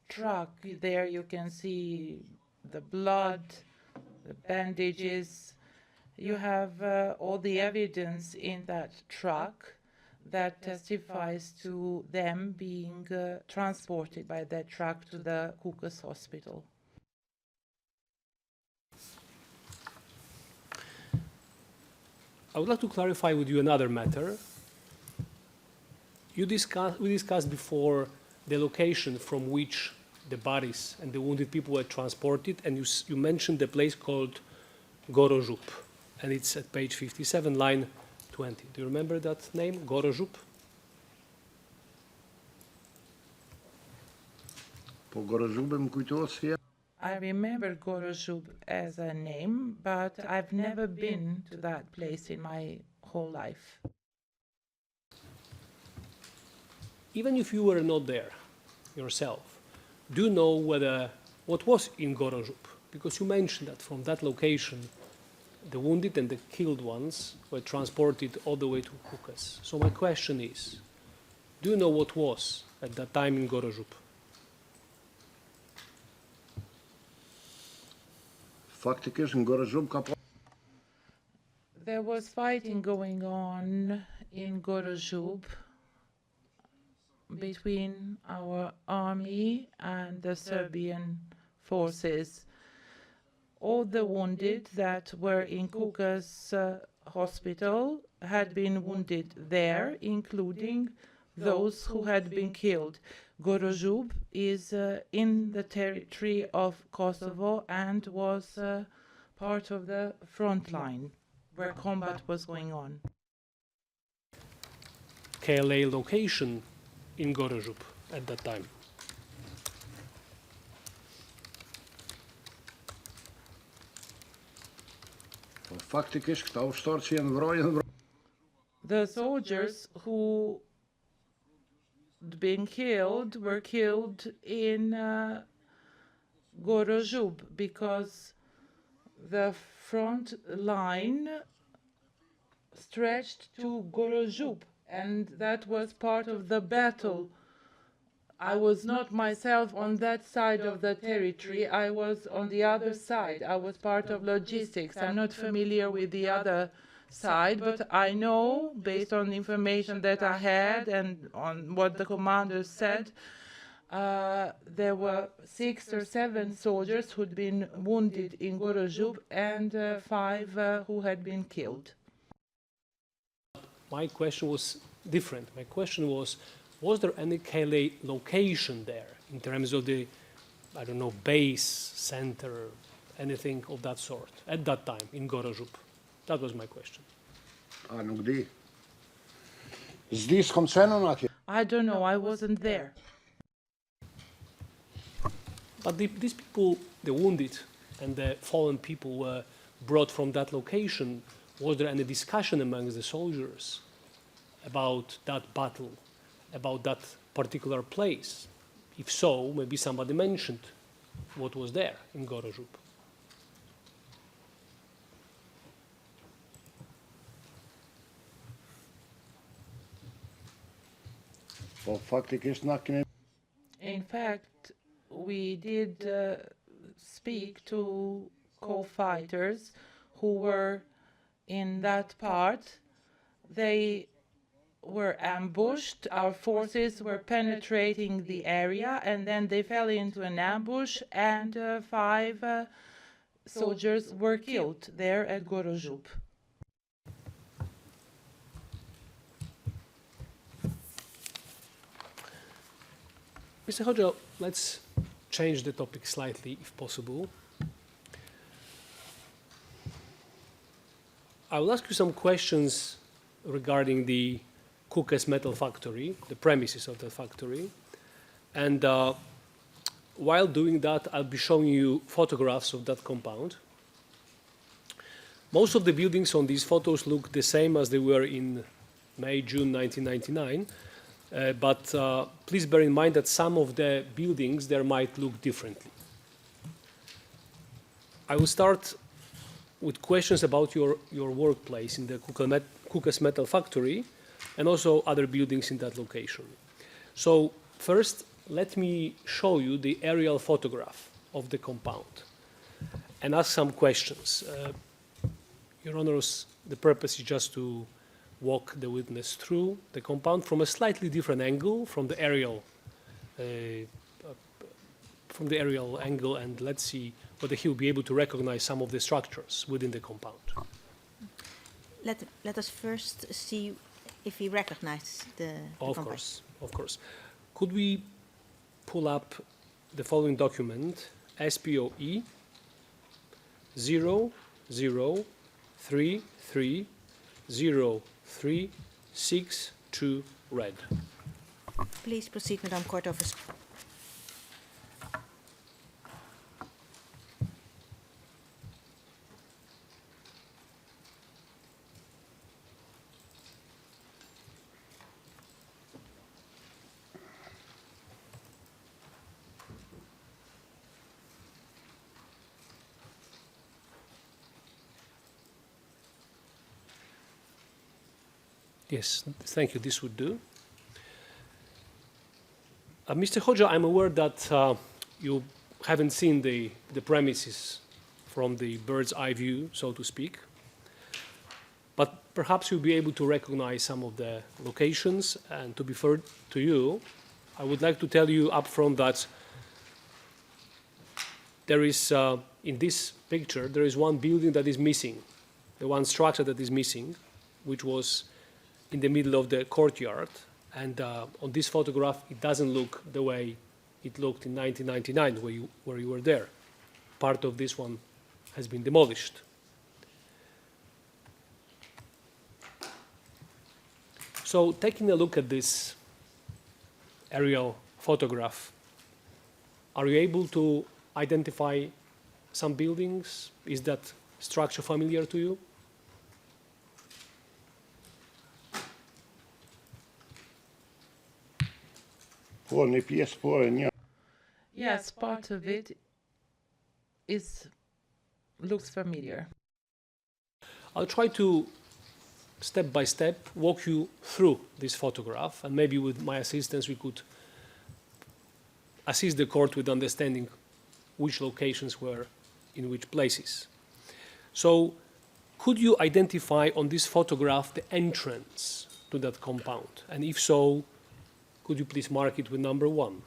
truck. There you can see the blood, the bandages. You have all the evidence in that truck that testifies to them being transported by that truck to the Kukës hospital. I would like to clarify with you another matter. We discussed before the location from which the bodies and the wounded people were transported, and you mentioned the place called Gorozhub, and it's at page 57, line 20. Do you remember that name, Gorozhub? I remember Gorozhub as a name, but I've never been to that place in my whole life. even if you were not there yourself, do you know what was in Gorozhub? Because you mentioned that from that location, the wounded and the killed ones were transported all the way to Kukas. So my question is, do you know what was at that time in Gorozhub? There was fighting going on in Gorozhub between our army and the Serbian forces. All the wounded that were in Kukas hospital had been wounded there, including those who had been killed. Gorozhub is in the territory of Kosovo and was part of the front line where combat was going on. KLA location in Gorozhub at that time? The soldiers who had been killed were killed in Gorozhub because the front line stretched to Gorozhub, and that was part of the battle. I was not myself on that side of the territory. I was on the other side. I was part of logistics. I'm not familiar with the other side, but I know, based on the information that I had and on what the commander said, there were 6 or 7 soldiers who'd been wounded in Gorozhub and 5 who had been killed. My question was different. My question was there any KLA location there in terms of the, I don't know, base, center, anything of that sort at that time in Gorozhub? That was my question. I don't know, I wasn't there. But these people, the wounded and the fallen people were brought from that location. Was there any discussion amongst the soldiers about that battle, about that particular place? If so, maybe somebody mentioned what was there in Gorozhub. In fact, we did speak to co-fighters who were in that part. They were ambushed. Our forces were penetrating the area, and then they fell into an ambush, and 5 soldiers were killed there at Gorozhub. Mr. Hoxha, let's change the topic slightly, if possible. I will ask you some questions regarding the Kukas metal factory, the premises of the factory. And while doing that, I'll be showing you photographs of that compound. Most of the buildings on these photos look the same as they were in May, June 1999. But please bear in mind that some of the buildings there might look differently. I will start with questions about your workplace in the Kukas metal factory and also other buildings in that location. So first, let me show you the aerial photograph of the compound and ask some questions. Your Honors, the purpose is just to walk the witness through the compound from a slightly different angle from the aerial angle, and let's see whether he will be able to recognize some of the structures within the compound. Let us first see if he recognizes the compound. Of course. Could we pull up the following document, SPOE 0033036 red. Please proceed, Madam Court Officer. Yes, thank you. This would do. Mr. Hoxha, I'm aware that you haven't seen the premises from the bird's eye view, so to speak. But perhaps you'll be able to recognize some of the locations. And to be fair to you, I would like to tell you up front that there is, in this picture, there is one building that is missing, the one structure that is missing, which was in the middle of the courtyard. And on this photograph, it doesn't look the way it looked in 1999, where you were there. Part of this one has been demolished. So taking a look at this aerial photograph, are you able to identify some buildings? Is that structure familiar to you? Yes, part of it looks familiar. I'll try to, step by step, walk you through this photograph, and maybe with my assistance we could assist the court with understanding which locations were in which places. So, could you identify on this photograph the entrance to that compound? And if so, could you please mark it with number 1?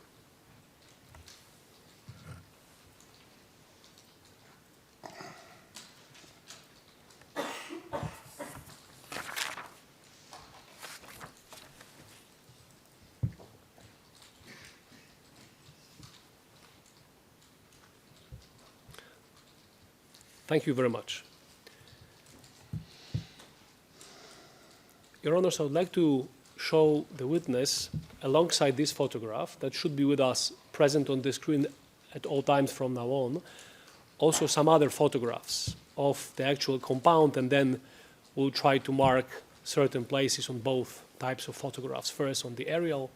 Thank you very much. Your Honors, I would like to show the witness, alongside this photograph, that should be with us present on the screen at all times from now on, also some other photographs of the actual compound, and then we'll try to mark certain places on both types of photographs, first on the aerial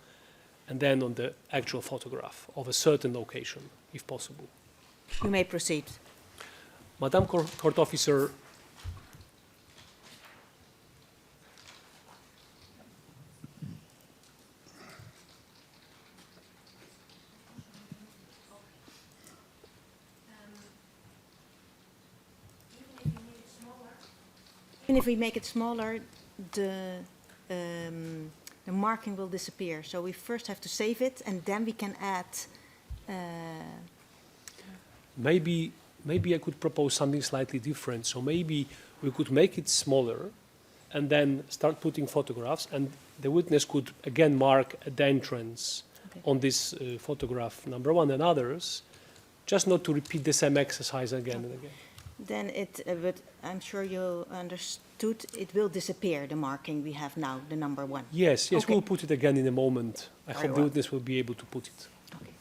and then on the actual photograph of a certain location, if possible. You may proceed. Madam Court Officer, Even if we make it smaller, the marking will disappear. So we first have to save it, and then we can add. Maybe I could propose something slightly different. So maybe we could make it smaller and then start putting photographs, and the witness could again mark at the entrance on this photograph number 1 and others, just not to repeat the same exercise again and again. Then but I'm sure you understood, it will disappear, the marking we have now, the number 1. Yes, Okay. we'll put it again in a moment. I Very hope well. the witness will be able to put it. Okay.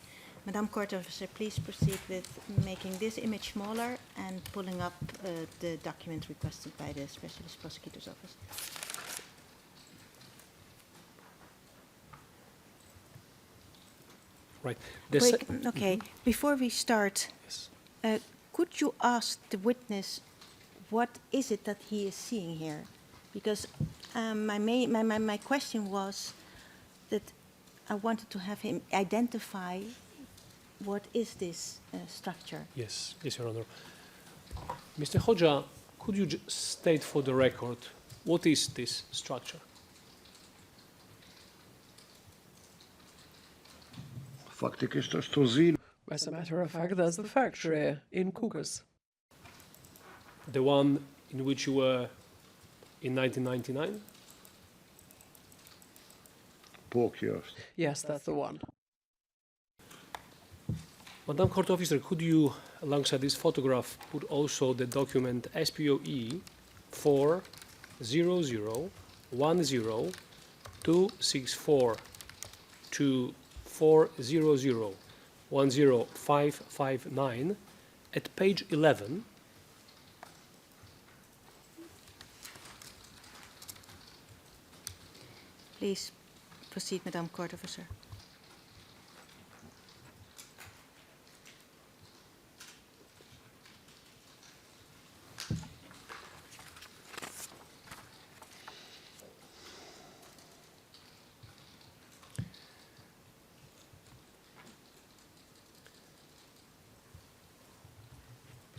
Madam Court Officer, please proceed with making this image smaller and pulling up the document requested by the Specialist Prosecutor's Office. Right. Okay, before we start, Yes. could you ask the witness what is it that he is seeing here? Because my question was that I wanted to have him identify what is this structure. Yes, Your Honor. Mr. Hoxha, could you state for the record what is this structure? As a matter of fact, that's the factory in Kukas. The one in which you were in 1999? Yes, that's the one. Madam Court Officer, could you, alongside this photograph, put also the document SPOE 400106400105559 at page 11? Please proceed, Madam Court Officer.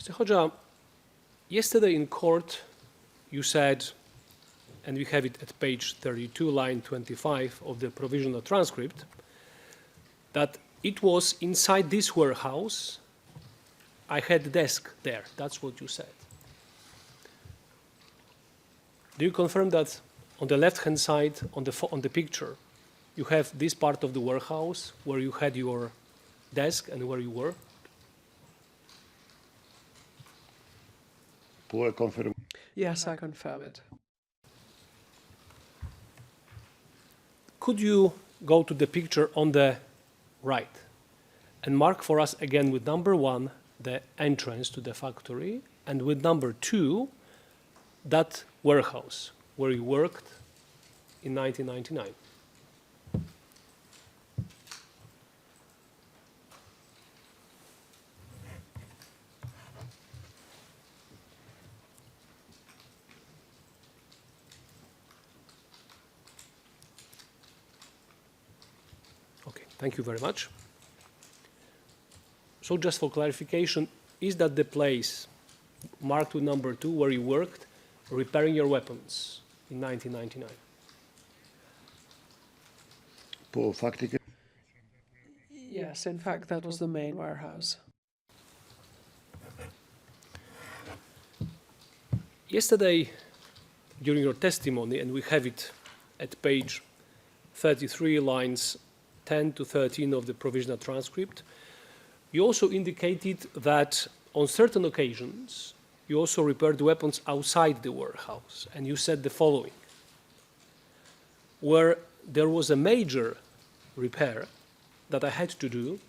Mr. Hoxha, yesterday in court you said, and we have it at page 32, line 25 of the provisional transcript, that it was inside this warehouse. I had a desk there. That's what you said. Do you confirm that on the left-hand side, on the picture, you have this part of the warehouse where you had your desk and where you were? Yes, I confirm it. Could you go to the picture on the right and mark for us again with number 1 the entrance to the factory, and with number 2 that warehouse where you worked in 1999? Okay, thank you very much. So just for clarification, is that the place marked with number 2 where you worked repairing your weapons in 1999? Yes, in fact, that was the main warehouse. Yesterday, during your testimony, and we have it at page 33, lines 10 to 13 of the provisional transcript, you also indicated that on certain occasions you also repaired weapons outside the warehouse, and you said the following: where there was a major repair that I had to do,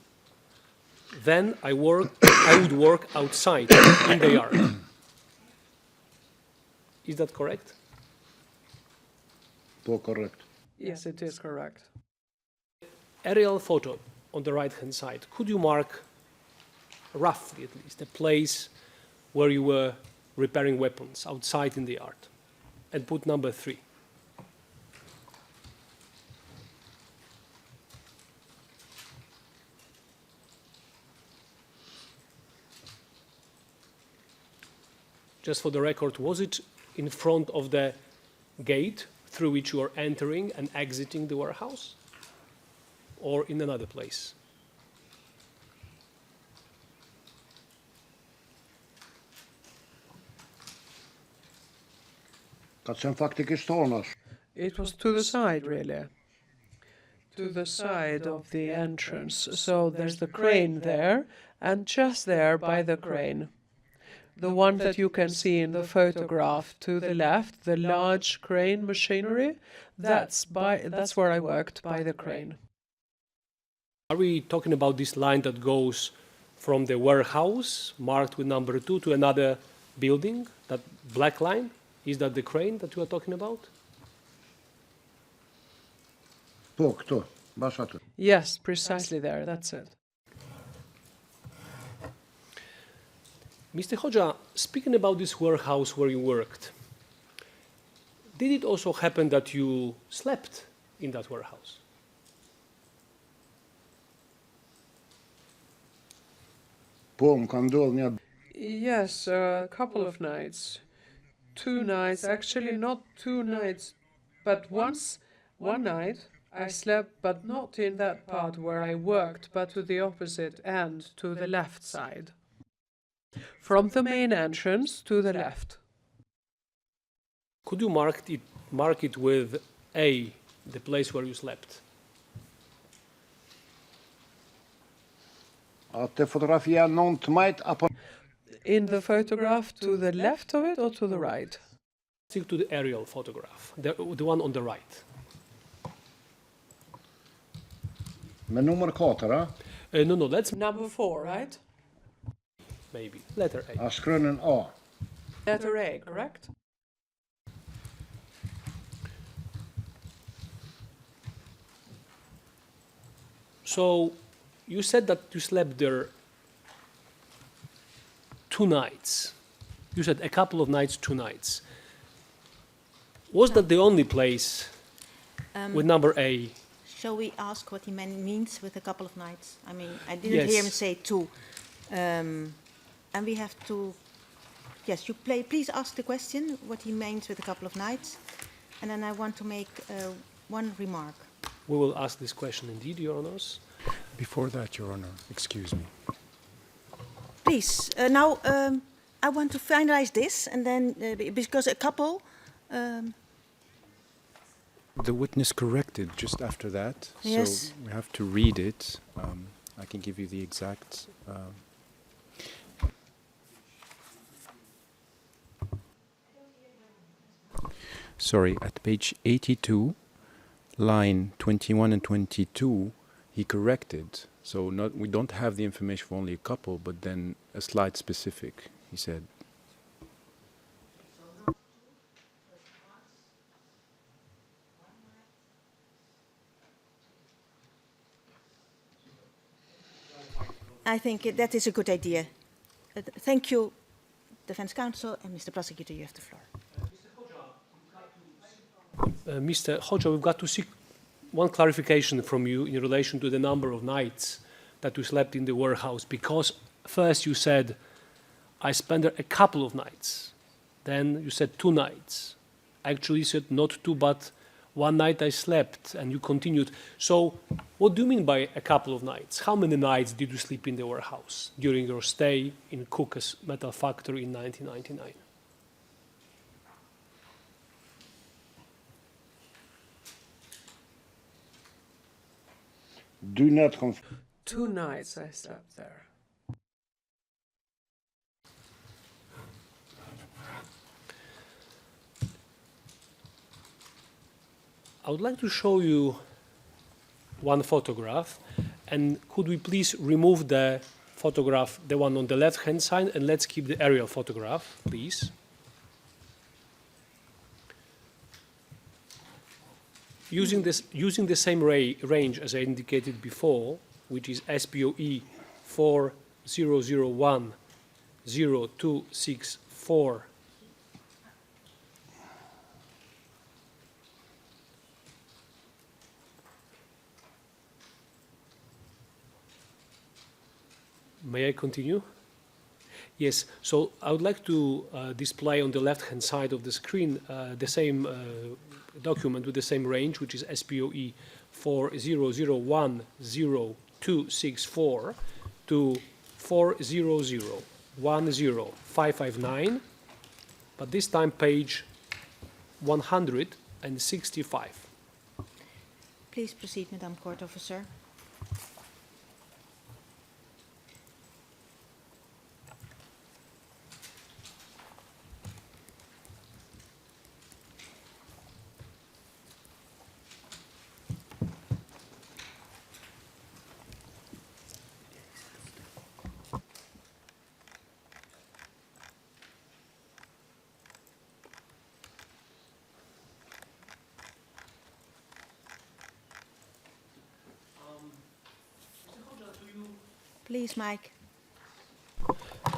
then I would work outside in the yard. Is that correct? Correct. Yes, it is correct. Aerial photo on the right-hand side. Could you mark, roughly at least, a place where you were repairing weapons outside in the yard, and put number 3? Just for the record, was it in front of the gate through which you are entering and exiting the warehouse, or in another place? It was to the side, really. To the side of the entrance. So there's the crane there, and just there by the crane, the one that you can see in the photograph to the left, the large crane machinery, that's where I worked, by the crane. Are we talking about this line that goes from the warehouse, marked with number 2, to another building, that black line? Is that the crane that you are talking about? Yes, precisely there, that's it. Mr. Hoxha, speaking about this warehouse where you worked, did it also happen that you slept in that warehouse? Yes, a couple of nights. 2 nights, actually not 2 nights, but one night I slept, but not in that part where I worked, but to the opposite end, to the left side. From the main entrance to the left. Could you mark it with A, the place where you slept? In the photograph to the left of it or to the right? Stick to the aerial photograph, the one on the right. No, that's number 4, right? Maybe. Letter A. Letter A, correct? So you said that you slept there 2 nights. You said a couple of nights, 2 nights. Was that the only place with number A? Shall we ask what he means with a couple of nights? I mean, I didn't hear him say 2. And we have to, yes, please ask the question, what he means with a couple of nights. And then I want to make one remark. We will ask this question indeed, Your Honors. Before that, Your Honor, excuse me. Please, now I want to finalize this, and then, because a couple... The witness corrected just after that, Yes. so we have to read it. I can give you the exact... Sorry, at page 82, line 21 and 22, he corrected. So we don't have the information for only a couple, but then a slide specific, he said. I think that is a good idea. Thank you, Defense Counsel, and Mr. Prosecutor, you have the floor. Mr. Hoxha, we've got to seek one clarification from you in relation to the number of nights that you slept in the warehouse, because first you said, I spent there a couple of nights. Then you said 2 nights. Actually, you said not 2, but 1 night I slept, and you continued. So what do you mean by a couple of nights? How many nights did you sleep in the warehouse during your stay in Cook's Metal Factory in 1999? Do not confirm. 2 nights I slept there. I would like to show you one photograph, and could we please remove the photograph, the one on the left-hand side, and let's keep the aerial photograph, please. Using the same range as I indicated before, which is SPOE 4001-0264, may I continue? Yes, so I would like to display on the left-hand side of the screen the same document with the same range, which is SPOE 4001-0264 to 400-10559, but this time page 165. Please proceed, Madam Court Officer. Please, Mike.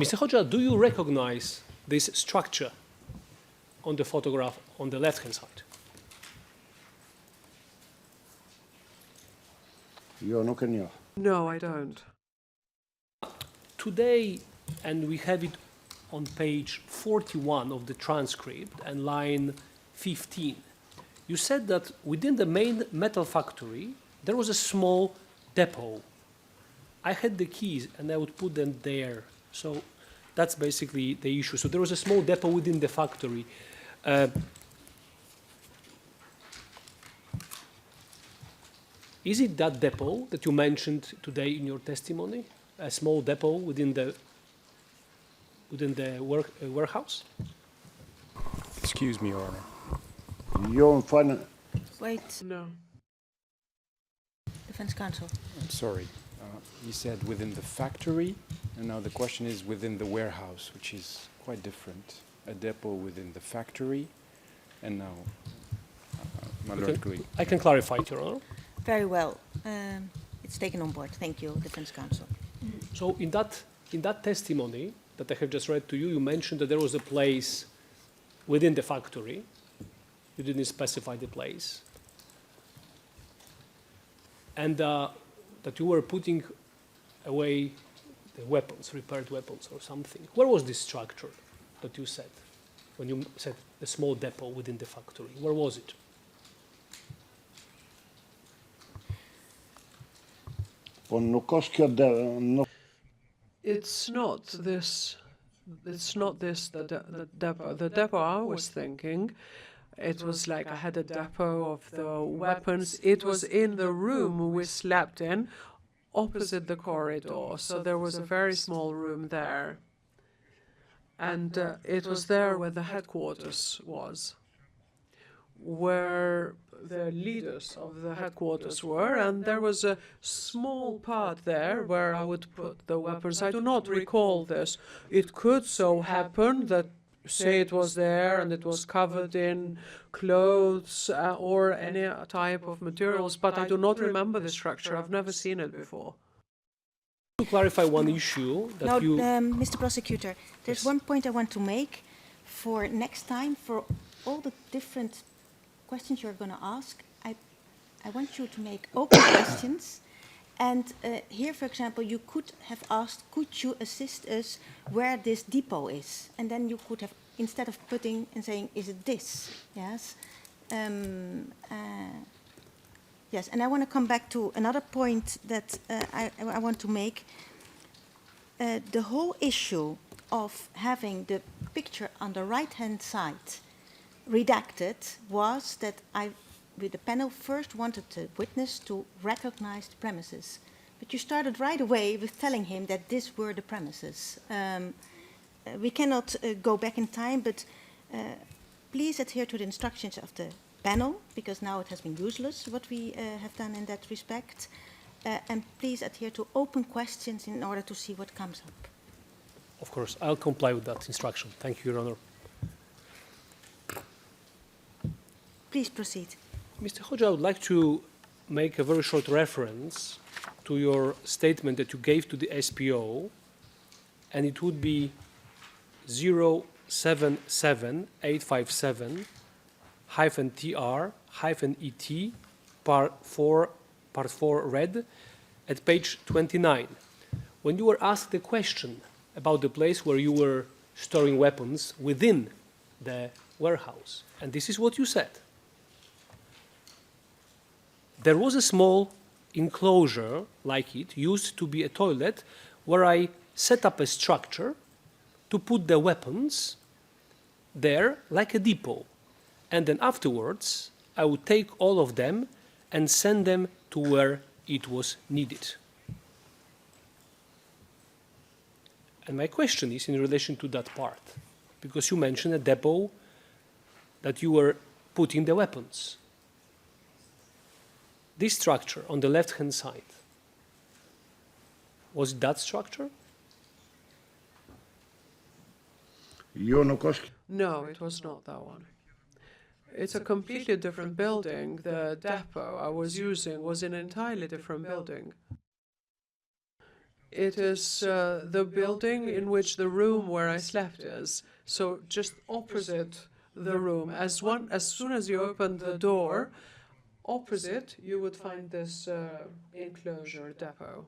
Mr. Hoxha, do you recognize this structure on the photograph on the left-hand side? No, I don't. Today, and we have it on page 41 of the transcript and line 15, you said that within the main metal factory, there was a small depot. I had the keys and I would put them there. So that's basically the issue. So there was a small depot within the factory. Is it that depot that you mentioned today in your testimony? A small depot within the warehouse? Excuse me, Your Honor. Wait. No. Defense Counsel. I'm sorry. He said within the factory, and now the question is within the warehouse, which is quite different. A depot within the factory, and now, my Lord, I can clarify it, Your Honor. Very well. It's taken on board. Thank you, Defense Counsel. So in that testimony that I have just read to you, you mentioned that there was a place within the factory. You didn't specify the place. And that you were putting away the weapons, repaired weapons or something. Where was this structure that you said, when you said the small depot within the factory? Where was it? It's not this. It's not this. The depot. The depot I was thinking. It was like I had a depot of the weapons. It was in the room we slept in, opposite the corridor. So there was a very small room there. And it was there where the headquarters was, where the leaders of the headquarters were, and there was a small part there where I would put the weapons. I do not recall this. It could so happen that, say, it was there and it was covered in clothes or any type of materials, but I do not remember the structure. I've never seen it before. To clarify one issue that Mr. Prosecutor, there's one point I want to make for next time, for all the different questions you're going to ask. I want you to make open questions. And here, for example, you could have asked, could you assist us where this depot is? And then you could have, instead of putting and saying, is it this? Yes. Yes, and I want to come back to another point that I want to make. The whole issue of having the picture on the right-hand side redacted was that with the panel, first wanted the witness to recognize the premises. But you started right away with telling him that these were the premises. We cannot go back in time, but please adhere to the instructions of the panel, because now it has been useless what we have done in that respect. And please adhere to open questions in order to see what comes up. Of course, I'll comply with that instruction. Thank you, Your Honor. Please proceed. Mr. Hoxha, I would like to make a very short reference to your statement that you gave to the SPO, and it would be 077857-TR-ET, part 4 red, at page 29. When you were asked the question about the place where you were storing weapons within the warehouse, and this is what you said. There was a small enclosure like it, used to be a toilet, where I set up a structure to put the weapons there like a depot. And then afterwards, I would take all of them and send them to where it was needed. And my question is in relation to that part, because you mentioned a depot that you were putting the weapons. This structure on the left-hand side, was it that structure? No, it was not that one. It's a completely different building. The depot I was using was an entirely different building. It is the building in which the room where I slept is. So just opposite the room. As soon as you open the door, opposite, you would find this enclosure depot.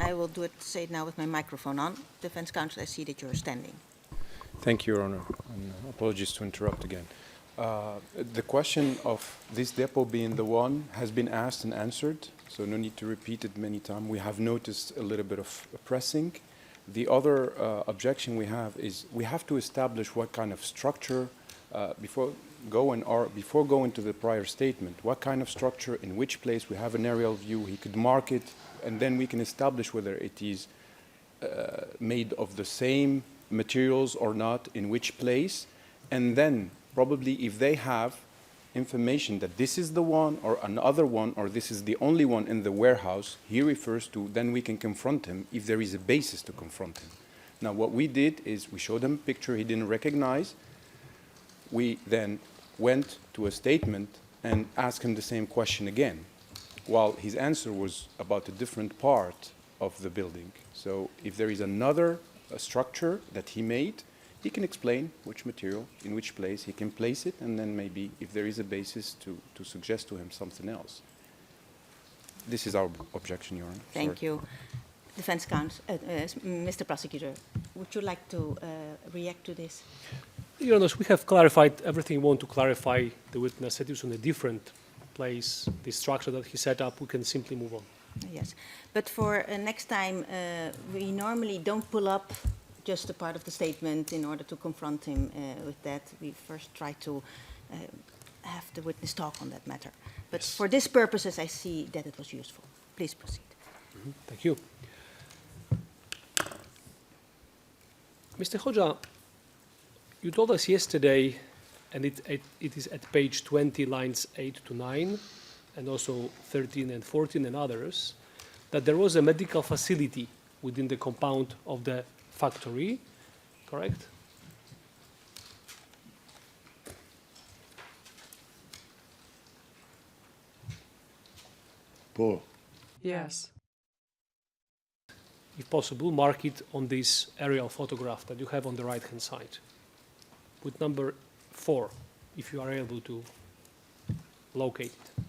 I will say it now with my microphone on. Defense counsel, I see that you're standing. Thank you, Your Honor, and apologies to interrupt again. The question of this depot being the one has been asked and answered, so no need to repeat it many times. We have noticed a little bit of pressing. The other objection we have is we have to establish what kind of structure before going to the prior statement, what kind of structure, in which place. We have an aerial view, he could mark it, and then we can establish whether it is made of the same materials or not, in which place. And then probably if they have information that this is the one or another one, or this is the only one in the warehouse he refers to, then we can confront him if there is a basis to confront him. Now what we did is we showed him a picture he didn't recognize. We then went to a statement and asked him the same question again, while his answer was about a different part of the building. So if there is another structure that he made, he can explain which material, in which place, he can place it, and then maybe if there is a basis to suggest to him something else. This is our objection, Your Honor. Thank you. Defense counsel, Mr. Prosecutor, would you like to react to this? Your Honor, we have clarified everything we want to clarify. The witness said it was on a different place. The structure that he set up, we can simply move on. Yes, but for next time, we normally don't pull up just a part of the statement in order to confront him with that. We first try to have the witness talk on that matter. But Yes. for these purposes, I see that it was useful. Please proceed. Thank you. Mr. Hoxha, you told us yesterday, and it is at page 20, lines 8 to 9, and also 13 and 14 and others, that there was a medical facility within the compound of the factory, correct? Paul. Yes. If possible, mark it on this aerial photograph that you have on the right-hand side, with number 4, if you are able to locate it.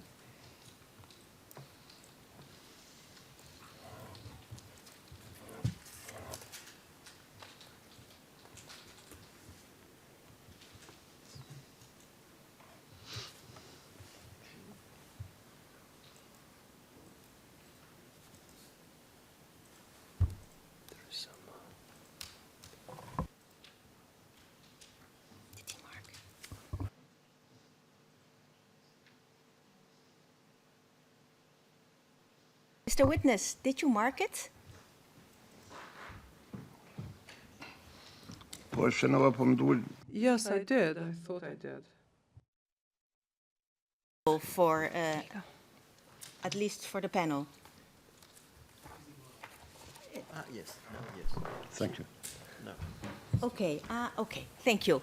Mr. Witness, did you mark it? Yes, I did. I thought I did. For, at least for the panel. Yes. No, yes. Thank you. No. Okay, okay, thank you.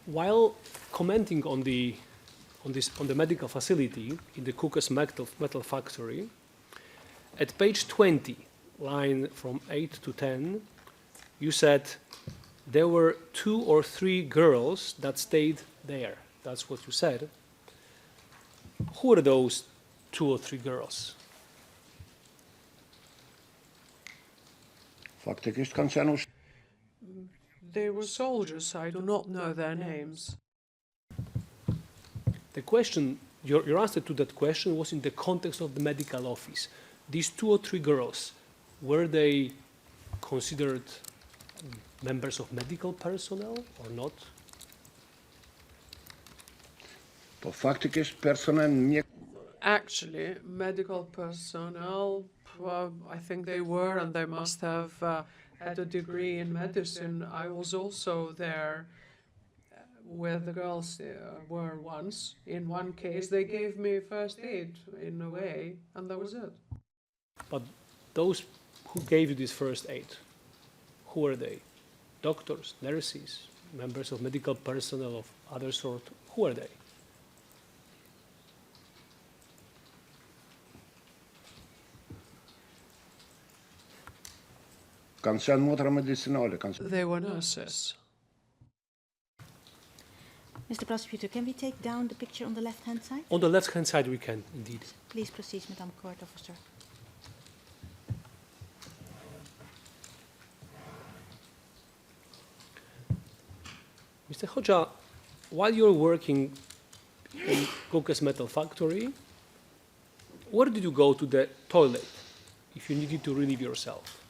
While commenting on the medical facility in the Cookers metal factory, at page 20, line from 8 to 10, you said there were 2 or 3 girls that stayed there. That's what you said. Who are those 2 or 3 girls? They were soldiers. I do not know their names. The question, your answer to that question was in the context of the medical office. These 2 or 3 girls, were they considered members of medical personnel or not? Actually, medical personnel, I think they were, and they must have had a degree in medicine. I was also there where the girls were once. In one case, they gave me first aid in a way, and that was it. But those who gave you this first aid, who are they? Doctors, nurses, members of medical personnel of other sort? Who are they? They were nurses. Mr. Prosecutor, can we take down the picture on the left-hand side? On the left-hand side, we can, indeed. Please proceed, Madam Court Officer. Mr. Hoxha, while you're working in Cookers Metal Factory, where did you go to the toilet if you needed to relieve yourself?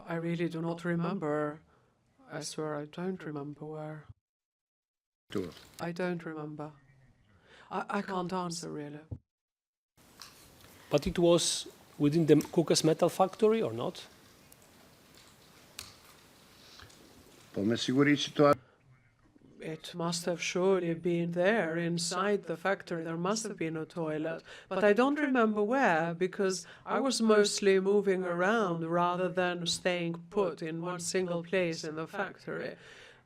I really do not remember. I swear I don't remember where. I don't remember. I can't answer, really. But it was within the Cookers Metal Factory or not? it must have surely been there inside the factory. There must have been a toilet, but I don't remember where because I was mostly moving around rather than staying put in one single place in the factory.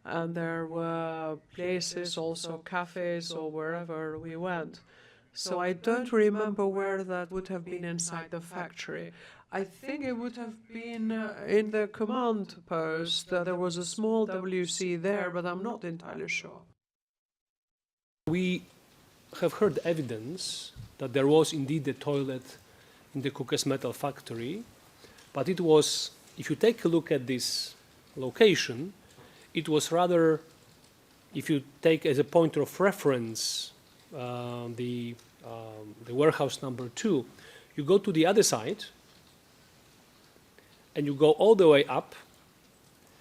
And there were places, also cafes or wherever we went. So I don't remember where that would have been inside the factory. I think it would have been in the command post. There was a small WC there, but I'm not entirely sure. We have heard evidence that there was indeed a toilet in the Kukës metal factory, but it was, if you take a look at this location, it was rather, if you take as a point of reference the warehouse number 2, you go to the other side and you go all the way up,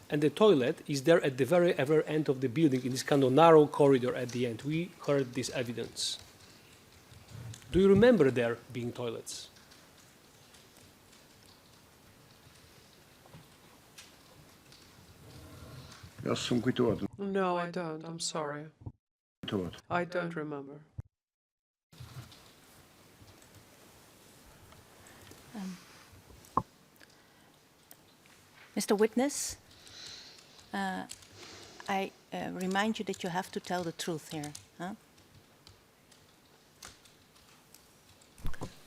and the toilet is there at the very other end of the building in this kind of narrow corridor at the end. We heard this evidence. Do you remember there being toilets? No, I don't. I'm sorry. I don't remember. Mr. Witness, I remind you that you have to tell the truth here. Huh?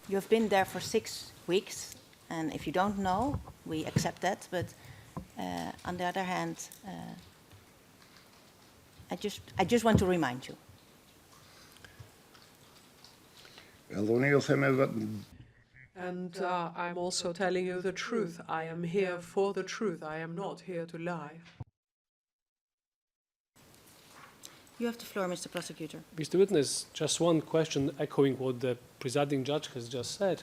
You have been there for 6 weeks, and if you don't know, we accept that, but on the other hand, I just want to remind you. And I'm also telling you the truth. I am here for the truth. I am not here to lie. You have the floor, Mr. Prosecutor. Mr. Witness, just one question echoing what the presiding judge has just said.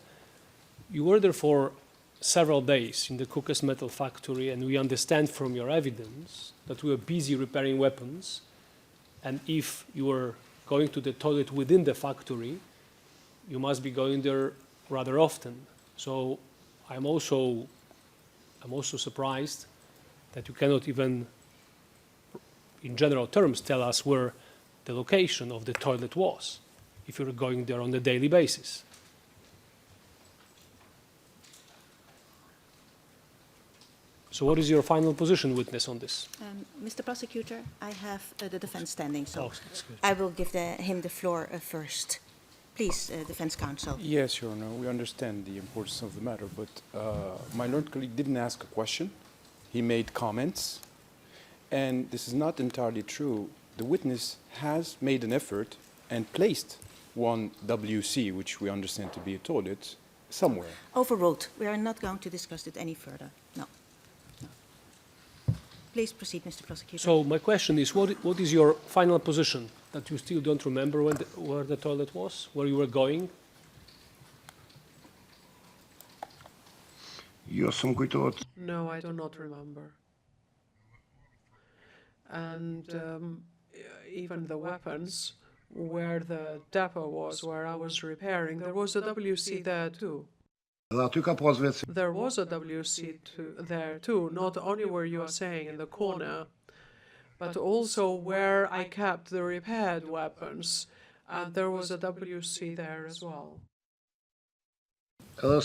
You were there for several days in the Kukës metal factory, and we understand from your evidence that you were busy repairing weapons, and if you were going to the toilet within the factory, you must be going there rather often. So I'm also surprised that you cannot even, in general terms, tell us where the location of the toilet was, if you're going there on a daily basis. So what is your final position, witness, on this? Mr. Prosecutor, I have the defense standing, so Oh, excuse me. I will give him the floor first. Please, defense counsel. Yes, Your Honor, we understand the importance of the matter, but my learned colleague didn't ask a question. He made comments, and this is not entirely true. The witness has made an effort and placed one WC, which we understand to be a toilet, somewhere. Overruled. We are not going to discuss it any further. No. Please proceed, Mr. Prosecutor. So my question is, what is your final position? That you still don't remember where the toilet was, where you were going? No, I do not remember. And even the weapons, where the depot was, where I was repairing, there was a WC there too. There was a WC there too, not only where you are saying in the corner, but also where I kept the repaired weapons, and there was a WC there as well. And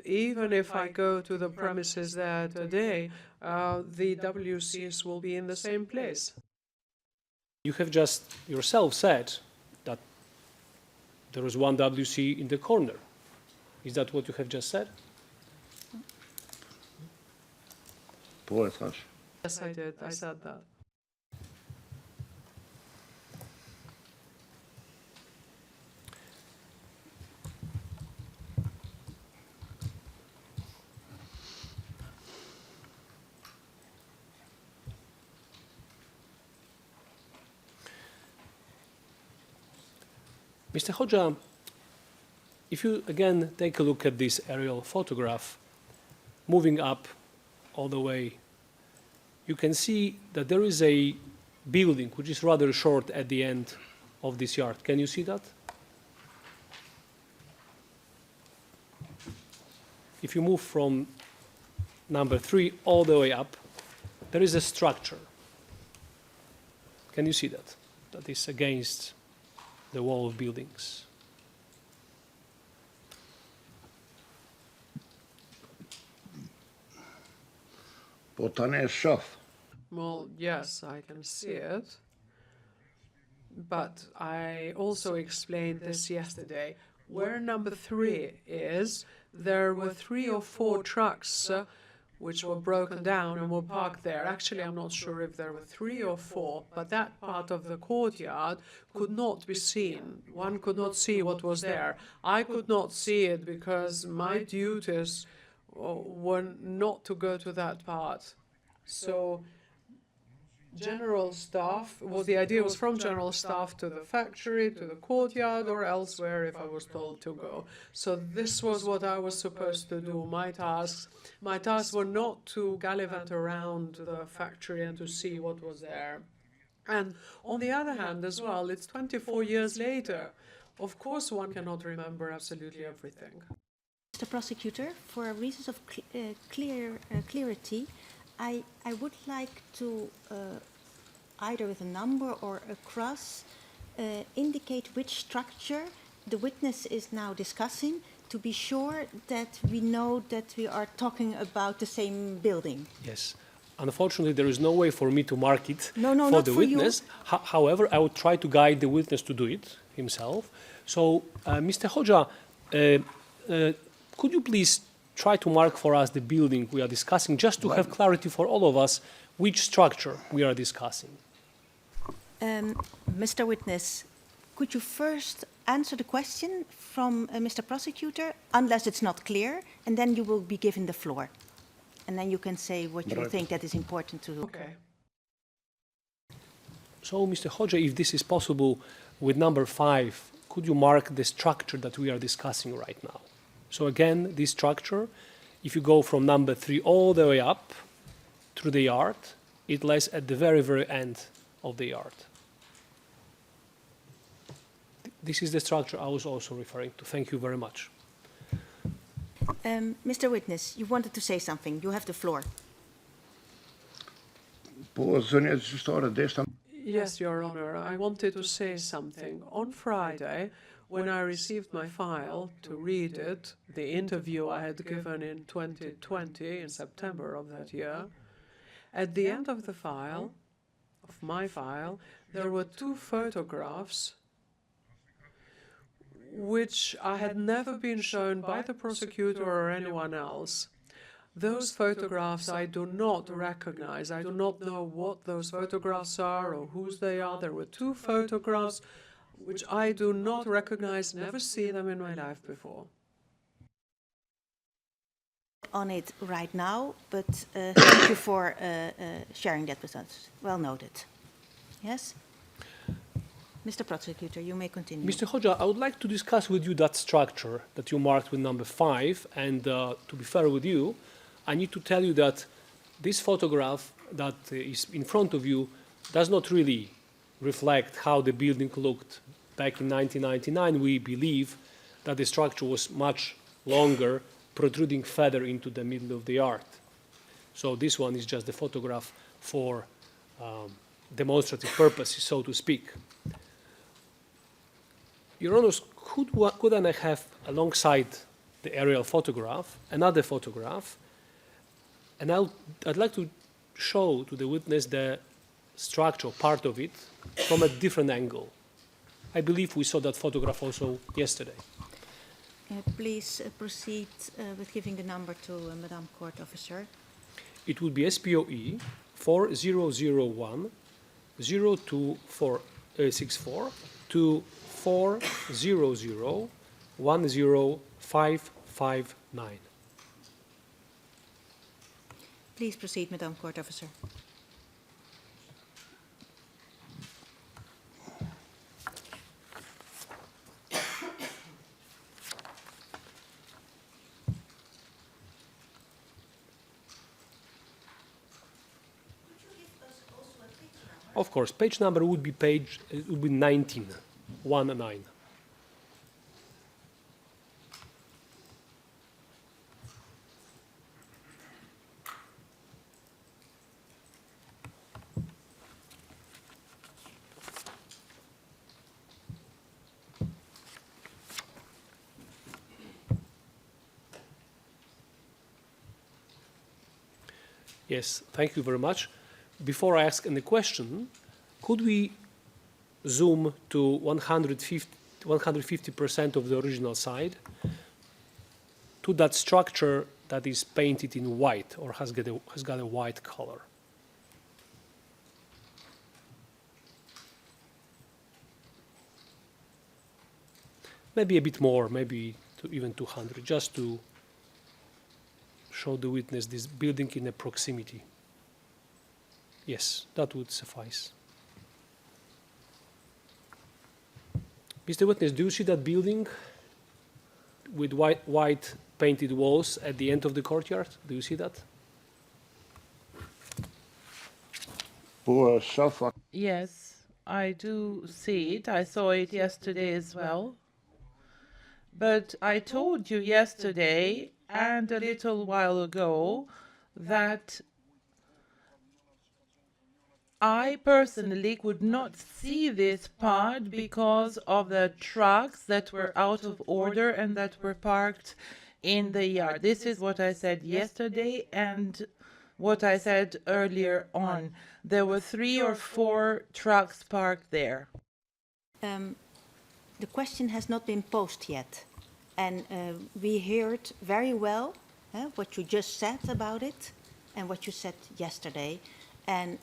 even if I go to the premises there today, the WCs will be in the same place. You have just yourself said that there was one WC in the corner. Is that what you have just said? Yes, I did. I said that. Mr. Hodja, if you again take a look at this aerial photograph, moving up all the way, you can see that there is a building which is rather short at the end of this yard. Can you see that? If you move from number 3 all the way up, there is a structure. Can you see that? That is against the wall of buildings. Well, yes, I can see it. But I also explained this yesterday. Where number 3 is, there were 3 or 4 trucks which were broken down and were parked there. Actually, I'm not sure if there were 3 or 4, but that part of the courtyard could not be seen. One could not see what was there. I could not see it because my duties were not to go to that part. So general staff, the idea was from general staff to the factory, to the courtyard, or elsewhere if I was told to go. So this was what I was supposed to do, my tasks were not to gallivant around the factory and to see what was there. And on the other hand as well, it's 24 years later. Of course one cannot remember absolutely everything. Mr. Prosecutor, for reasons of clarity, I would like to, either with a number or a cross, indicate which structure the witness is now discussing to be sure that we know that we are talking about the same building. Yes. Unfortunately, there is no way for me to mark it not the for witness. However, I would try to guide the witness to do it himself. So, Mr. Hoxha, could you please try to mark for us the building we are discussing, just to have clarity for all of us which structure we are discussing? Mr. Witness, could you first answer the question from Mr. Prosecutor, unless it's not clear, and then you will be given the floor. And then you can say what you think that is important to do. Okay. So, Mr. Hoxha, if this is possible, with number 5, could you mark the structure that we are discussing right now? So again, this structure, if you go from number 3 all the way up through the yard, it lies at the very, very end of the yard. This is the structure I was also referring to. Thank you very much. Mr. Witness, you wanted to say something. You have the floor. Yes, Your Honor, I wanted to say something. On Friday, when I received my file to read it, the interview I had given in 2020, in September of that year, at the end of the file, of my file, there were 2 photographs which I had never been shown by the prosecutor or anyone else. Those photographs I do not recognize. I do not know what those photographs are or whose they are. There were 2 photographs which I do not recognize, never seen them in my life before. On it right now, but thank you for sharing that with us. Well noted. Yes? Mr. Prosecutor, you may continue. Mr. Hoxha, I would like to discuss with you that structure that you marked with number 5, and to be fair with you, I need to tell you that this photograph that is in front of you does not really reflect how the building looked back in 1999. We believe that the structure was much longer, protruding further into the middle of the yard. So this one is just the photograph for demonstrative purposes, so to speak. Your Honors, could I have alongside the aerial photograph another photograph? And I'd like to show to the witness the structure, part of it, from a different angle. I believe we saw that photograph also yesterday. Please proceed with giving the number to Madam Court Officer. It would be SPOE 4001 02464 to 400 10559. Please proceed, Madam Court Officer. Of course, page number would be 19, 19. Yes, thank you very much. Before I ask any question, could we zoom to 150% of the original side to that structure that is painted in white or has got a white color? Maybe a bit more, maybe even 200, just to show the witness this building in a proximity. Yes, that would suffice. Mr. Witness, do you see that building with white painted walls at the end of the courtyard? Do you see that? Yes, I do see it. I saw it yesterday as well. But I told you yesterday and a little while ago that I personally could not see this part because of the trucks that were out of order and that were parked in the yard. This is what I said yesterday and what I said earlier on. There were 3 or 4 trucks parked there. The question has not been posed yet. And we heard very well what you just said about it and what you said yesterday. And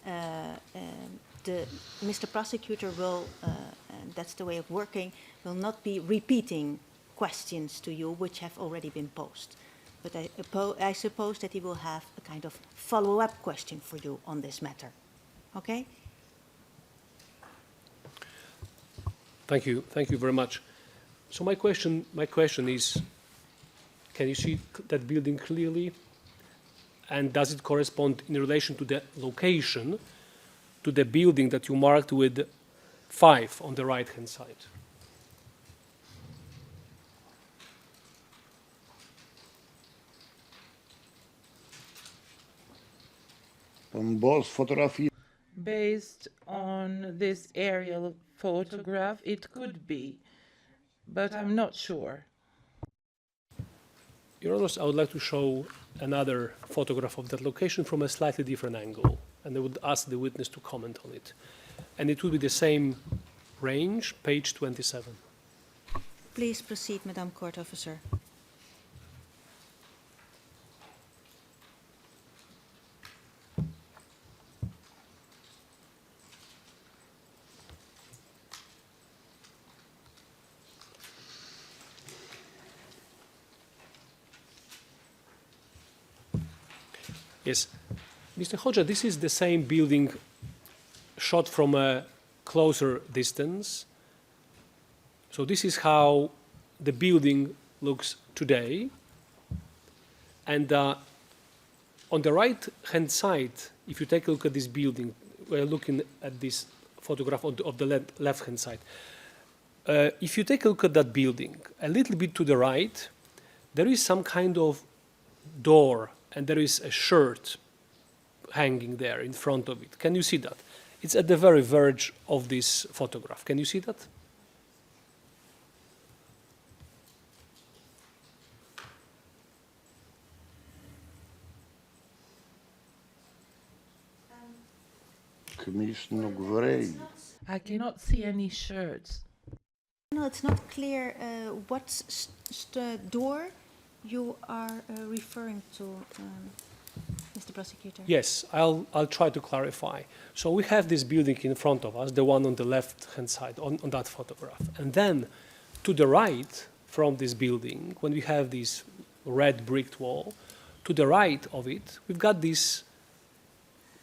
Mr. Prosecutor will, and that's the way of working, will not be repeating questions to you which have already been posed. But I suppose that he will have a kind of follow-up question for you on this matter. Okay? Thank you very much. So my question is, can you see that building clearly? And does it correspond in relation to the location to the building that you marked with 5 on the right-hand side? Based on this aerial photograph, it could be, but I'm not sure. Your Honor, I would like to show another photograph of that location from a slightly different angle, and I would ask the witness to comment on it. And it will be the same range, page 27. Please proceed, Madam Court Officer. Yes. Mr. Hoxha, this is the same building shot from a closer distance. So this is how the building looks today. And on the right-hand side, if you take a look at this building, we're looking at this photograph of the left-hand side. If you take a look at that building, a little bit to the right, there is some kind of door and there is a shirt hanging there in front of it. Can you see that? It's at the very verge of this photograph. Can you see that? I cannot see any shirts. No, it's not clear what door you are referring to, Mr. Prosecutor. Yes, I'll try to clarify. So we have this building in front of us, the one on the left-hand side, on that photograph. And then to the right from this building, when we have this red brick wall, to the right of it, we've got this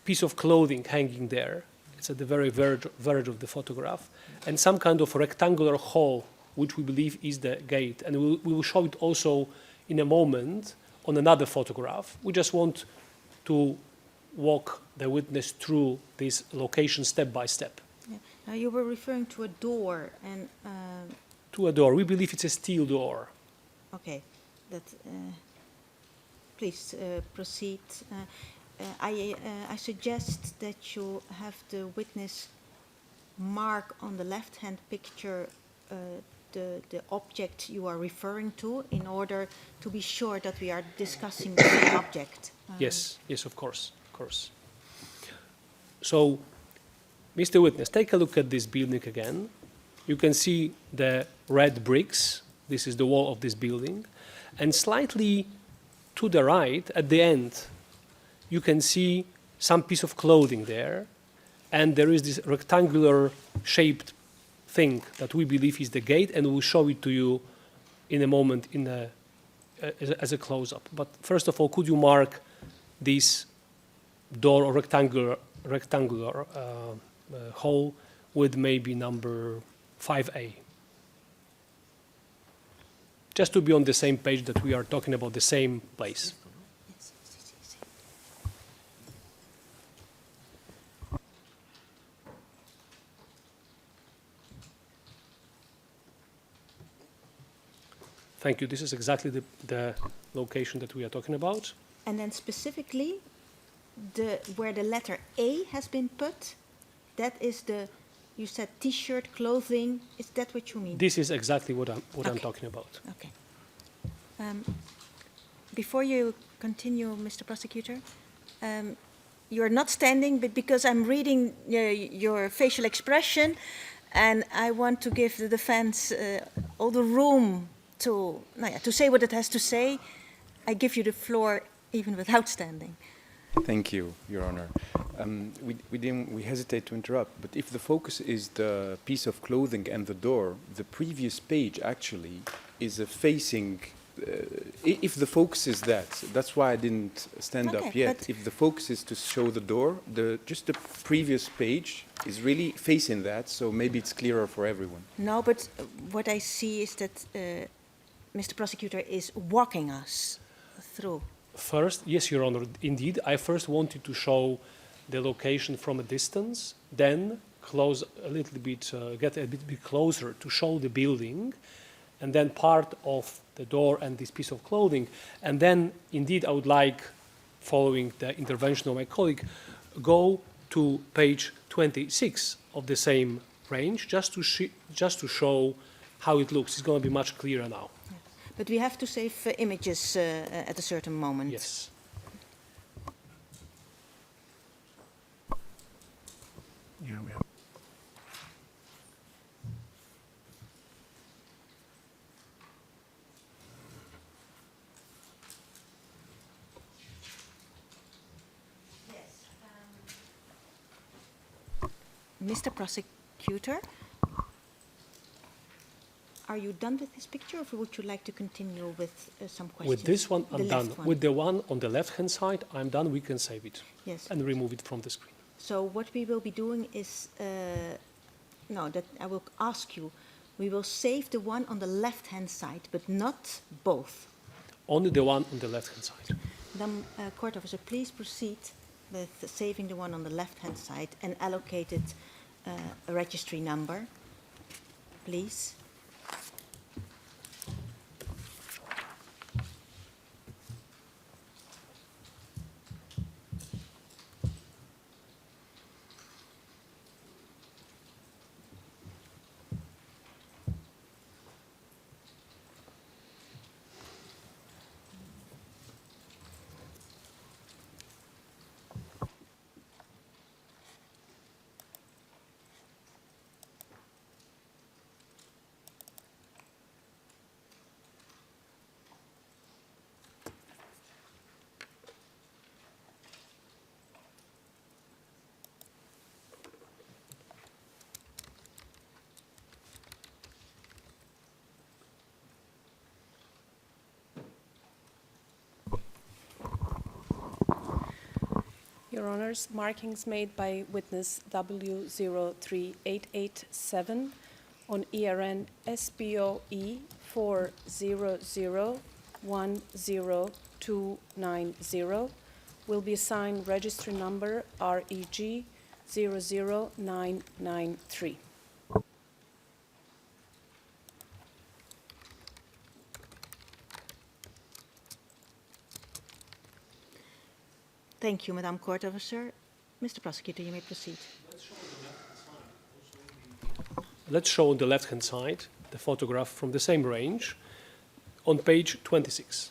piece of clothing hanging there. It's at the very verge of the photograph, and some kind of rectangular hall, which we believe is the gate. And we will show it also in a moment on another photograph. We just want to walk the witness through this location step by step. Yeah. Now you were referring to a door and... To a door. We believe it's a steel door. Okay. Please proceed. I suggest that you have the witness mark on the left-hand picture the object you are referring to in order to be sure that we are discussing the same object. Yes, of course. course. So, Mr. Witness, take a look at this building again. You can see the red bricks. This is the wall of this building. And slightly to the right, at the end, you can see some piece of clothing there. And there is this rectangular shaped thing that we believe is the gate, and we'll show it to you in a moment as a close-up. But first of all, could you mark this door or rectangular hole with maybe number 5A? Just to be on the same page that we are talking about the same place. Thank you. This is exactly the location that we are talking about. And then specifically, where the letter A has been put, that is you said T-shirt, clothing. Is that what you mean? This is exactly what I'm talking about. Okay. Before you continue, Mr. Prosecutor, you're not standing, but because I'm reading your facial expression, and I want to give the defense all the room to say what it has to say, I give you the floor even without standing. Thank you, Your Honor. We hesitate to interrupt, but if the focus is the piece of clothing and the door, the previous page actually is a facing. If the focus is that's why I didn't stand up yet. If the focus is to show the door, just the previous page is really facing that, so maybe it's clearer for everyone. No, but what I see is that Mr. Prosecutor is walking us through. First, yes, Your Honor, indeed. I first wanted to show the location from a distance, then close a little bit, get a bit closer to show the building, and then part of the door and this piece of clothing. And then, indeed, I would like, following the intervention of my colleague, go to page 26 of the same range, just to show how it looks. It's going to be much clearer now. But we have to save images at a certain moment. Yes. Yeah, we have. Mr. Prosecutor, are you done with this picture, or would you like to continue with some questions? With this one, I'm done. With the one on the left-hand side, I'm done. We can save it and remove it from the screen. So what we will be doing is, that I will ask you, we will save the one on the left-hand side, but not both. Only the one on the left-hand side. Then, court officer, please proceed with saving the one on the left-hand side and allocate it a registry number, please. Your Honors, markings made by witness W03887 on ERN SPOE 400109290 will be assigned registry number REG 00993. Thank you, Madam Court Officer. Mr. Prosecutor, you may proceed. Let's show on the left-hand side the photograph from the same range on page 26.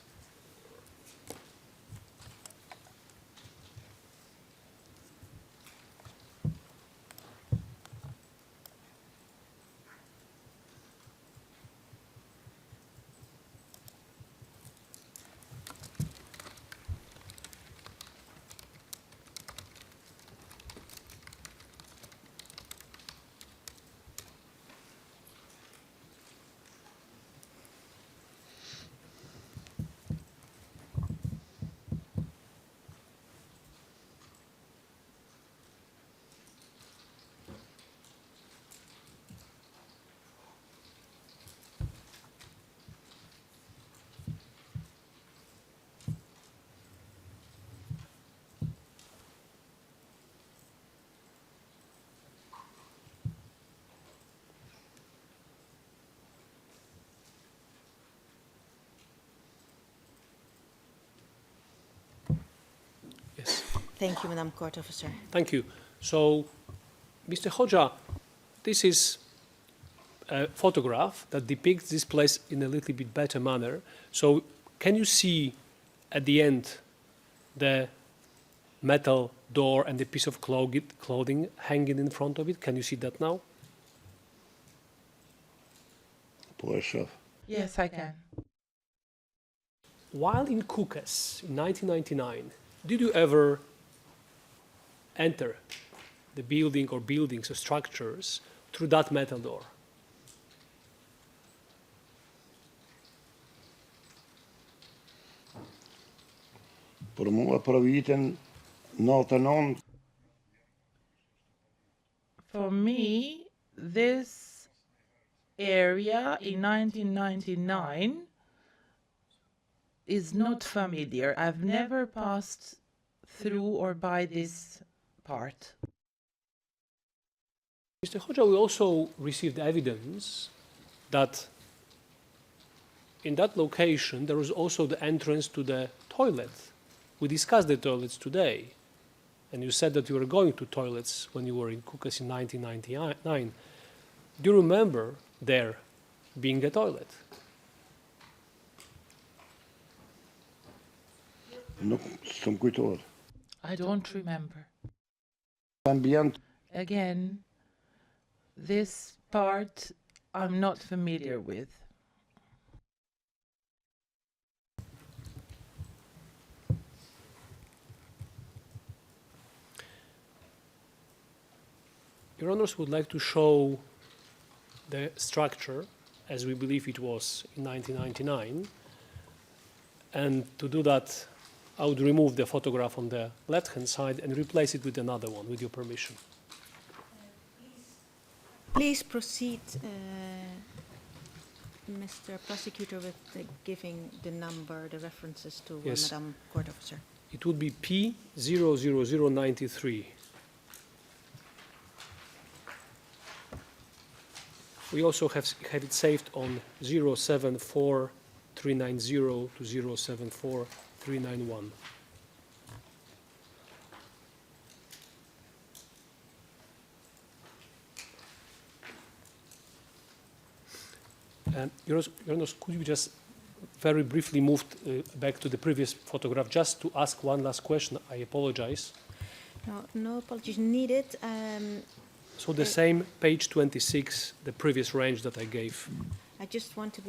Thank you, Madam Court Officer. Thank you. So, Mr. Hoxha, this is a photograph that depicts this place in a little bit better manner. So, can you see at the end the metal door and the piece of clothing hanging in front of it? Can you see that now? Yes, I can. While in Kukës in 1999, did you ever enter the building or buildings or structures through that metal door? Për mua për vitin 99. For me, this area in 1999 is not familiar. I've never passed through or by this part. Mr. Hoxha, we also received evidence that in that location there was also the entrance to the toilet. We discussed the toilets today, and you said that you were going to toilets when you were in Kukës in 1999. Do you remember there being a toilet? I don't remember. Ambient. Again, this part I'm not familiar with. Your Honours would like to show the structure as we believe it was in 1999. And to do that, I would remove the photograph on the left-hand side and replace it with another one, with your permission. Please proceed, Mr. Prosecutor, with giving the number, the references to Yes. Madam Court Officer. It would be P00093. We also have it saved on 074390 to 074391. And Your Honor, could you just very briefly move back to the previous photograph just to ask one last question? I apologize. No apologies needed. So the same page 26, the previous range that I gave. I just want to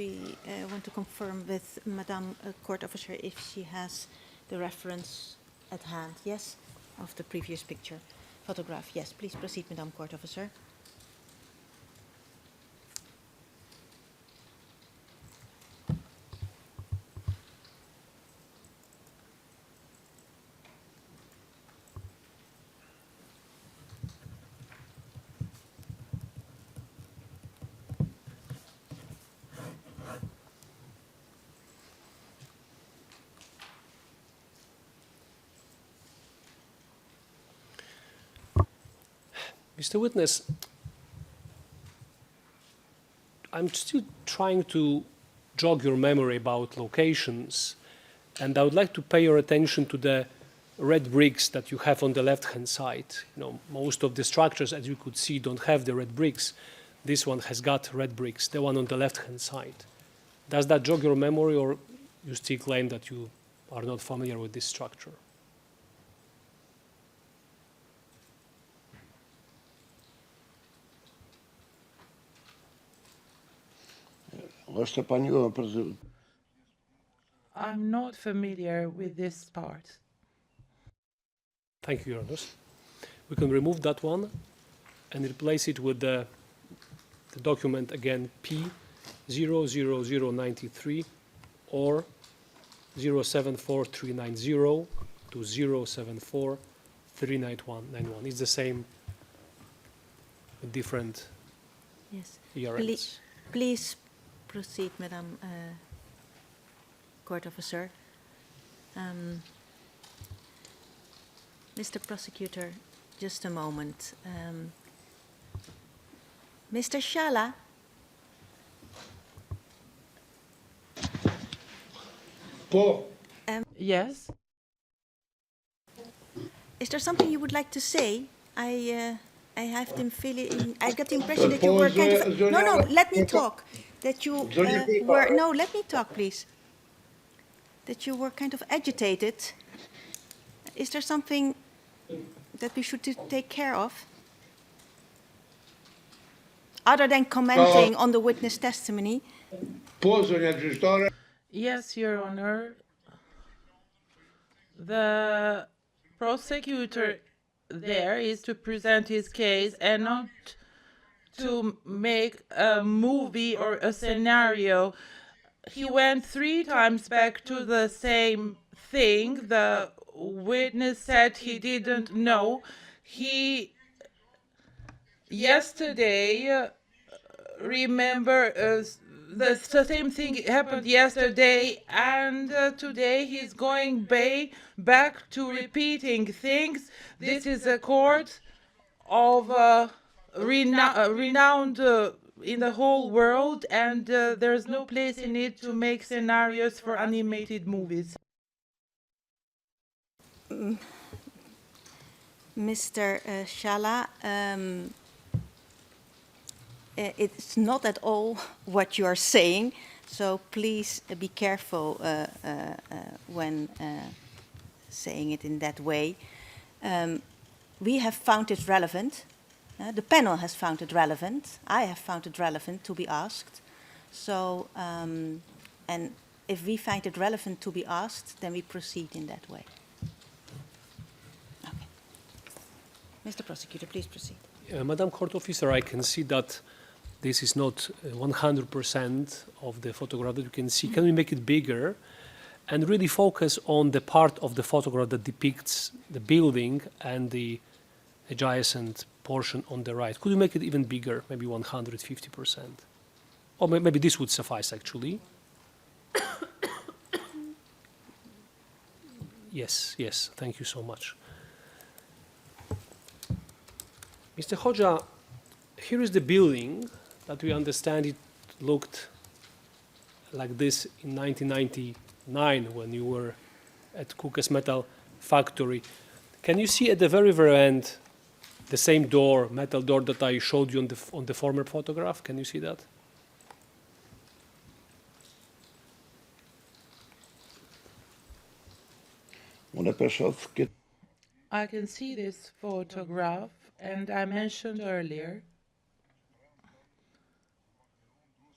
confirm with Madam Court Officer if she has the reference at hand. Yes, of the previous photograph. Yes, please proceed, Madam Court Officer. Mr. Witness, I'm still trying to jog your memory about locations, and I would like to pay your attention to the red bricks that you have on the left-hand side. You know, most of the structures, as you could see, don't have the red bricks. This one has got red bricks, the one on the left-hand side. Does that jog your memory, or you still claim that you are not familiar with this structure? I'm not familiar with this part. Thank you, Your Honors. We can remove that one and replace it with the document again P00093 or 074390 to 074391. It's the same with different ERNs. Please proceed, Madam Court Officer. Mr. Prosecutor, just a moment. Mr. Shala? Yes? Is there something you would like to say? I have the feeling, I got the impression that you were kind of, no, let me talk. That you were, no, let me talk, please. That you were kind of agitated. Is there something that we should take care of? Other than commenting on the witness testimony? Yes, Your Honor. The prosecutor there is to present his case and not to make a movie or a scenario. He went 3 times back to the same thing. The witness said he didn't know. He yesterday remember the same thing happened yesterday, and today he's going back to repeating things. This is a court of renowned in the whole world, and there's no place in it to make scenarios for animated movies. Mr. Shala, it's not at all what you are saying, so please be careful when saying it in that way. We have found it relevant. The panel has found it relevant. I have found it relevant to be asked. So, and if we find it relevant to be asked, then we proceed in that way. Okay. Mr. Prosecutor, please proceed. Madam Court Officer, I can see that this is not 100% of the photograph that you can see. Can we make it bigger and really focus on the part of the photograph that depicts the building and the adjacent portion on the right? Could you make it even bigger, maybe 150%? Or maybe this would suffice, actually. Yes, thank you so much. Mr. Hoxha, here is the building that we understand it looked like this in 1999 when you were at Kukas Metal Factory. Can you see at the very, very end the same door, metal door that I showed you on the former photograph? Can you see that? I can see this photograph, and I mentioned earlier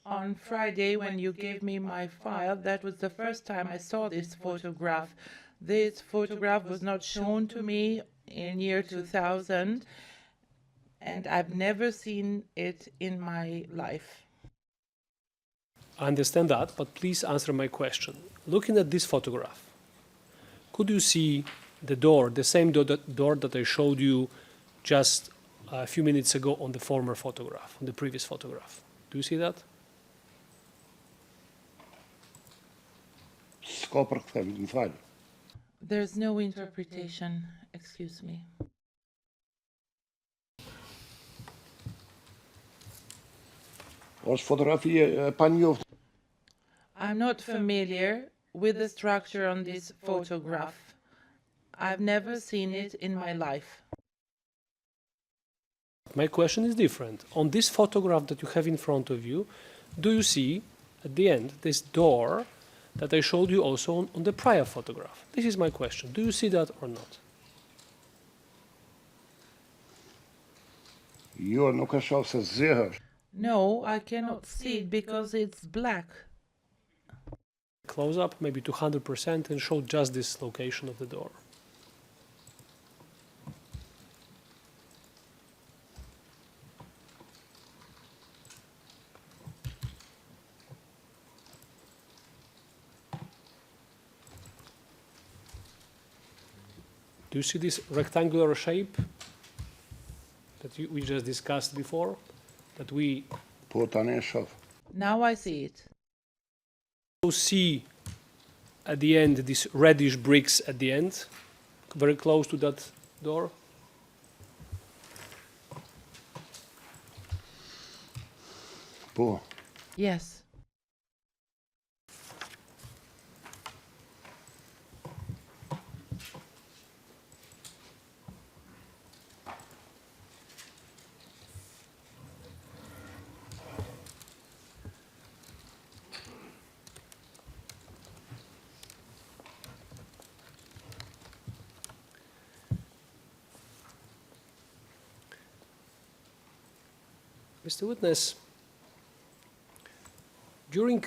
on Friday when you gave me my file, that was the first time I saw this photograph. This photograph was not shown to me in year 2000, and I've never seen it in my life. I understand that, but please answer my question. Looking at this photograph, could you see the door, the same door that I showed you just a few minutes ago on the former photograph, on the previous photograph? Do you see that? There's no interpretation, excuse me. I'm not familiar with the structure on this photograph. I've never seen it in my life. My question is different. On this photograph that you have in front of you, do you see at the end this door that I showed you also on the prior photograph? This is my question. Do you see that or not? No, I cannot see it because it's black. Close up, maybe 200%, and show just this location of the door. Do you see this rectangular shape that we just discussed before? That we Now I see it. You see at the end these reddish bricks at the end, very close to that door. Yes. Mr. Witness, during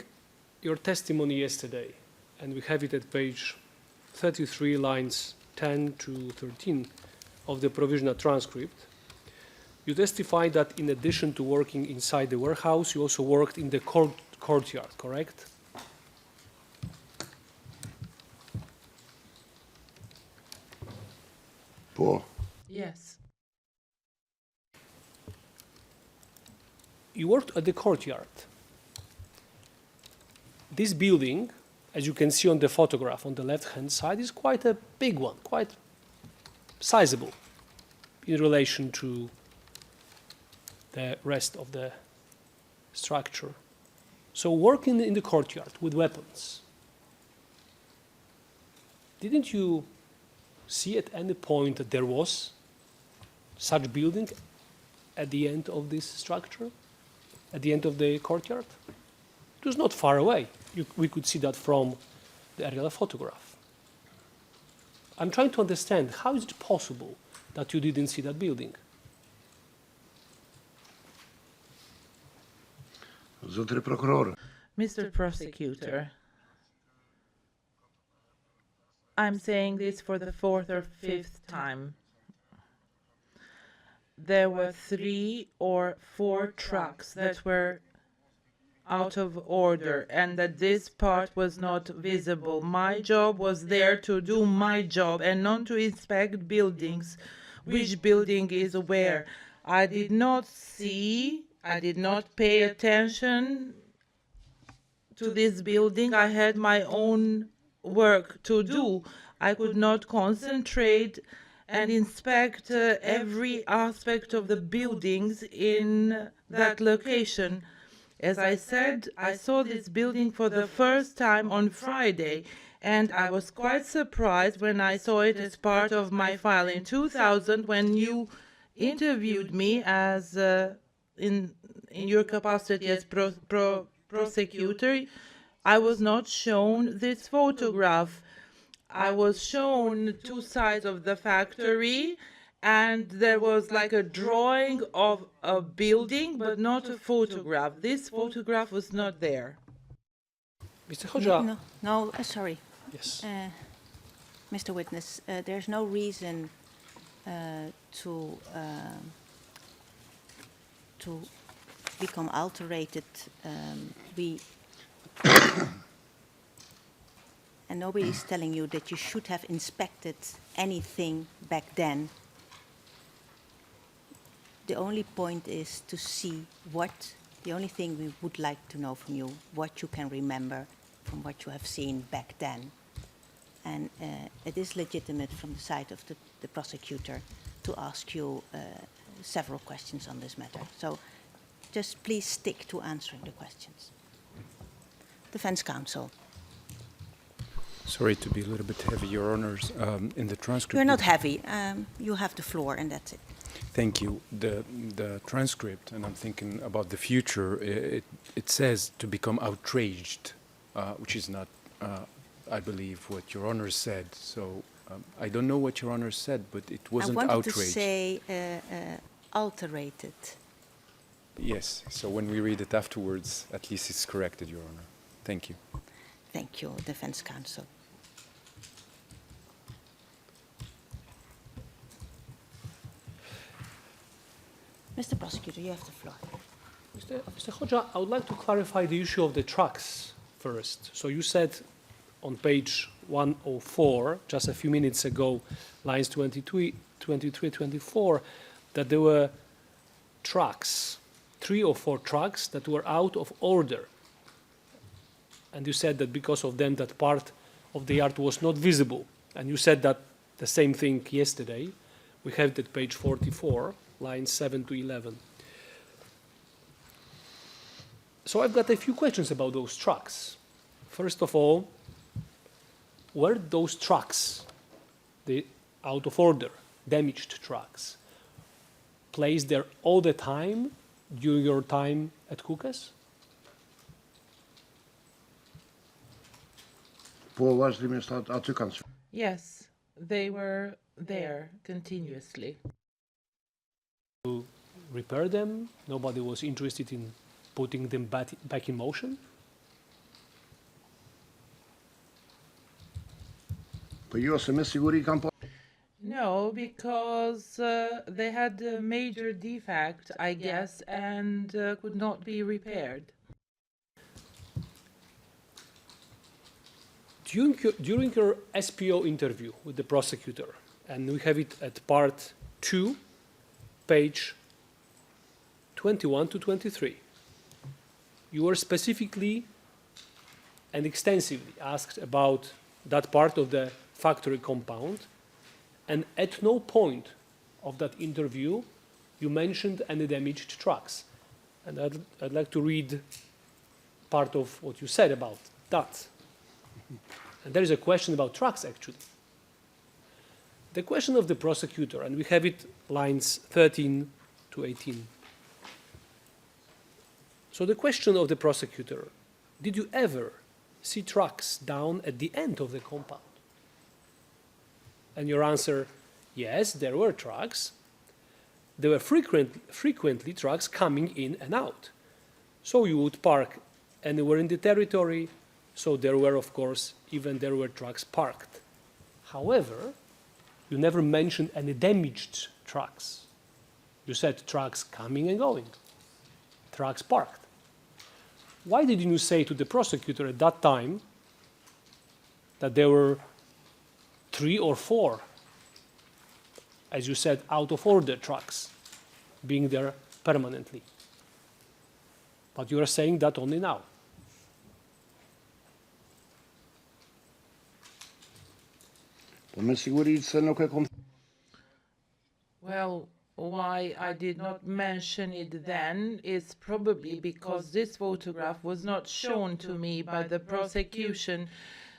your testimony yesterday, and we have it at page 33, lines 10 to 13 of the provisional transcript, you testified that in addition to working inside the warehouse, you also worked in the courtyard, correct? Poor. Yes. You worked at the courtyard. This building, as you can see on the photograph on the left-hand side, is quite a big one, quite sizable in relation to the rest of the structure. So working in the courtyard with weapons, didn't you see at any point that there was such building at the end of this structure, at the end of the courtyard? It was not far away. We could see that from the aerial photograph. I'm trying to understand, how is it possible that you didn't see that building? Mr. Prosecutor, I'm saying this for the fourth or fifth time. There were 3 or 4 trucks that were out of order and that this part was not visible. My job was there to do my job and not to inspect buildings, which building is where. I did not see, I did not pay attention to this building. I had my own work to do. I could not concentrate and inspect every aspect of the buildings in that location. As I said, I saw this building for the first time on Friday, and I was quite surprised when I saw it as part of my file. In 2000, when you interviewed me as in your capacity as prosecutor, I was not shown this photograph. I was shown 2 sides of the factory, and there was like a drawing of a building, but not a photograph. This photograph was not there. Mr. Hoxha. No, sorry. Yes. Mr. Witness, there's no reason to become alterated. And nobody's telling you that you should have inspected anything back then. The only point is to see the only thing we would like to know from you, what you can remember from what you have seen back then. And it is legitimate from the side of the prosecutor to ask you several questions on this matter. So just please stick to answering the questions. Defense counsel. Sorry to be a little bit heavy, Your Honors. In the transcript... You're not heavy. You have the floor, and that's it. Thank you. The transcript, and I'm thinking about the future, it says to become outraged, which is not, I believe, what Your Honor said. So I don't know what Your Honor said, but it wasn't outraged. I wanted to say alterated. Yes, so when we read it afterwards, at least it's corrected, Your Honor. Thank you. Thank you, Defense Counsel. Mr. Prosecutor, you have the floor. Mr. Hoxha, I would like to clarify the issue of the trucks first. So you said on page 104, just a few minutes ago, lines 23, 24, that there were trucks, 3 or 4 trucks that were out of order. And you said that because of them, that part of the yard was not visible. And you said that the same thing yesterday. We have that page 44, lines 7 to 11. So I've got a few questions about those trucks. First of all, were those trucks, the out of order, damaged trucks, placed there all the time during your time at Kukas? Yes, they were there continuously. repair them? Nobody was interested in putting them back in motion? No, because they had a major defect, I guess, and could not be repaired. During your SPO interview with the prosecutor, and we have it at part 2, page 21 to 23, you were specifically and extensively asked about that part of the factory compound, and at no point of that interview you mentioned any damaged trucks. And I'd like to read part of what you said about that. And there is a question about trucks, actually. The question of the prosecutor, and we have it lines 13 to 18. So the question of the prosecutor, did you ever see trucks down at the end of the compound? And your answer, yes, there were trucks. There were frequently trucks coming in and out. So you would park anywhere in the territory, so there were, of course, there were trucks parked. However, you never mentioned any damaged trucks. You said trucks coming and going, trucks parked. Why didn't you say to the prosecutor at that time that there were 3 or 4, as you said, out of order trucks being there permanently? But you are saying that only now. Well, why I did not mention it then is probably because this photograph was not shown to me by the prosecution.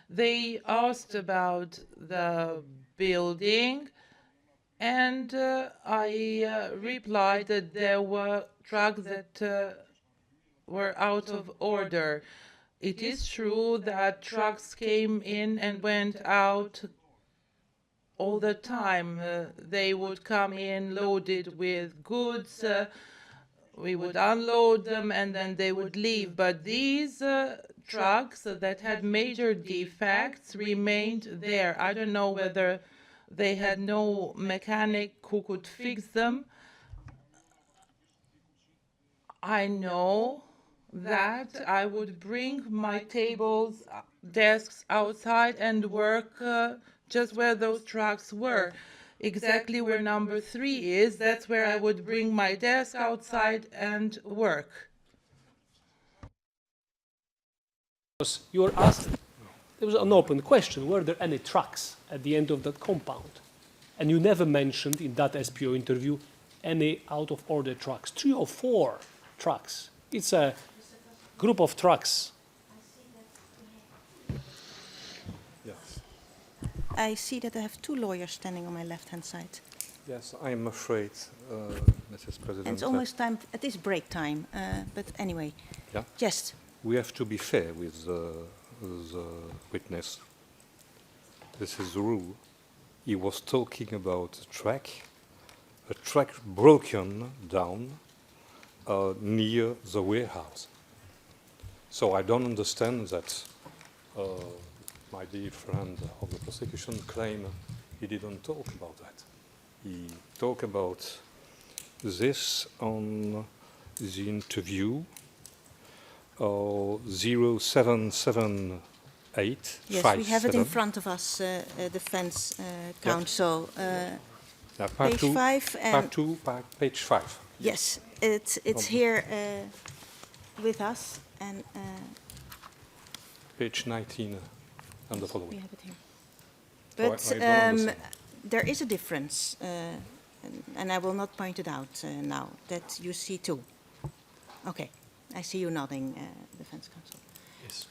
They asked about the building, and I replied that there were trucks that were out of order. It is true that trucks came in and went out all the time. They would come in loaded with goods, we would unload them, and then they would leave. But these trucks that had major defects remained there. I don't know whether they had no mechanic who could fix them. I know that I would bring my tables, desks outside and work just where those trucks were. Exactly where number 3 is, that's where I would bring my desk outside and work. You were asked, there was an open question, were there any trucks at the end of that compound? And you never mentioned in that SPO interview any out of order trucks, 3 or 4 trucks. It's a group of trucks. Yes. I see that I have 2 lawyers standing on my left-hand side. Yes, I'm afraid, Mrs. President. And it's almost time, it is break time, but anyway. Yeah? Yes. We have to be fair with the witness. This is the rule. He was talking about a track broken down near the warehouse. So I don't understand that my dear friend of the prosecution claimed he didn't talk about that. He talked about this on the interview 0778. Yes, we have it in front of us, defense counsel. Page 5 and part 2, page 5. Yes, it's here with us and page 19 and the following. we have it here. But there is a difference, and I will not point it out now, that you see too. Okay, I see you nodding, defense counsel. Yes.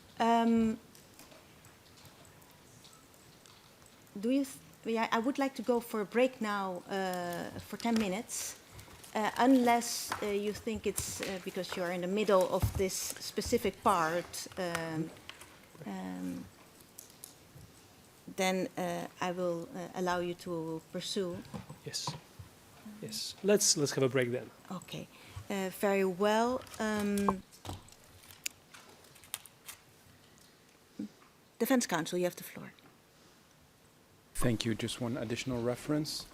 I would like to go for a break now for 10 minutes. Unless you think it's because you're in the middle of this specific part, then I will allow you to pursue. Yes. Yes, let's have a break then. Okay, very well. Defense Counsel, you have the floor. Thank you. Just one additional reference.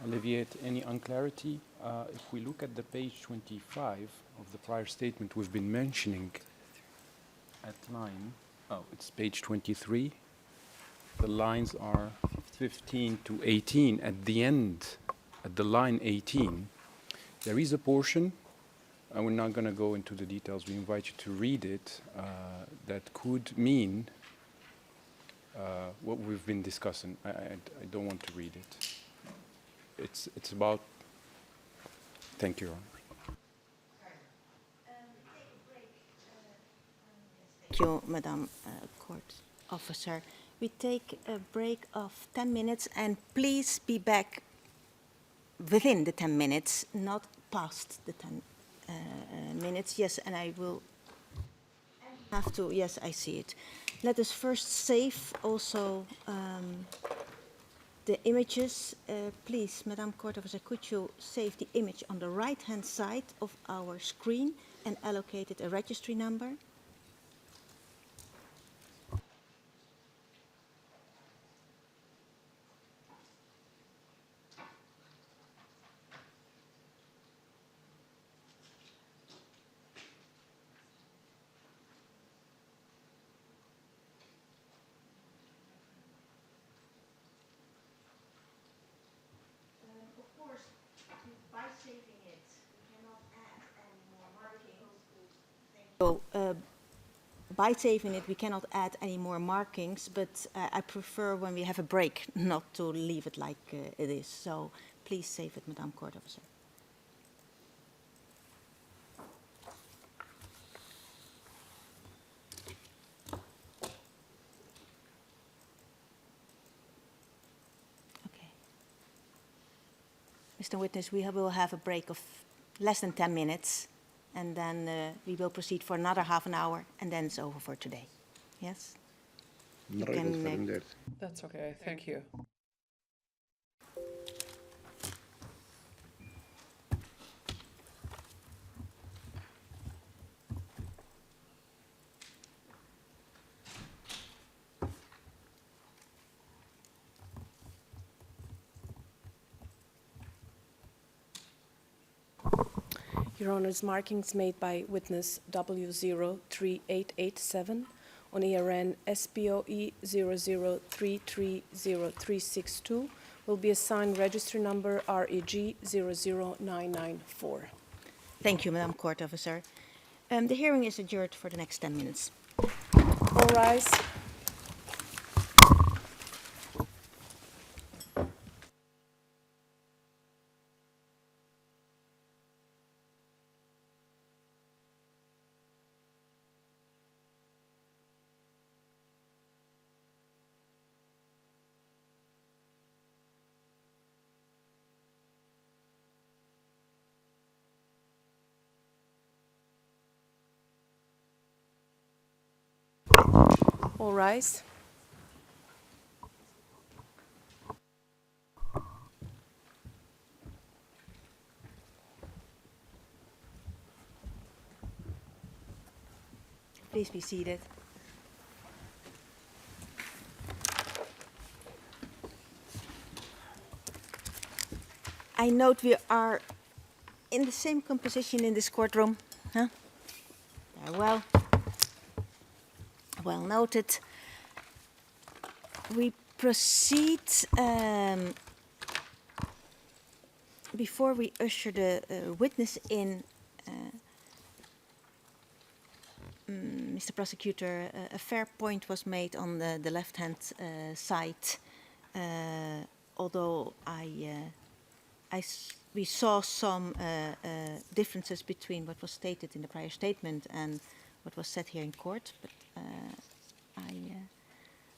Alleviate any unclarity. If we look at the page 25 of the prior statement we've been mentioning at line, it's page 23. The lines are 15 to 18. At the end, at the line 18, there is a portion, and we're not going to go into the details, we invite you to read it, that could mean what we've been discussing. I don't want to read it. It's about, thank you, Your Honor. Thank you, Madam Court Officer. We take a break of 10 minutes, and please be back within the 10 minutes, not past the 10 minutes. Yes, and I will have to, yes, I see it. Let us first save also the images. Please, Madam Court Officer, could you save the image on the right-hand side of our screen and allocate it a registry number? So, by saving it, we cannot add any more markings, but I prefer when we have a break not to leave it like it is. So please save it, Madam Court Officer. Okay. Mr. Witness, we will have a break of less than 10 minutes. And then we will proceed for another half an hour, and then it's over for today. Yes? You can, That's okay. Thank you. Your Honours, markings made by witness W03887 on ERN SPOE 00330362 will be assigned registry number REG 00994. Thank you, Madam Court Officer. The hearing is adjourned for the next 10 minutes. All rise. All rise. Please be seated. I note we are in the same composition in this courtroom. Huh? Very well. Well noted. We proceed, before we usher the witness in, Mr. Prosecutor, a fair point was made on the left-hand side, although we saw some differences between what was stated in the prior statement and what was said here in court, but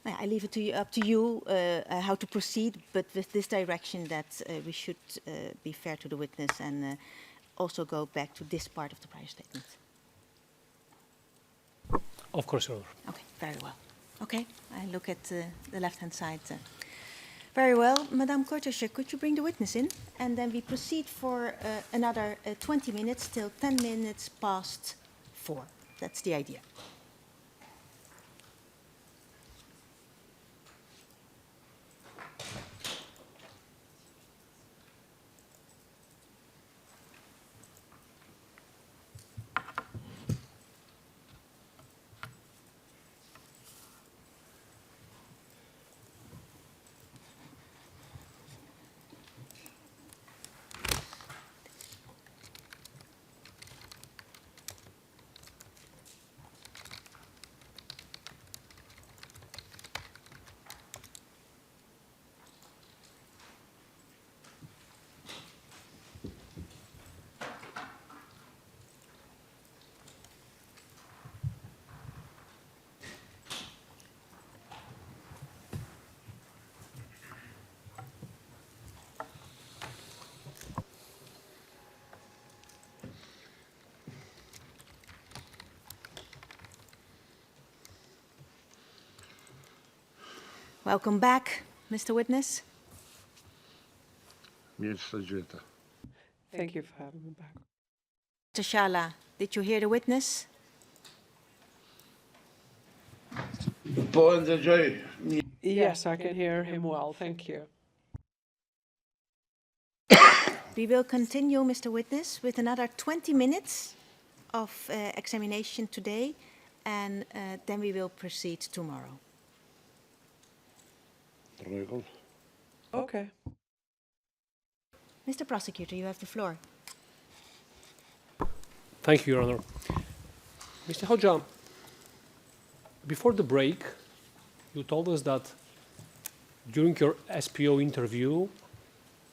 I leave it up to you how to proceed, but with this direction that we should be fair to the witness and also go back to this part of the prior statement. Of course, Your Honor. Okay, very well. Okay, I look at the left-hand side. Very well. Madame Kortesche, could you bring the witness in? And then we proceed for another 20 minutes till 10 minutes past 4. That's the idea. Welcome back, Mr. Witness. Thank you for having me back. Mr. Shala, did you hear the witness? Yes, I can hear him well. Thank you. We will continue, Mr. Witness, with another 20 minutes of examination today, and then we will proceed tomorrow. Okay. Mr. Prosecutor, you have the floor. Thank you, Your Honor. Mr. Hodja, before the break, you told us that during your SPO interview,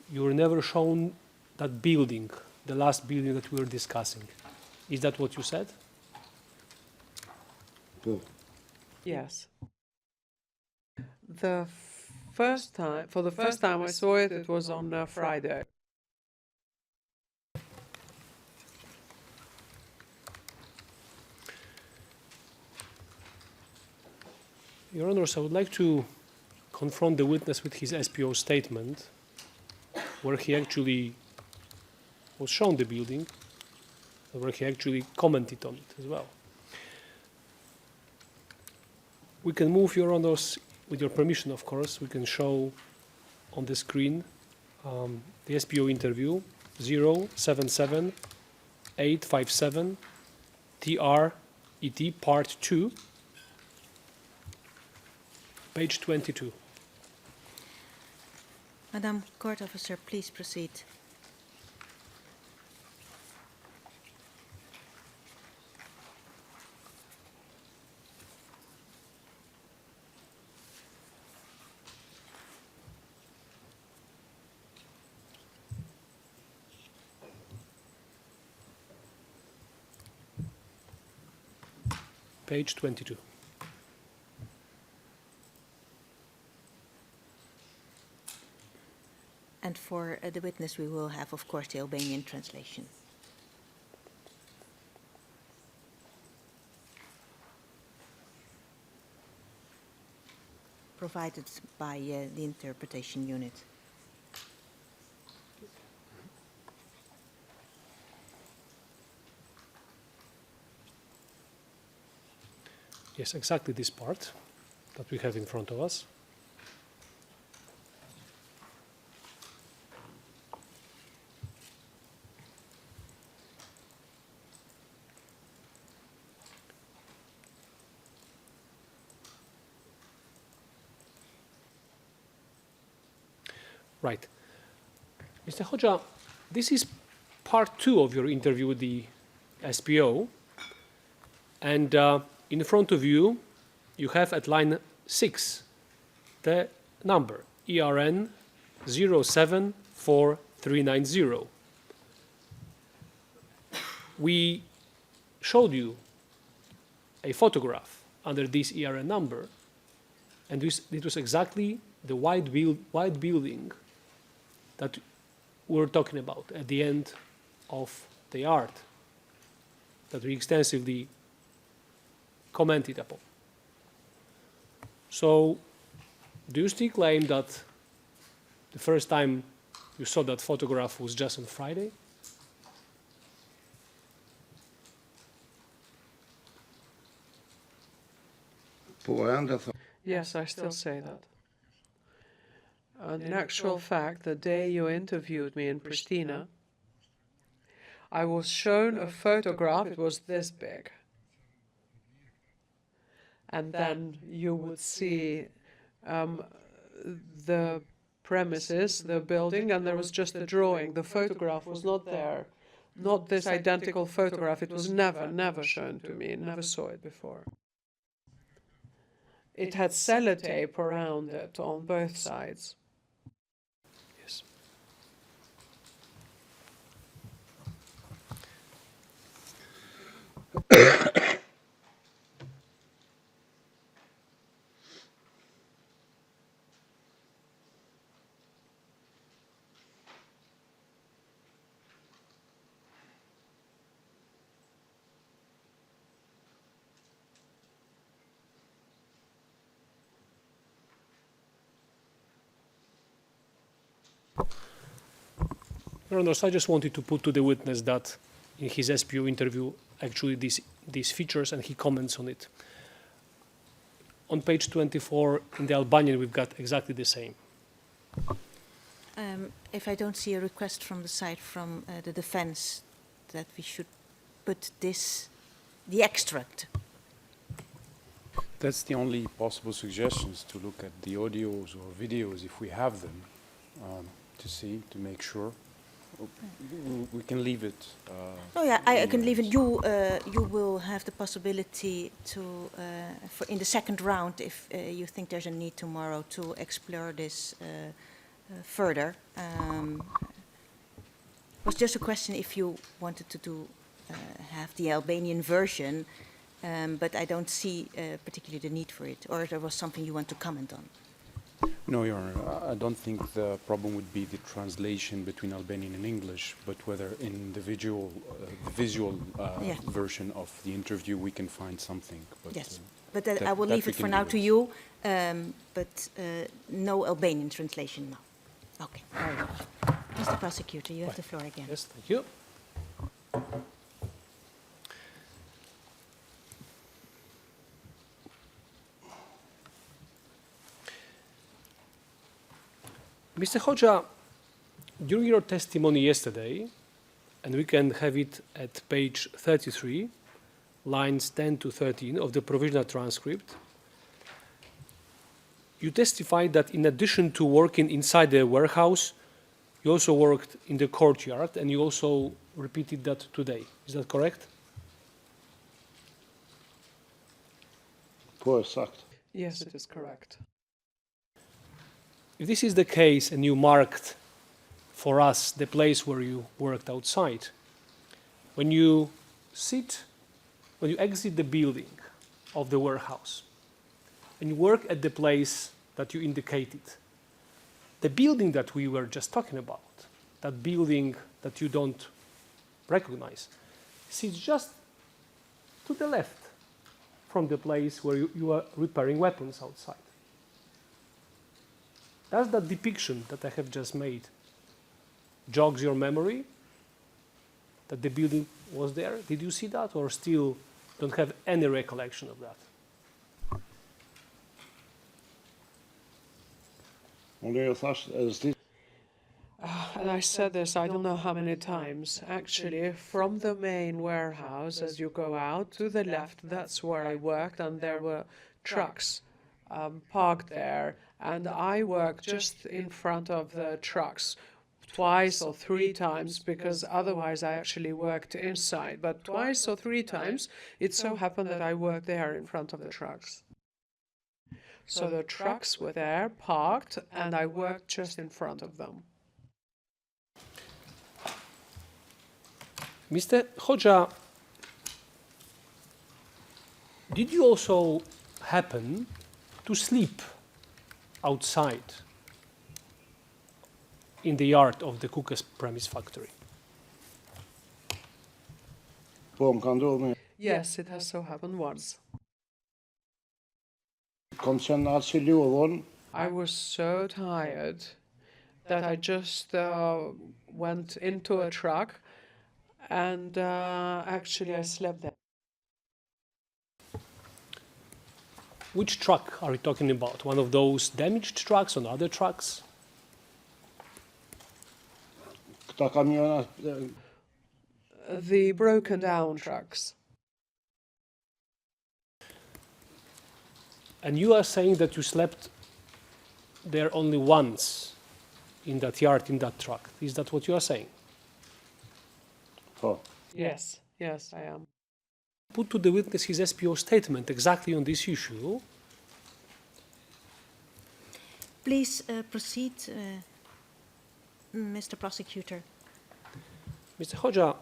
you were never shown that building, the last building that we were discussing. Is that what you said? Yes. For the first time I saw it, it was on Friday. Your Honors, I would like to confront the witness with his SPO statement, where he actually was shown the building, where he actually commented on it as well. We can move, Your Honors, with your permission, of course, we can show on the screen the SPO interview 077857 TR-ET Part 2, page 22. Madam Court Officer, please proceed. Page 22. And for the witness, we will have, of course, the Albanian translation. Provided by the interpretation unit. Yes, exactly this part that we have in front of us. Right. Mr. Hodja, this is part 2 of your interview with the SPO. And in front of you, you have at line 6 the number ERN 074390. We showed you a photograph under this ERN number, and it was exactly the white building that we're talking about at the end of the art that we extensively commented upon. So, do you still claim that The first time you saw that photograph was just on Friday? Yes, I still say that. In actual fact, the day you interviewed me in Pristina, I was shown a photograph, it was this big. And then you would see the premises, the building, and there was just a drawing. The photograph was not there. Not this identical photograph. It was never shown to me. Never saw it before. It had sellotape around it on both sides. Yes. Your Honor, so I just wanted to put to the witness that in his SPO interview, actually these features, and he comments on it. On page 24, in the Albanian, we've got exactly the same. If I don't see a request from the side from the defense that we should put the extract. That's the only possible suggestions, to look at the audios or videos if we have them, to see, to make sure. We can leave it. No, yeah, I can leave it. You will have the possibility to, in the second round, if you think there's a need tomorrow to explore this further. It was just a question if you wanted to have the Albanian version, but I don't see particularly the need for it, or if there was something you want to comment on. No, Your Honor, I don't think the problem would be the translation between Albanian and English, but whether in the visual version of the interview we can find something. But, yes, but I will leave it for now to you, but no Albanian translation now. Okay, very well. Mr. Prosecutor, you have the floor again. Yes, thank you. Mr. Hoxha, during your testimony yesterday, and we can have it at page 33, lines 10 to 13 of the provisional transcript, you testified that in addition to working inside the warehouse, you also worked in the courtyard, and you also repeated that today. Is that correct? Yes, it is correct. If this is the case and you marked for us the place where you worked outside, when you exit the building of the warehouse and you work at the place that you indicated, the building that we were just talking about, that building that you don't recognize, sits just to the left from the place where you are repairing weapons outside. Does that depiction that I have just made jogs your memory that the building was there? Did you see that, or still don't have any recollection of that? And I said this, I don't know how many times. Actually, from the main warehouse, as you go out to the left, that's where I worked, and there were trucks parked there. And I worked just in front of the trucks twice or three times, because otherwise I actually worked inside. But twice or three times, it so happened that I worked there in front of the trucks. So the trucks were there, parked, and I worked just in front of them. Mr. Hoxha, did you also happen to sleep outside in the yard of the Kukas premise factory? Yes, it has so happened once. I was so tired that I just went into a truck and actually I slept there. Which truck are you talking about? One of those damaged trucks or other trucks? The broken down trucks. And you are saying that you slept there only once in that yard, in that truck. Is that what you are saying? Yes, yes, I am. Put to the witness his SPO statement exactly on this issue. Please proceed, Mr. Prosecutor. Mr. Hoxha,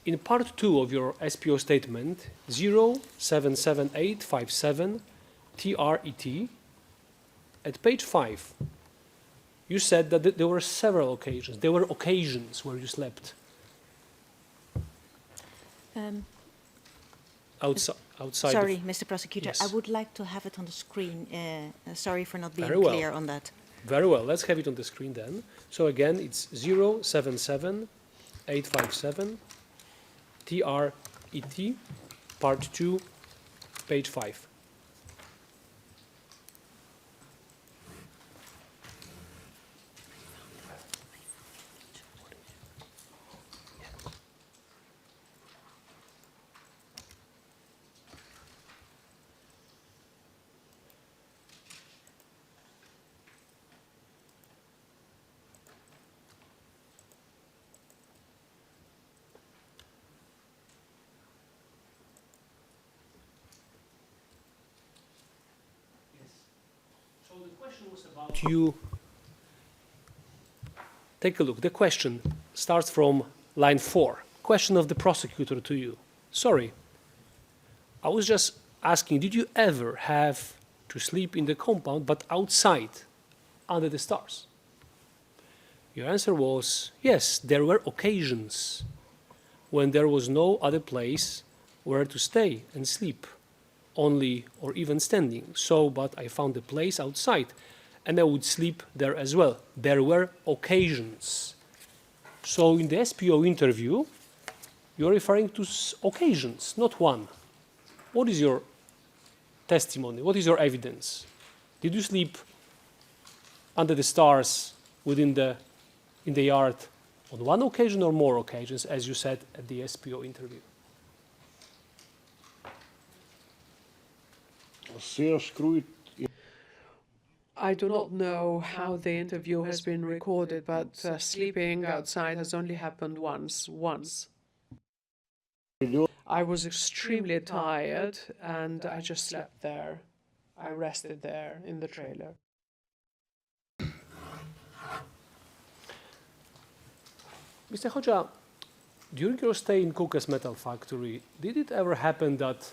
in part 2 of your SPO statement, 077857 TRET, at page 5, you said that there were several occasions. There were occasions where you slept outside. Sorry, Mr. Prosecutor, Yes. I would like to have it on the screen. Sorry for not being Very well. clear on that. Very well, let's have it on the screen then. So again, it's 077857 TRET, part 2, page 5. So the question was about you. Take a look. The question starts from line 4. Question of the prosecutor to you. Sorry, I was just asking, did you ever have to sleep in the compound but outside, under the stars? Your answer was, yes, there were occasions when there was no other place where to stay and sleep, only or even standing. So, but I found a place outside and I would sleep there as well. There were occasions. So in the SPO interview, you're referring to occasions, not one. What is your testimony? What is your evidence? Did you sleep under the stars in the yard on one occasion or more occasions, as you said at the SPO interview? I do not know how the interview has been recorded, but sleeping outside has only happened once. I was extremely tired and I just slept there. I rested there in the trailer. Mr. Hoxha, during your stay in Kukas Metal Factory, did it ever happen that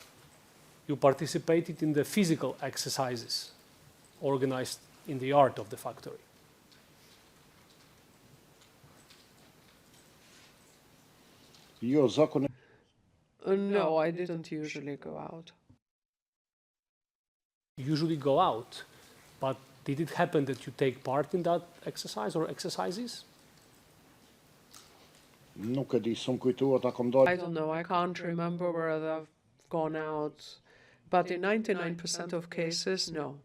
you participated in the physical exercises organized in the yard of the factory? No, I didn't usually go out. Usually go out, but did it happen that you take part in that exercise or exercises? I don't know, I can't remember whether I've gone out, but in 99% of cases, no.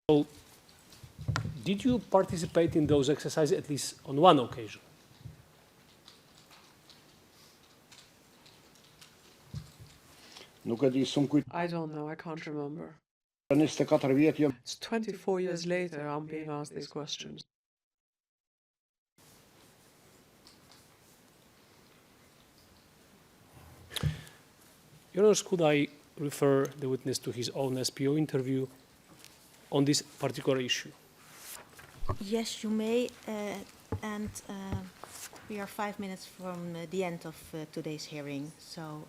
So, did you participate in those exercises at least on one occasion? I don't know, I can't remember. It's 24 years later I'm being asked these questions. Your Honor, could I refer the witness to his own SPO interview on this particular issue? Yes, you may. And we are 5 minutes from the end of today's hearing, so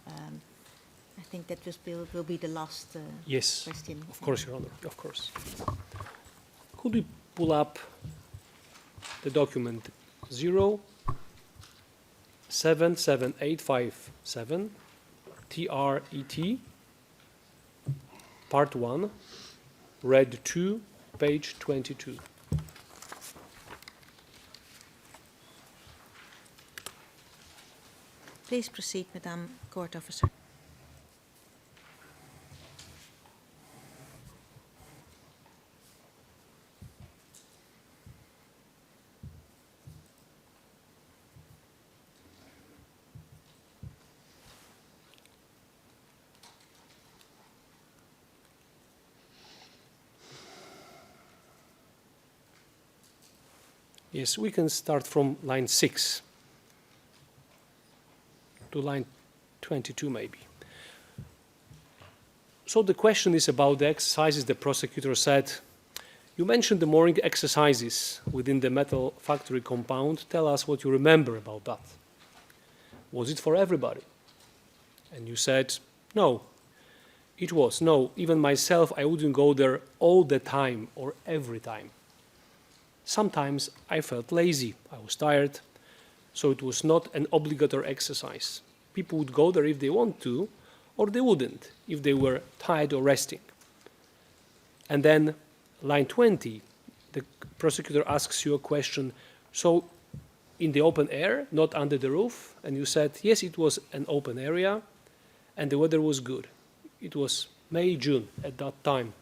I think that this will be the last Yes, question. of course, Your Honor, of course. Could we pull up the document 077857 TRET, part 1, read 2, page 22. Please proceed, Madam Court Officer. Yes, we can start from line 6 to line 22 maybe. So the question is about the exercises. The prosecutor said, you mentioned the morning exercises within the metal factory compound. Tell us what you remember about that. Was it for everybody? And you said, no. It was, no. Even myself, I wouldn't go there all the time or every time. Sometimes I felt lazy, I was tired, so it was not an obligatory exercise. People would go there if they want to, or they wouldn't, if they were tired or resting. And then, line 20, the prosecutor asks you a question, so in the open air, not under the roof? And you said, yes, it was an open area, and the weather was good. It was May, June at that time.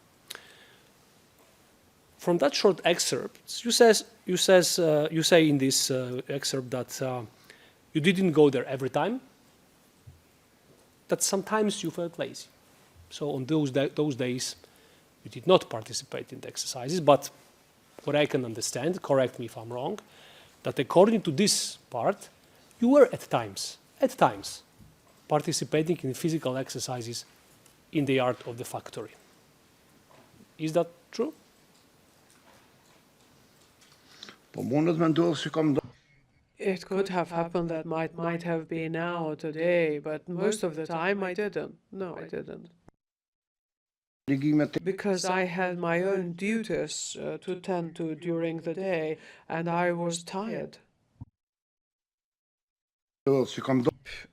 From that short excerpt, you say in this excerpt that you didn't go there every time, that sometimes you felt lazy. So on those days, you did not participate in the exercises, but what I can understand, correct me if I'm wrong, that according to this part, you were at times, participating in physical exercises in the yard of the factory. Is that true? It could have happened that might have been now today, but most of the time I didn't. No, I didn't. Because I had my own duties to tend to during the day, and I was tired.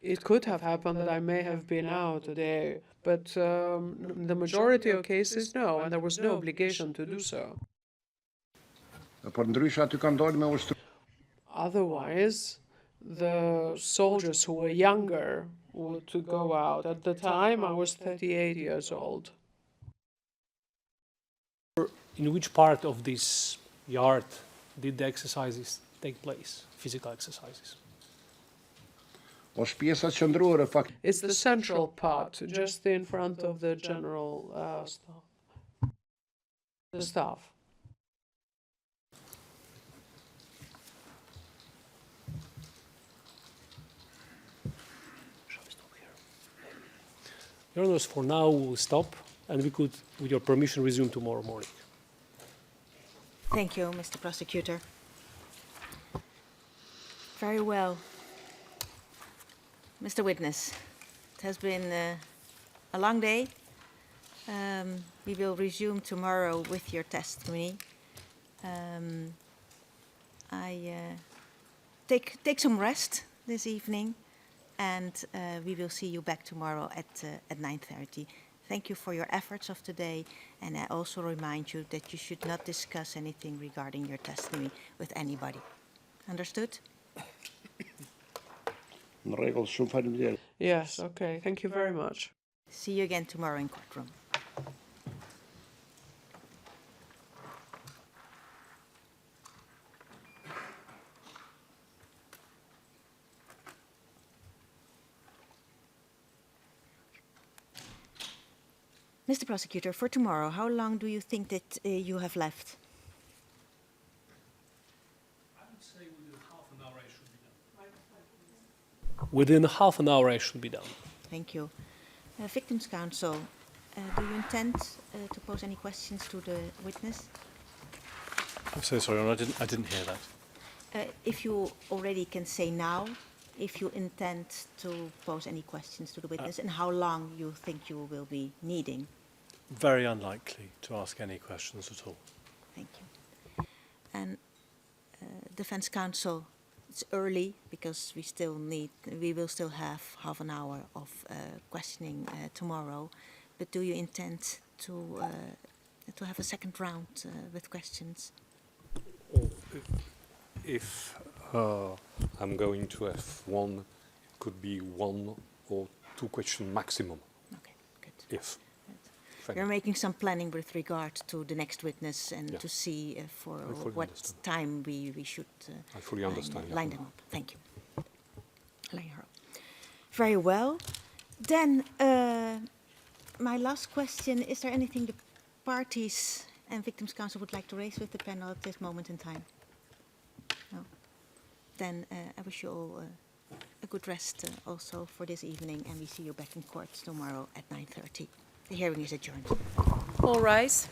It could have happened that I may have been out today, but the majority of cases, no, and there was no obligation to do so. Otherwise, the soldiers who were younger would to go out. At the time, I was 38 years old. In which part of this yard did the exercises take place, physical exercises? It's the central part, just in front of the general staff. The staff. Your Honors, for now we'll stop, and we could, with your permission, resume tomorrow morning. Thank you, Mr. Prosecutor. Very well. Mr. Witness, it has been a long day. We will resume tomorrow with your testimony. Take some rest this evening, and we will see you back tomorrow at 9:30. Thank you for your efforts of today, and I also remind you that you should not discuss anything regarding your testimony with anybody. Understood? Yes, okay. Thank you very much. See you again tomorrow in courtroom. Mr. Prosecutor, for tomorrow, how long do you think that you have left? I would say within half an hour I should be done. Within half an hour I should be done. Thank you. Victims' Counsel, do you intend to pose any questions to the witness? I'm so sorry, Honor, I didn't hear that. If you already can say now, if you intend to pose any questions to the witness, and how long you think you will be needing. Very unlikely to ask any questions at all. Thank you. And Defense Counsel, it's early because we will still have half an hour of questioning tomorrow, but do you intend to to have a second round with questions. If I'm going to have one, could be 1 or 2 questions maximum. Okay, good. If. We're making some planning with regard to the next witness and Yeah. to see for I fully what understand. time we should I fully understand. line them up. Thank you. Line her up. Very well. Then my last question, is there anything the parties and Victims' Council would like to raise with the panel at this moment in time? No? Then I wish you all a good rest also for this evening, and we see you back in court tomorrow at 9:30. The hearing is adjourned. All rise.